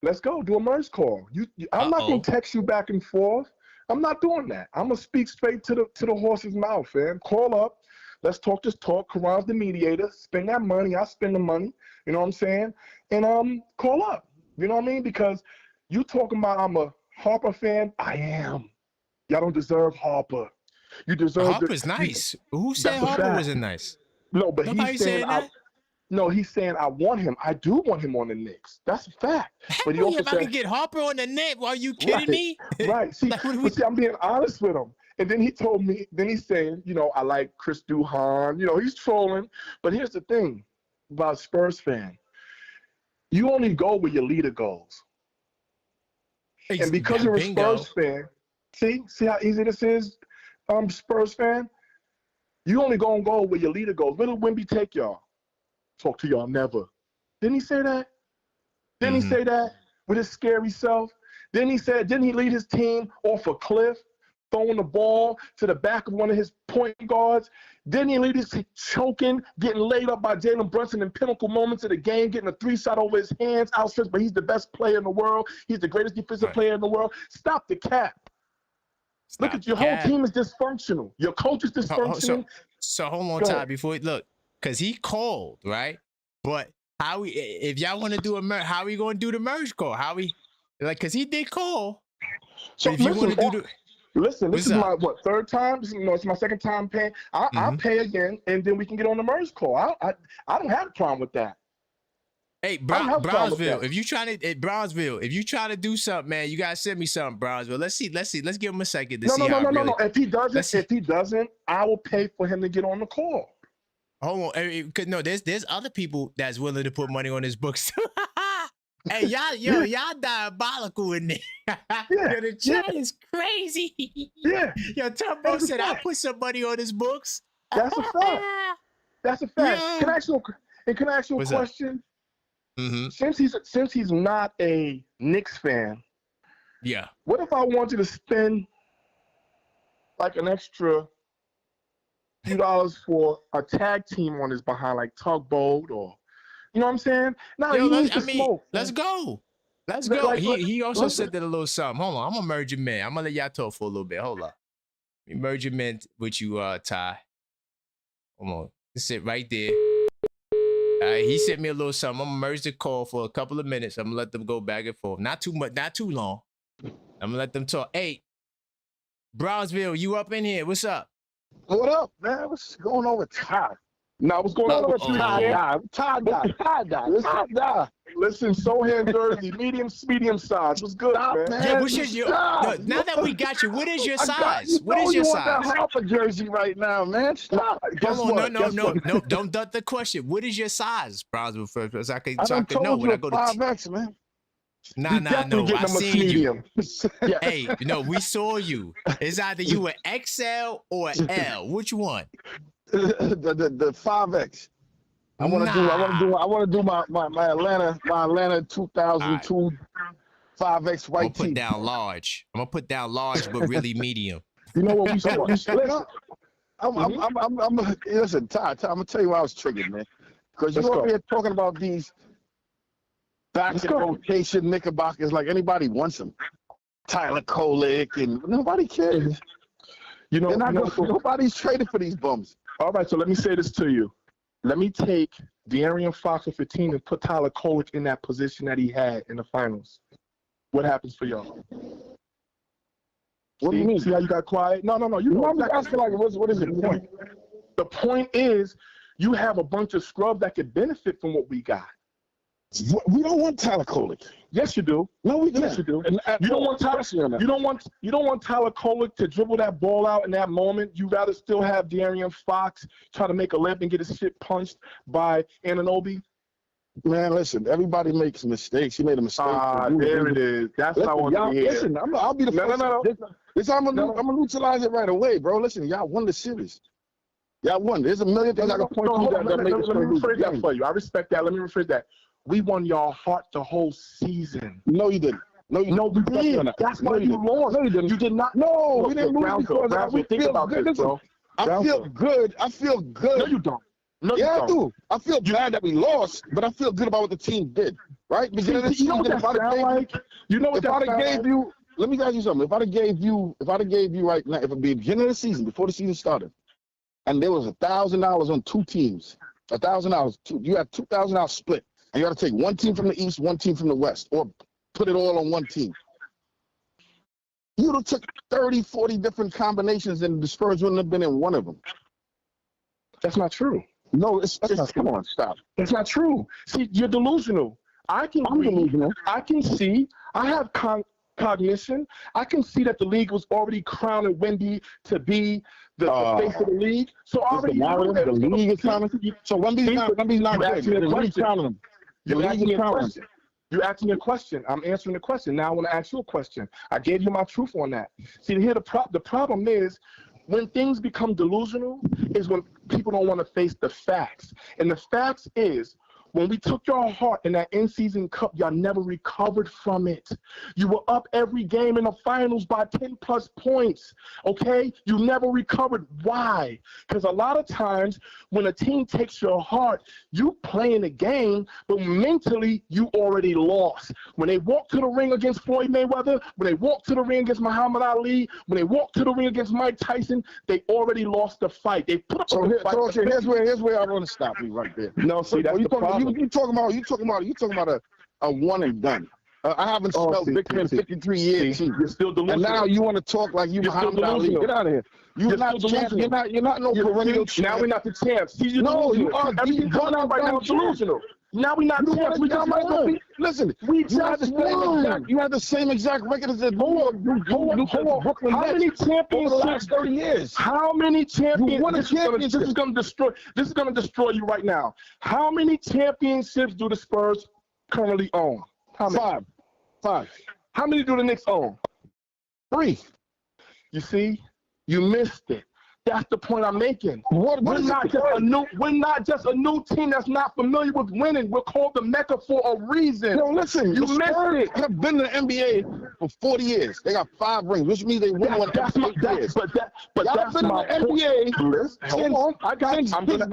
Do a merge call. I'm not gonna text you back and forth. I'm not doing that. I'm gonna speak straight to the horse's mouth, fam. Call up. Let's talk this talk. Quran's the mediator. Spend that money. I spend the money. You know what I'm saying? And call up. You know what I mean? Because you talking about I'm a Harper fan. I am. Y'all don't deserve Harper. You deserve Harper's nice. Who said Harper wasn't nice? No, but Nobody he's saying that? No, he's saying I want him. I do want him on the Knicks. That's a fact. But he also if I could get Harper on the net, are you kidding me? Right. See, see, I'm being honest with him. And then he told me, then he's saying, I like Chris Duhon. He's trolling. But here's the thing about Spurs fan. You only go where your leader goes. And because you're a Spurs fan, see how easy this is, Spurs fan? You only gonna go where your leader goes. Where did Wemby take y'all? Talk to y'all never. Didn't he say that? Didn't he say that with his scary self? Didn't he lead his team off a cliff, throwing the ball to the back of one of his point guards? Didn't he lead his team choking, getting laid up by Jalen Brunson in pinnacle moments of the game, getting a 3-shot over his hands, outstretched, but he's the best player in the world. He's the greatest defensive player in the world. Stop the cap. Look at your whole team is dysfunctional. Your coach is dysfunctional. So hold on, Ty, before look. Because he called, right? But if y'all want to do a merge, how we going to do the merge call? Because he did call. So if you want to do listen, this is my third time? It's my second time paying. I'll pay again, and then we can get on the merge call. I don't have a problem with that. Hey, Brownsville, if you try to do something, man, you gotta send me something, Brownsville. Let's see. Let's give him a second to see how. No. If he doesn't, I will pay for him to get on the call. Hold on, no, there's other people that's willing to put money on his books too. Hey, y'all diabolical in there. The chat is crazy. Yeah. Turbo said I put some money on his books. That's a fact. That's a fact. Yeah. Can I ask you a question? Mm-hmm. Since he's not a Knicks fan, yeah. What if I wanted to spend like an extra few dollars for a tag team on his behind, like Tugboat, or you know what I'm saying? No, he needs to smoke. Let's go. He also said that a little something. Hold on, I'm gonna merge him in. I'm gonna let y'all talk for a little bit. Hold up. Let me merge him in with you, Ty. Hold on. This it right there. He sent me a little something. I'm gonna merge the call for a couple of minutes. I'm gonna let them go back and forth. Not too much, not too long. I'm gonna let them talk. Hey, Brownsville, you up in here? What's up? What up, man? What's going on with Todd? Now, what's going on with you, Todd? Listen, Sohan jersey, medium size. What's good, man? Yeah, what's now that we got you, what is your size? What is your size? Want that Harper jersey right now, man? Stop. No. Don't duck the question. What is your size, Brownsville? First, so I can know when I go to 5X, man. Nah, no. I seen you. Hey, we saw you. It's either you an XL or an L. Which one? The 5X. I want to do my Atlanta 2002 5X white I'm gonna put down large, but really medium. You know what we saw? Listen, Listen, Ty, I'm gonna tell you why I was triggered, man. Because you're over here talking about these back in rotation Knickerbockers like anybody wants them. Tyler Kolek and nobody cares. Nobody's traded for these bums. All right, so let me say this to you. Let me take De'Aaron Fox off your team and put Tyler Kolek in that position that he had in the finals. What happens for y'all? What do you mean? See how you got quiet? No. I'm asking like, what is the point? The point is, you have a bunch of scrubs that could benefit from what we got. We don't want Tyler Kolek. Yes, you do. No, we don't. Yes, you do. And you don't want Tyler. You don't want Tyler Kolek to dribble that ball out in that moment. You rather still have De'Aaron Fox try to make a layup and get his shit punched by Anunoby. Man, listen. Everybody makes mistakes. He made a mistake. There it is. That's what I want to hear. Listen, I'll be the first. I'm gonna neutralize it right away, bro. Listen, y'all won the series. Y'all won. There's a million things I can point to that make us Let me rephrase that for you. I respect that. Let me rephrase that. We won y'all heart the whole season. No, you didn't. No, you did. That's why you lost. No, you didn't. You did not. No, we didn't lose because we think feel about good. this, bro. I feel good. No, you don't. No, you don't. I do. I feel bad that we lost, but I feel good about what the team did. Right? You know what that sound like? You know what that sound like? Let me tell you something. If I'd have gave you right now, if it be the beginning of the season, before the season started, and there was $1,000 on two teams, $1,000, you had $2,000 split, and you had to take one team from the East, one team from the West, or put it all on one team. You would have took 30, 40 different combinations, and the Spurs wouldn't have been in one of them. That's not true. No, it's come on, stop. That's not true. See, you're delusional. I'm delusional. I can see. I have cognition. I can see that the league was already crowning Wemby to be the face of the league. So already the league is crowning. So Wemby's not good. The league crowning him. You're asking me a question. I'm answering the question. Now I want to ask you a question. I gave you my truth on that. See, here the problem is when things become delusional is when people don't want to face the facts. And the facts is when we took your heart in that in-season cup, y'all never recovered from it. You were up every game in the finals by 10-plus points, okay? You never recovered. Why? Because a lot of times when a team takes your heart, you play in the game, but mentally you already lost. When they walk to the ring against Floyd Mayweather, when they walk to the ring against Muhammad Ali, when they walk to the ring against Mike Tyson, they already lost the fight. They put up a fight. So here's where I want to stop you right there. No, see, that's the problem. You talking about a one and done. I haven't spelled victory in 53 years. You're still delusional. And now you want to talk like you're Muhammad Ali. Get out of here. You're not champ. You're not no perennial champ. Now we're not the champs. See, no, you are. Everything coming out right now is delusional. Now we're not champs. We just won. Listen, you had the same exact record as the Brooklyn Nets. How many championships? The last 30 years. How many championships? You won a championship. This is going to destroy you right now. How many championships do the Spurs currently own? How many? Five. How many do the Knicks own? 3. You see, you missed it. That's the point I'm making. We're not just a new team that's not familiar with winning. We're called the Mecca for a reason. No, listen, you missed it. Have been in the NBA for 40 years. They got 5 rings, which means they won one every 8 years. But that's been my in the NBA. Hold on, I got it. I'm gonna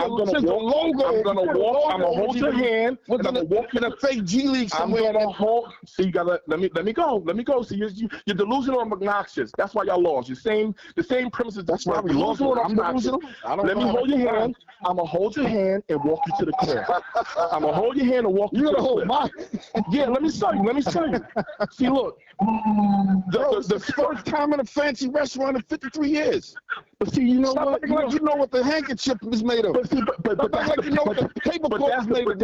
walk. I'm gonna hold your hand. We're gonna walk in a fake G League somewhere. I'm gonna hold. See, you gotta let me go. See, you're delusional and obnoxious. That's why y'all lost. The same premises. That's why we lost. I'm delusional. Let me hold your hand. I'm gonna hold your hand and walk you to the crib. I'm gonna hold your hand and walk you to the crib. Mine. Yeah, let me show you. See, look. The first time in a fancy restaurant in 53 years. But see, you know what? You know what the handkerchief is made of. But that's you know what the tablecloth is made of.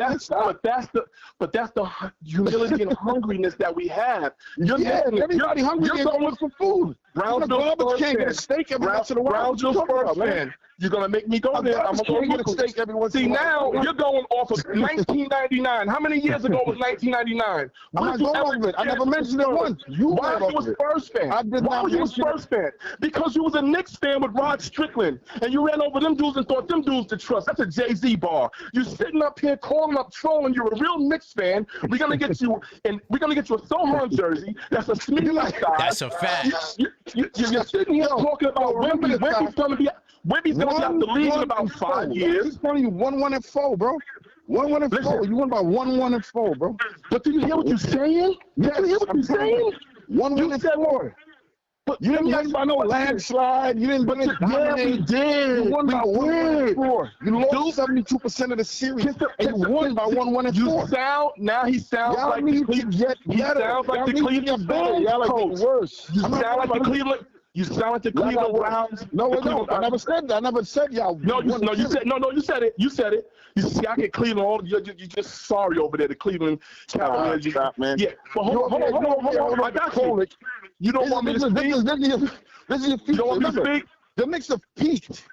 But that's the humility and hungriness that we have. Everybody hungry and going for food. Brownsville can't get a steak every once in a while. Brownsville Spurs fan. You're gonna make me go there. I'm gonna get a steak every once in a while. See, now you're going off of 1999. How many years ago was 1999? I'm not going over it. I never mentioned it once. Why were you a Spurs fan? Why were you a Spurs fan? Because you was a Knicks fan with Rod Strickland, and you ran over them dudes and thought them dudes to trust. That's a Jay-Z bar. You sitting up here calling up trolling. You're a real Knicks fan. We're gonna get you a Sohan jersey. That's a Smitty style. That's a fact. You're sitting here talking about Wemby. Wemby's gonna be out the league in about 5 years. I'm telling you, 1-1-4, bro. 1-1-4. You won by 1-1-4, bro. But did you hear what you're saying? Yes, Did you hear what you're saying? 1-1-4. But You didn't win by no landslide. You didn't win we did. You won by 1-1-4. You lost Dude. 72% of the series, and you won by 1-1-4. You sound now. He sounds Y'all like need the to get He better. sounds like Y'all the need to Cleveland get better. Browns Y'all like coach. worse. You sound like the Cleveland. You sound like the Cleveland Browns. No, the no, Cleveland I never said that. I never said y'all. No, you said no. You said it. You said it. You see, I get Cleveland. You're just sorry over there. The Cleveland Cavaliers. Stop, man. Yeah, but hold on. I got you. You don't want me to speak. This is your future. You don't want me to speak. The Knicks have peaked.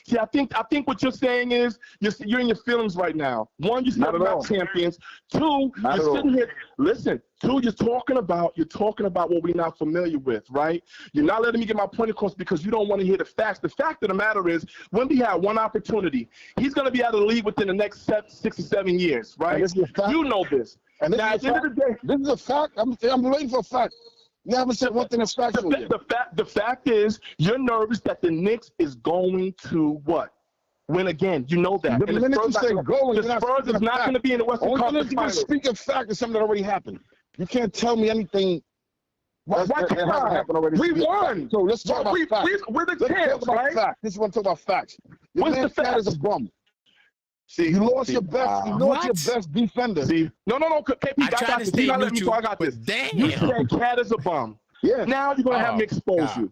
See, I think what you're saying is you're in your feelings right now. One, you're still not champions. Two, you're sitting here. Listen. Two, you're talking about what we're not familiar with, right? You're not letting me get my point across because you don't want to hear the facts. The fact of the matter is, Wemby had one opportunity. He's going to be out of the league within the next 6 or 7 years, right? You know this. And now, at the end of the day, this is a fact. I'm waiting for a fact. You haven't said one thing that's factual yet. The fact is, you're nervous that the Knicks is going to what? Win again. You know that. The minute you say going, the Spurs is not going to be in the Western Conference Finals. Speak of fact is something that already happened. You can't tell me anything. Why can't I? Happened already. We won. So let's talk about facts. We're the champs, champs, right? Facts. This is what I'm talking about facts. What's the fact? Is a bum. See, you lost your best. You lost your best defender. See, no. KP, I got this. You not let me talk. I got this. Damn. You said Cat is a bum. Yeah. Now you're gonna have me expose you.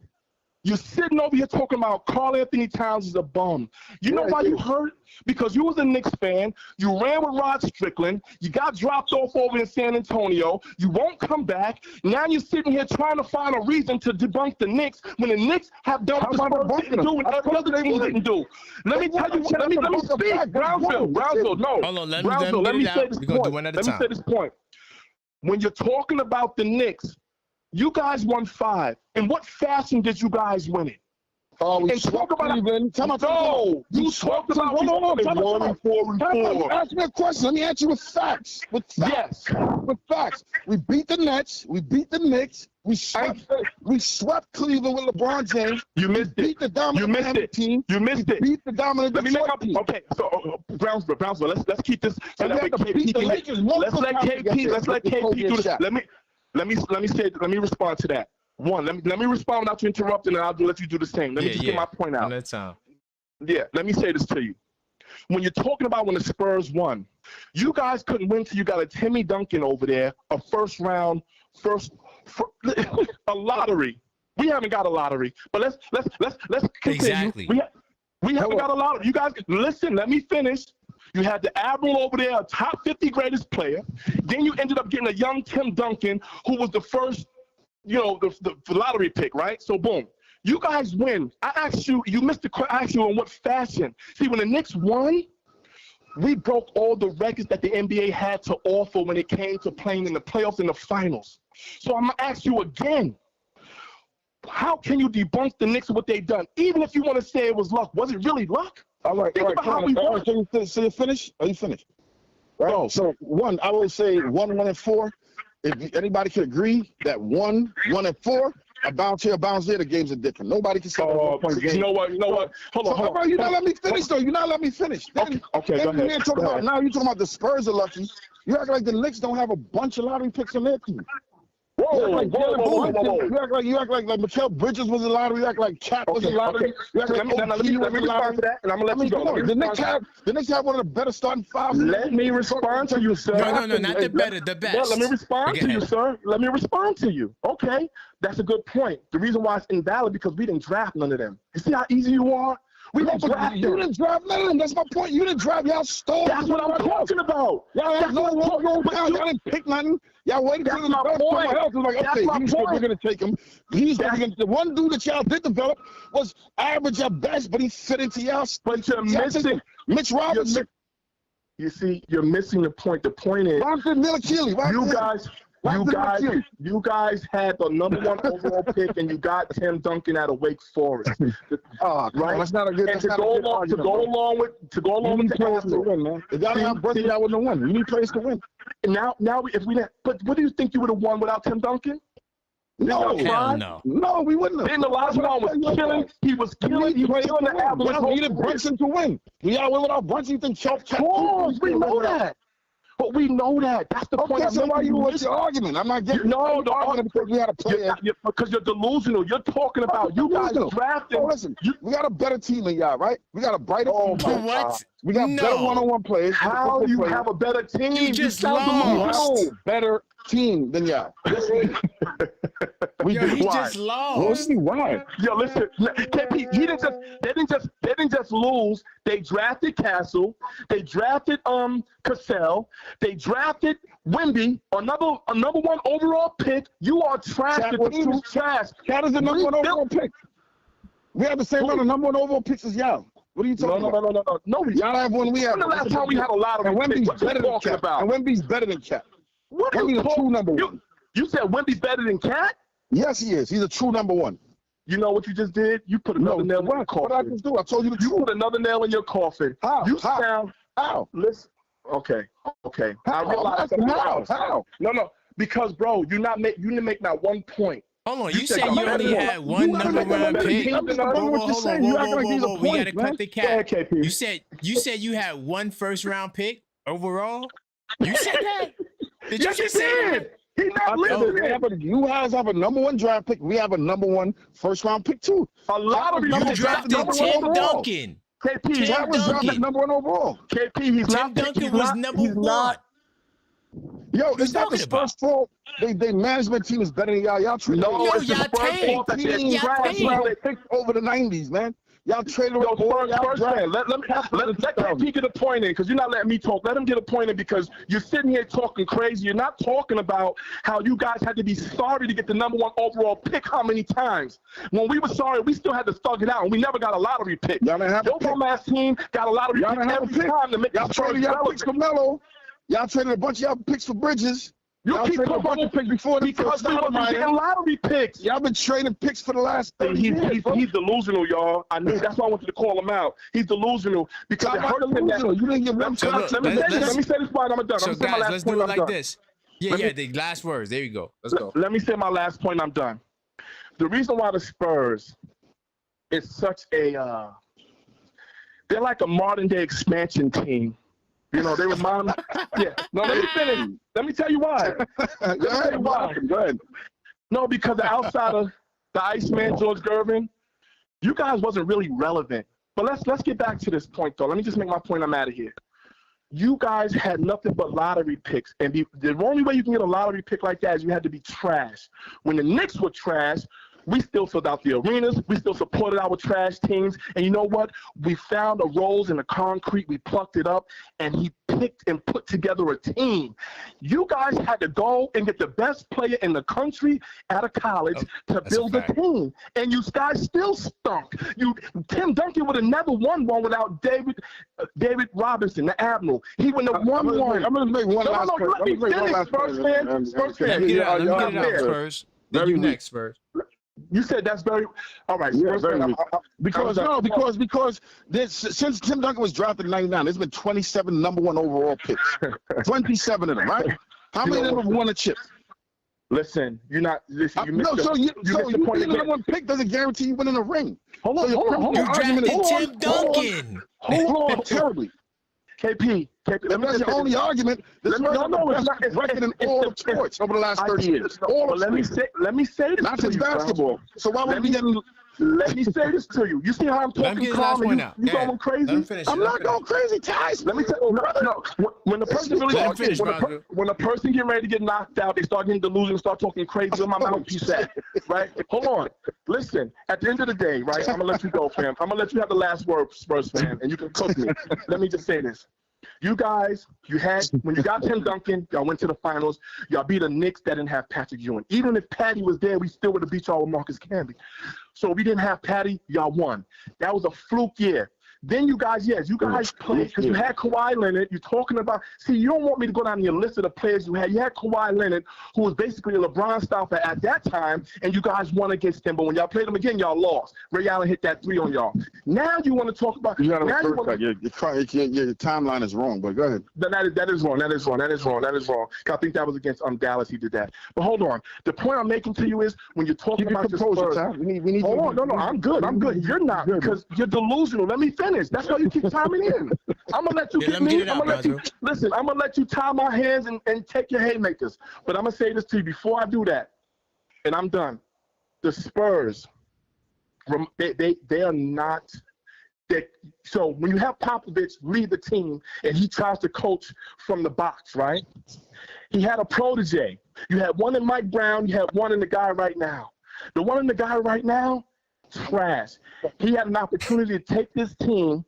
You're sitting over here talking about Karl Anthony Towns is a bum. You know why you hurt? Because you was a Knicks fan. You ran with Rod Strickland. You got dropped off over in San Antonio. You won't come back. Now you're sitting here trying to find a reason to debunk the Knicks when the Knicks have done what the Spurs didn't do and every other team didn't do. Let me tell you. Let me speak. Brownsville, no. Hold on, let me say this point. Let me say this point. When you're talking about the Knicks, you guys won 5. In what fashion did you guys win it? We talk about Cleveland. No, you talked about 1-4-4. Ask me a question. Let me answer with facts. With facts. Yes. With facts. We beat the Nets. We beat the Knicks. We swept Cleveland with LeBron James. You missed it. Beat the dominant team. You missed it. Beat the dominant team. Okay, so Brownsville. Let's keep this. So that way let's let KP do this. Let me respond to that. One, let me respond without you interrupting, and I'll let you do the same. Let me just get my point out. Yeah, let me say this to you. When you're talking about when the Spurs won, you guys couldn't win till you got a Timmy Duncan over there, a a lottery. We haven't got a lottery, but let's continue. Exactly. We haven't got a lottery. You guys, listen. Let me finish. You had the Admiral over there, a top 50 greatest player. Then you ended up getting a young Tim Duncan, who was the first, the lottery pick, right? So boom, you guys win. I asked you, you missed the question. I asked you in what fashion. See, when the Knicks won, we broke all the records that the NBA had to offer when it came to playing in the playoffs and the finals. So I'm gonna ask you again. How can you debunk the Knicks and what they've done? Even if you want to say it was luck, was it really luck? All right. So you finished? Are you finished? Right. Oh. So I will say 1-1-4. If anybody can agree that 1-1-4, a bounce here, a bounce there, the games are different. Nobody can say. You know what? Hold on. You're not letting me finish, though. You're not letting me finish. Okay, go ahead. Now you're talking about the Spurs are lucky. You act like the Knicks don't have a bunch of lottery picks on their team. Whoa. You act like Mikal Bridges was a lottery. You act like Cat was a lottery. You act like let me respond to that, and I'm gonna let you go. The Knicks have one of the better starting 5. Let me respond to you, sir. No, not the better, the best. Yeah, let me respond to you, sir. Let me respond to you. Okay, that's a good point. The reason why it's invalid because we didn't draft none of them. You see how easy you are? We didn't draft you. Didn't draft none of them. That's my point. You didn't draft. Y'all stole. That's what I'm talking about. Y'all didn't pick nothing. Y'all waited for the point. Else was like, okay, we're going to take him. The one dude that y'all did develop was average at best, but he fit into y'all. But you're missing Mitch Robinson. You see, you're missing the point. The point is, you guys had the #1 overall pick, and you got Tim Duncan out of Wake Forest. Right? That's not a good. And to go along with the players to win, man. If y'all didn't have Brunson, y'all wouldn't have won. You need players to win. Now, but what do you think you would have won without Tim Duncan? No, Hell no. No, we wouldn't have. Then the last one was killing. He was killing the Avalanche. Y'all needed Brunson to win. Y'all win without Brunson. You think Chuck? Of course, we know that. But we know that. That's the point. Okay, so why you with your argument? I'm not getting no, the argument because we had a player. Because you're delusional. You're talking about you guys drafting. Oh, listen, we got a better team than y'all, right? We got a brighter team. What? We got better one-on-one players. How do you have a better team? You just lost. Better team than y'all. He just lost. Why? Yo, listen, KP, they didn't just lose. They drafted Castle. They drafted Cassell. They drafted Wemby, a number one overall pick. You are trash. The team is trash. That is the number one overall pick. We have the same amount of number one overall picks as y'all. What are you talking about? No. Y'all have one. We have. When the last time we had a lot of Wemby's picks? better than Cat. And Wemby's better than Cat. Wemby's a true number one. You said Wemby's better than Cat? Yes, he is. He's a true number one. You know what you just did? You put another nail in your coffin. What I just do? I told you the truth. You put another nail in your coffin. How? How? Listen. Okay. How? I realize How? No. Because, bro, you didn't make not one point. Hold on, you said you only had one number one pick. Hold on. We gotta cut the cap. You said you had one first round pick overall. You said that? Did you just say that? He's not listening. You guys have a number one draft pick. We have a number one first round pick too. A lot of you drafted Tim Duncan. KP, that was drafted number one overall. KP, Tim Duncan was number one. Yo, it's not the Spurs' fault. They management team is better than y'all. Y'all traded y'all tanked. They picked over the 90s, man. Y'all traded Let KP get a point in because you're not letting me talk. Let him get a point in because you're sitting here talking crazy. You're not talking about how you guys had to be sorry to get the number one overall pick how many times. When we were sorry, we still had to thug it out, and we never got a lottery pick. Y'all didn't have Your bum-ass team got a lottery pick every time to make y'all traded y'all picks for Melo. Y'all traded a bunch of y'all picks for Bridges. You keep talking about picks before because we wasn't getting lottery picks. Y'all been trading picks for the last 30 years. He's delusional, y'all. I knew that's why I wanted to call him out. He's delusional because it hurt him. You didn't get one shot. Let me say this part. I'm done. So guys, let's do it like this. Yeah, the last words. There you go. Let's go. Let me say my last point. I'm done. The reason why the Spurs is such a they're like a modern day expansion team. You know, they remind me. Yeah. No, let me finish. Let me tell you why. Go ahead. No, because outside of the Iceman, George Gervin, you guys wasn't really relevant. But let's get back to this point, though. Let me just make my point. I'm out of here. You guys had nothing but lottery picks. And the only way you can get a lottery pick like that is you had to be trash. When the Knicks were trash, we still filled out the arenas. We still supported our trash teams. And you know what? We found a rose in the concrete. We plucked it up, and he picked and put together a team. You guys had to go and get the best player in the country out of college to build a team. And you guys still stunk. Tim Duncan would have never won one without David Robinson, the Admiral. He would have won one. I'm going to make one last point. Let me finish, Spurs fan. Spurs fan. Get it out, Spurs. Then you next, Spurs. You said that's very all right. Yeah, because since Tim Duncan was drafted in '99, there's been 27 number one overall picks. 27 of them, right? How many of them have won a chip? Listen, you're not. Listen, you missed the point. Number one pick doesn't guarantee you winning a ring. Hold on. You drafted Tim Duncan. Hold on, terribly. KP, if that's your only argument, this is the record in all of sports over the last 30 years. Let me say this. Not just basketball. So why would we get? Let me say this to you. You see how I'm talking calm and you going crazy? I'm not going crazy, Tyson. Let me say, no. When the person when a person get ready to get knocked out, they start getting delusional, start talking crazy. On my mouthpiece at, right? Hold on. Listen. At the end of the day, right? I'm gonna let you go, fam. I'm gonna let you have the last word, Spurs fan, and you can cook me. Let me just say this. You guys, when you got Tim Duncan, y'all went to the finals. Y'all beat a Knicks that didn't have Patrick Ewing. Even if Patty was there, we still would have beat y'all with Marcus Camby. So we didn't have Patty, y'all won. That was a fluke year. Then you guys played because you had Kawhi Leonard. You're talking about, see, you don't want me to go down your list of the players you had. You had Kawhi Leonard, who was basically a LeBron style at that time, and you guys won against him. But when y'all played him again, y'all lost. Ray Allen hit that 3 on y'all. Now you want to talk about. Your timeline is wrong, but go ahead. That is wrong. I think that was against Dallas. He did that. But hold on. The point I'm making to you is when you're talking about your Spurs. We need hold on. No, I'm good. You're not because you're delusional. Let me finish. That's why you keep timing in. I'm gonna let you get me. I'm gonna let you tie my hands and take your haymakers. But I'm gonna say this to you before I do that, and I'm done. The Spurs, they are not. So when you have Popovich lead the team and he tries to coach from the box, right? He had a protege. You had one in Mike Brown. You had one in the guy right now. The one in the guy right now, trash. He had an opportunity to take this team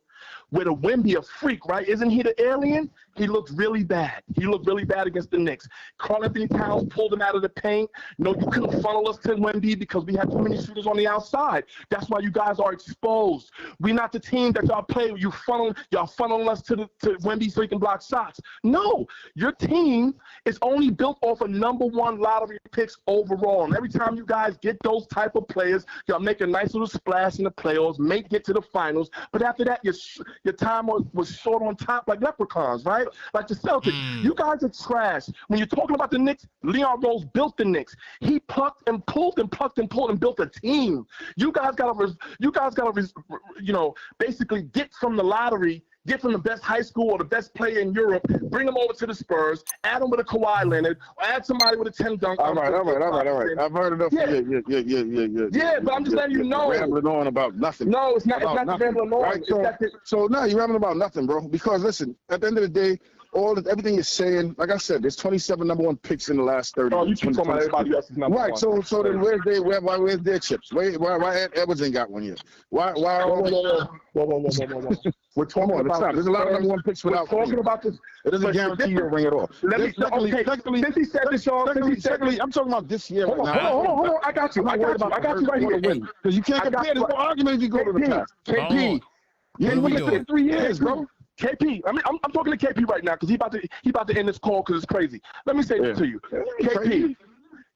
with a Wemby, a freak, right? Isn't he the alien? He looked really bad. He looked really bad against the Knicks. Karl-Anthony Towns pulled him out of the paint. No, you couldn't funnel us to Wemby because we had too many shooters on the outside. That's why you guys are exposed. We're not the team that y'all play. Y'all funneling us to Wemby so he can block shots. No, your team is only built off of #1 lottery picks overall. And every time you guys get those type of players, y'all make a nice little splash in the playoffs, may get to the finals. But after that, your time was short on top like leprechauns, right? Like the Celtics. You guys are trash. When you're talking about the Knicks, Leon Rose built the Knicks. He plucked and pulled and plucked and pulled and built a team. You guys gotta basically get from the lottery, get from the best high school or the best player in Europe, bring them over to the Spurs, add them with a Kawhi Leonard, or add somebody with a Tim Duncan. All right. I've heard enough. Yeah, but I'm just letting you know. You're rambling on about nothing. No, it's not rambling on. Right? So no, you're rambling about nothing, bro. Because listen, at the end of the day, everything you're saying, like I said, there's 27 #1 picks in the last 30. Oh, you keep talking about everybody else's #1. Right. So then where's their chips? Why Edwards ain't got one yet? Why? Whoa. We're talking about there's a lot of #1 picks without. We're talking about this. It doesn't guarantee you'll bring it off. Since he said this, y'all. I'm talking about this year right now. Hold on. I got you right here. Because you can't compare. There's no argument if you go to the past. KP. Yeah, you been 3 years, bro. KP, I'm talking to KP right now because he about to end this call because it's crazy. Let me say this to you,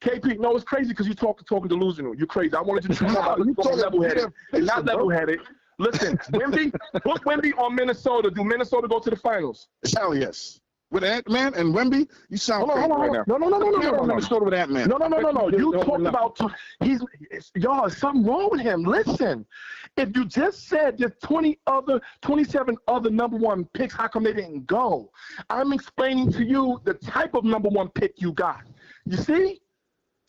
KP. No, it's crazy because you're talking delusional. You're crazy. I wanted you to talk about level-headed, not level-headed. Listen, put Wemby on Minnesota. Do Minnesota go to the finals? Hell yes. With Ant-Man and Wemby, you sound crazy right now. No. Minnesota with Ant-Man. No. You talked about y'all. There's something wrong with him. Listen, if you just said there's 27 other #1 picks, how come they didn't go? I'm explaining to you the type of #1 pick you got. You see?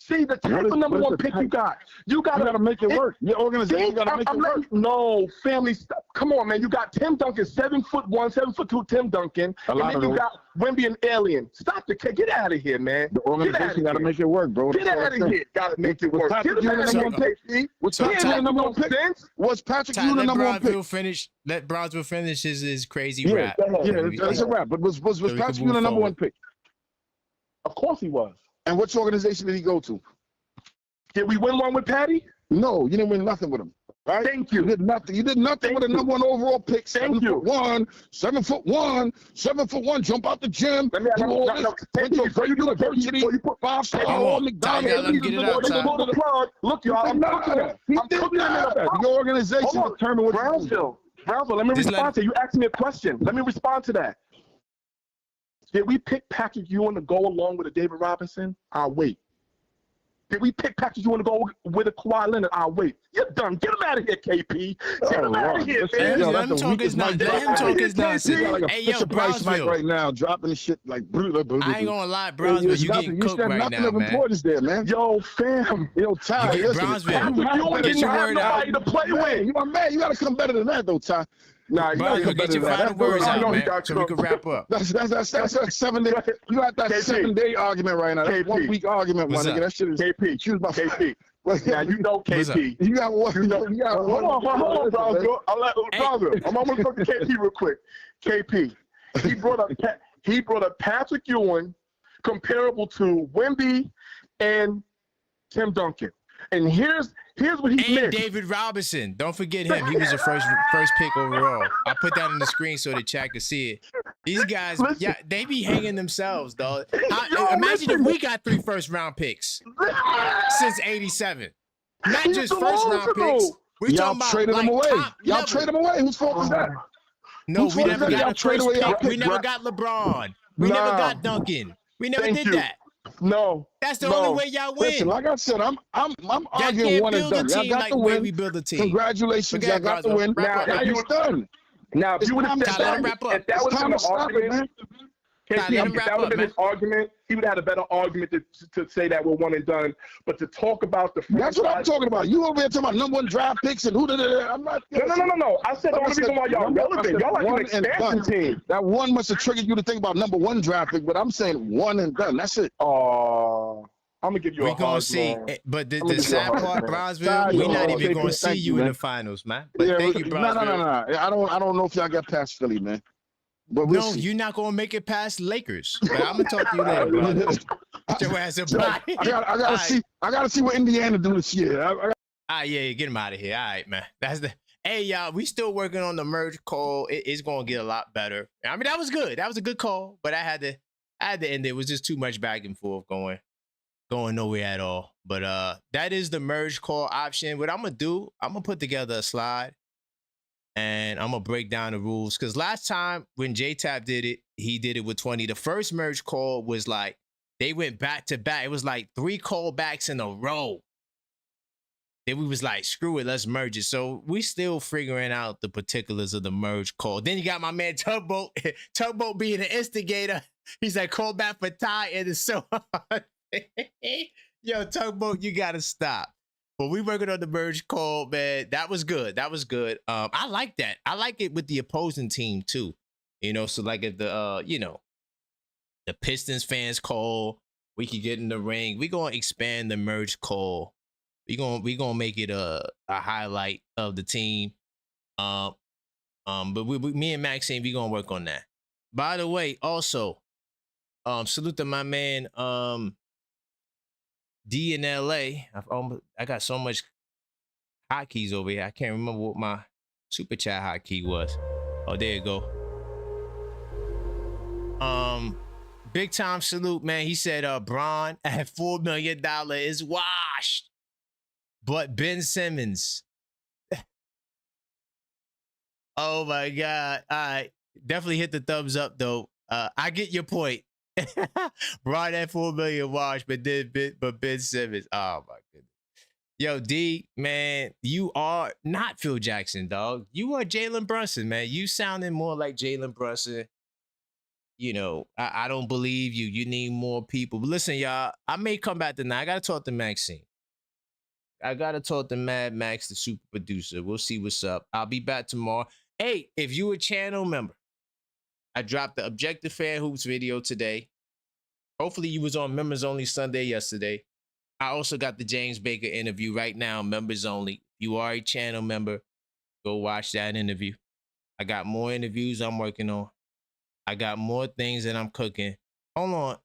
See the type of #1 pick you got. You gotta make it work. Your organization gotta make it work. No, family stuff. Come on, man. You got Tim Duncan, 7'1", 7'2" Tim Duncan, and then you got Wemby an alien. Stop the kid. Get out of here, man. The organization gotta make it work, bro. Get out of here. Gotta make it work. Get #1 pick. Was Patrick #1 pick? Was Patrick Ewing the #1 pick? Let Brownsville finish his crazy rap. Yeah, that's a rap. But was Patrick Ewing the #1 pick? Of course he was. And which organization did he go to? Did we win one with Patty? No, you didn't win nothing with him. Right? Thank you. You did nothing. You did nothing with a #1 overall pick. 7'1", 7'1", jump out the gym. Let me ask you do diversity. You put 5-star on McDonald's. Look, y'all. I'm cooking the organization determined what Brownsville, let me respond to you. You asked me a question. Let me respond to that. Did we pick Patrick Ewing to go along with a David Robinson? I'll wait. Did we pick Patrick Ewing to go with a Kawhi Leonard? I'll wait. You're done. Get him out of here, KP. Get him out of here, man. Let him talk his nonsense. Hey, yo, Brownsville. Right now, dropping the shit like brutal. I ain't gonna lie, Brownsville, you getting cooked right now, man. You said nothing of importance there, man. Yo, fam. Yo, Ty, Brownsville, get your word out. To play with. You my man. You gotta come better than that, though, Ty. Nah, you gotta get your final words out, man, so we can wrap up. That's a 7 day. You got that 7 day argument right now. That's 1 week argument, my nigga. That shit is KP. Choose my KP. Now you know KP. You got one. You got one. Hold on, Brownsville. I'm gonna talk to KP real quick. KP. He brought up Patrick Ewing, comparable to Wemby and Tim Duncan. And here's what he And missed. David Robinson. Don't forget him. He was the first pick overall. I put that on the screen so the chat could see it. These guys, Listen. yeah, they be hanging themselves, dog. Imagine listen. if we got 3 first-round picks since '87. Not He's just first-round delusional. picks. We Y'all talking about traded like him away. top Y'all level. traded him away. Whose fault is that? No, Whose we fault is never that? got Y'all a traded first away y'all pick. We picks, never bro. got LeBron. We never Nah. got Duncan. We never Thank did you. that. No. That's the No. only way y'all win. Listen, like I said, I'm Y'all arguing can't one and build a done. Y'all team got like the the way win. we build a team. Congratulations, Forget y'all it, got the Bronzo. win. Wrap up. Now you're done. Now, if It's you would have time to said Tyler, let him that, wrap up. if that It's would have time been to an stop it, argument, man. Tyler, let him if wrap that would up, have been man. his argument, he would have had a better argument to say that we're one and done. But to talk about the That's what I'm franchise- talking about. You over here talking about number 1 draft picks and who did it? I'm not. No. I said the only reason why y'all relevant. Y'all like an one and expansion done. team. That one must have triggered you to think about number 1 draft pick, but I'm saying one and done. That's it. I'm gonna give you We a gonna hug, see, man. but the gonna give you a sad hug, part, man. Bronzeville, we not even gonna see Thank you in man. the finals, man. But Yeah, thank you, no. Bronzeville. I don't know if y'all got past Philly, man. But we'll No, see. you're not gonna make it past Lakers. But I'm gonna talk to you later, Bronzeville. Get your ass a bye. I gotta see what Indiana do this year. Yeah, get him out of here. All right, man. That's the. Hey, y'all, we still working on the merge call. It's gonna get a lot better. I mean, that was good. That was a good call, but I had to end it. It was just too much back and forth going nowhere at all. But that is the merge call option. What I'm gonna do, I'm gonna put together a slide and I'm gonna break down the rules. Cause last time when J-Tap did it, he did it with 20. The first merge call was like they went back to back. It was like 3 callbacks in a row. Then we was like, screw it, let's merge it. So we still figuring out the particulars of the merge call. Then you got my man Tugboat. Tugboat being an instigator. He's like, call back for Ty, and it's so hard. Yo, Tugboat, you gotta stop. But we working on the merge call, man. That was good. That was good. I like that. I like it with the opposing team too. You know, so like if the the Pistons fans call, we could get in the ring. We gonna expand the merge call. We gonna make it a highlight of the team. But me and Maxine, we gonna work on that. By the way, also, salute to my man D in LA. I got so much hotkeys over here. I can't remember what my super chat hotkey was. Oh, there you go. Big time salute, man. He said Bron at $4 million is washed. But Ben Simmons. Oh my God. All right. Definitely hit the thumbs up though. I get your point. Bron at $4 million wash, but Ben Simmons. Oh my goodness. Yo, D, man, you are not Phil Jackson, dog. You are Jalen Brunson, man. You sounding more like Jalen Brunson. You know, I don't believe you. You need more people. But listen, y'all, I may come back tonight. I gotta talk to Maxine. I gotta talk to Mad Max, the super producer. We'll see what's up. I'll be back tomorrow. Hey, if you a channel member, I dropped the Objective Fan Hoops video today. Hopefully you was on Members Only Sunday yesterday. I also got the James Baker interview right now, members only. If you are a channel member, go watch that interview. I got more interviews I'm working on. I got more things that I'm cooking. Hold on.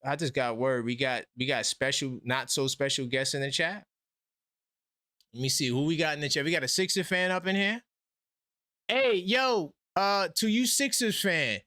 I just got word. We got special, not so special guests in the chat. Let me see who we got in the chat. We got a Sixers fan up in here. Hey, yo, to you Sixers fan,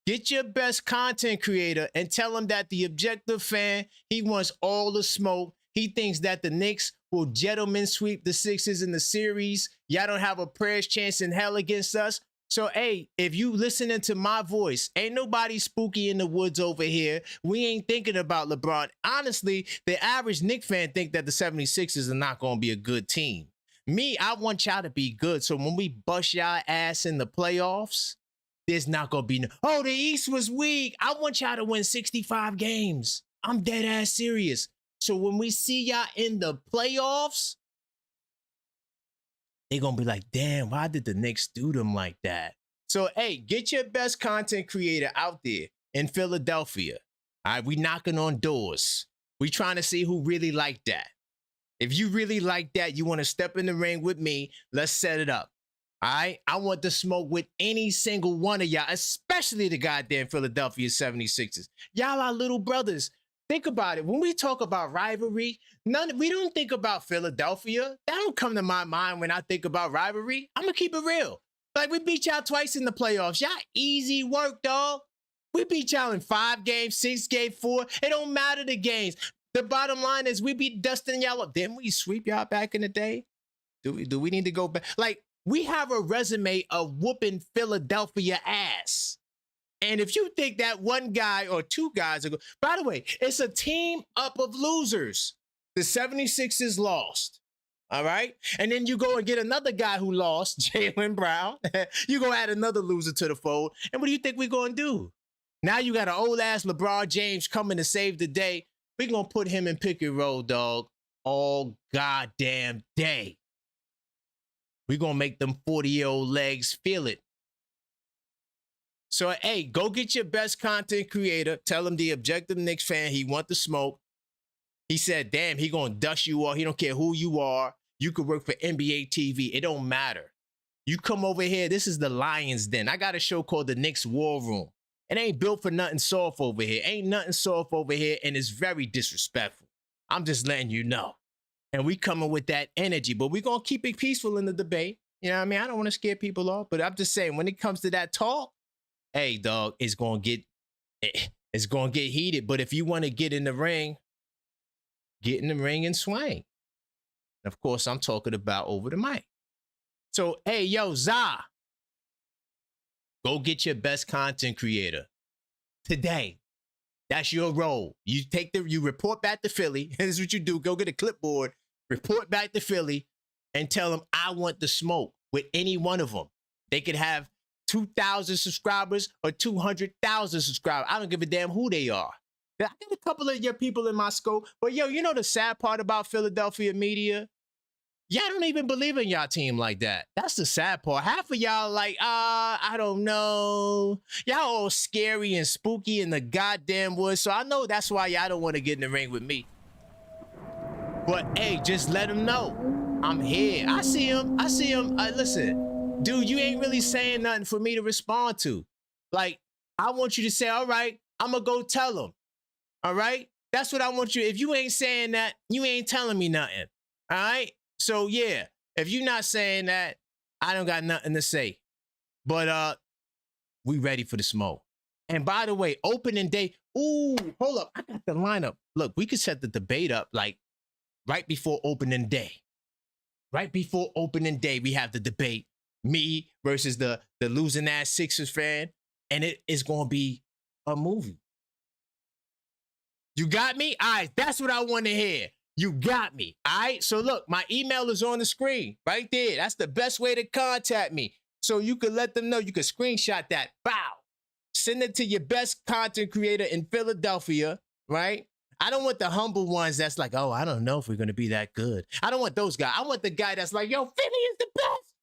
get your best content creator and tell him that the Objective Fan, he wants all the smoke. He thinks that the Knicks will gentlemen sweep the Sixers in the series. Y'all don't have a prayer's chance in hell against us. So, hey, if you listening to my voice, ain't nobody spooky in the woods over here. We ain't thinking about LeBron. Honestly, the average Knicks fan think that the 76ers are not going to be a good team. Me, I want y'all to be good. So when we bust y'all ass in the playoffs, there's not going to be no, oh, the East was weak. I want y'all to win 65 games. I'm dead ass serious. So when we see y'all in the playoffs, they're going to be like, damn, why did the Knicks do them like that? So, hey, get your best content creator out there in Philadelphia. All right, we knocking on doors. We trying to see who really like that. If you really like that, you want to step in the ring with me, let's set it up. All right? I want to smoke with any single one of y'all, especially the goddamn Philadelphia 76ers. Y'all are little brothers. Think about it. When we talk about rivalry, we don't think about Philadelphia. That don't come to my mind when I think about rivalry. I'm gonna keep it real. Like, we beat y'all twice in the playoffs. Y'all easy work, dog. We beat y'all in 5 games, 6 games, 4. It don't matter the games. The bottom line is we beat Dustin y'all up. Didn't we sweep y'all back in the day? Do we need to go back? Like, we have a resume of whooping Philadelphia ass. And if you think that one guy or 2 guys are good, by the way, it's a team up of losers. The 76ers lost. All right. And then you go and get another guy who lost, Jaylen Brown. You go add another loser to the fold. And what do you think we're going to do? Now you got an old ass LeBron James coming to save the day. We're going to put him in pick and roll, dog, all goddamn day. We're going to make them 40-year-old legs feel it. So, hey, go get your best content creator. Tell him the objective Knicks fan he want the smoke. He said, damn, he going to dust you off. He don't care who you are. You could work for NBA TV. It don't matter. You come over here. This is the Lion's Den. I got a show called The Knicks War Room. It ain't built for nothing soft over here. Ain't nothing soft over here, and it's very disrespectful. I'm just letting you know. And we coming with that energy, but we going to keep it peaceful in the debate. You know what I mean? I don't want to scare people off, but I'm just saying, when it comes to that talk, hey, dog, it's going to get heated. But if you want to get in the ring and swing. Of course, I'm talking about over the mic. So, hey, yo, Za, go get your best content creator today. That's your role. You report back to Philly. This is what you do. Go get a clipboard, report back to Philly, and tell them I want the smoke with any one of them. They could have 2,000 subscribers or 200,000 subscribers. I don't give a damn who they are. I got a couple of your people in my scope. But, yo, you know the sad part about Philadelphia media? Y'all don't even believe in y'all team like that. That's the sad part. Half of y'all like, I don't know. Y'all all scary and spooky in the goddamn woods. So I know that's why y'all don't want to get in the ring with me. But, hey, just let them know. I'm here. I see him. Listen, dude, you ain't really saying nothing for me to respond to. Like, I want you to say, all right, I'm going to go tell them. All right? That's what I want you. If you ain't saying that, you ain't telling me nothing. All right? So, yeah, if you're not saying that, I don't got nothing to say. But we ready for the smoke. And by the way, opening day. Ooh, hold up. I got the lineup. Look, we could set the debate up like right before opening day. Right before opening day, we have the debate. Me versus the losing ass Sixers fan. And it is going to be a movie. You got me? All right, that's what I want to hear. You got me. All right. So look, my email is on the screen right there. That's the best way to contact me. So you could let them know. You could screenshot that. Bow. Send it to your best content creator in Philadelphia. Right. I don't want the humble ones that's like, oh, I don't know if we're going to be that good. I don't want those guys. I want the guy that's like, yo, Philly is the best.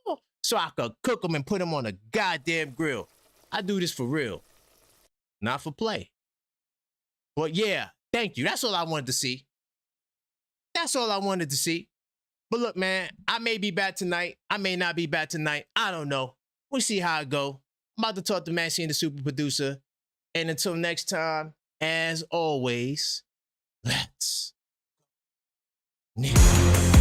Oh. So I could cook them and put them on a goddamn grill. I do this for real. Not for play. But yeah, thank you. That's all I wanted to see. That's all I wanted to see. But look, man, I may be back tonight. I may not be back tonight. I don't know. We'll see how it go. I'm about to talk to Maxine, the super producer. And until next time, as always, let's Knicks.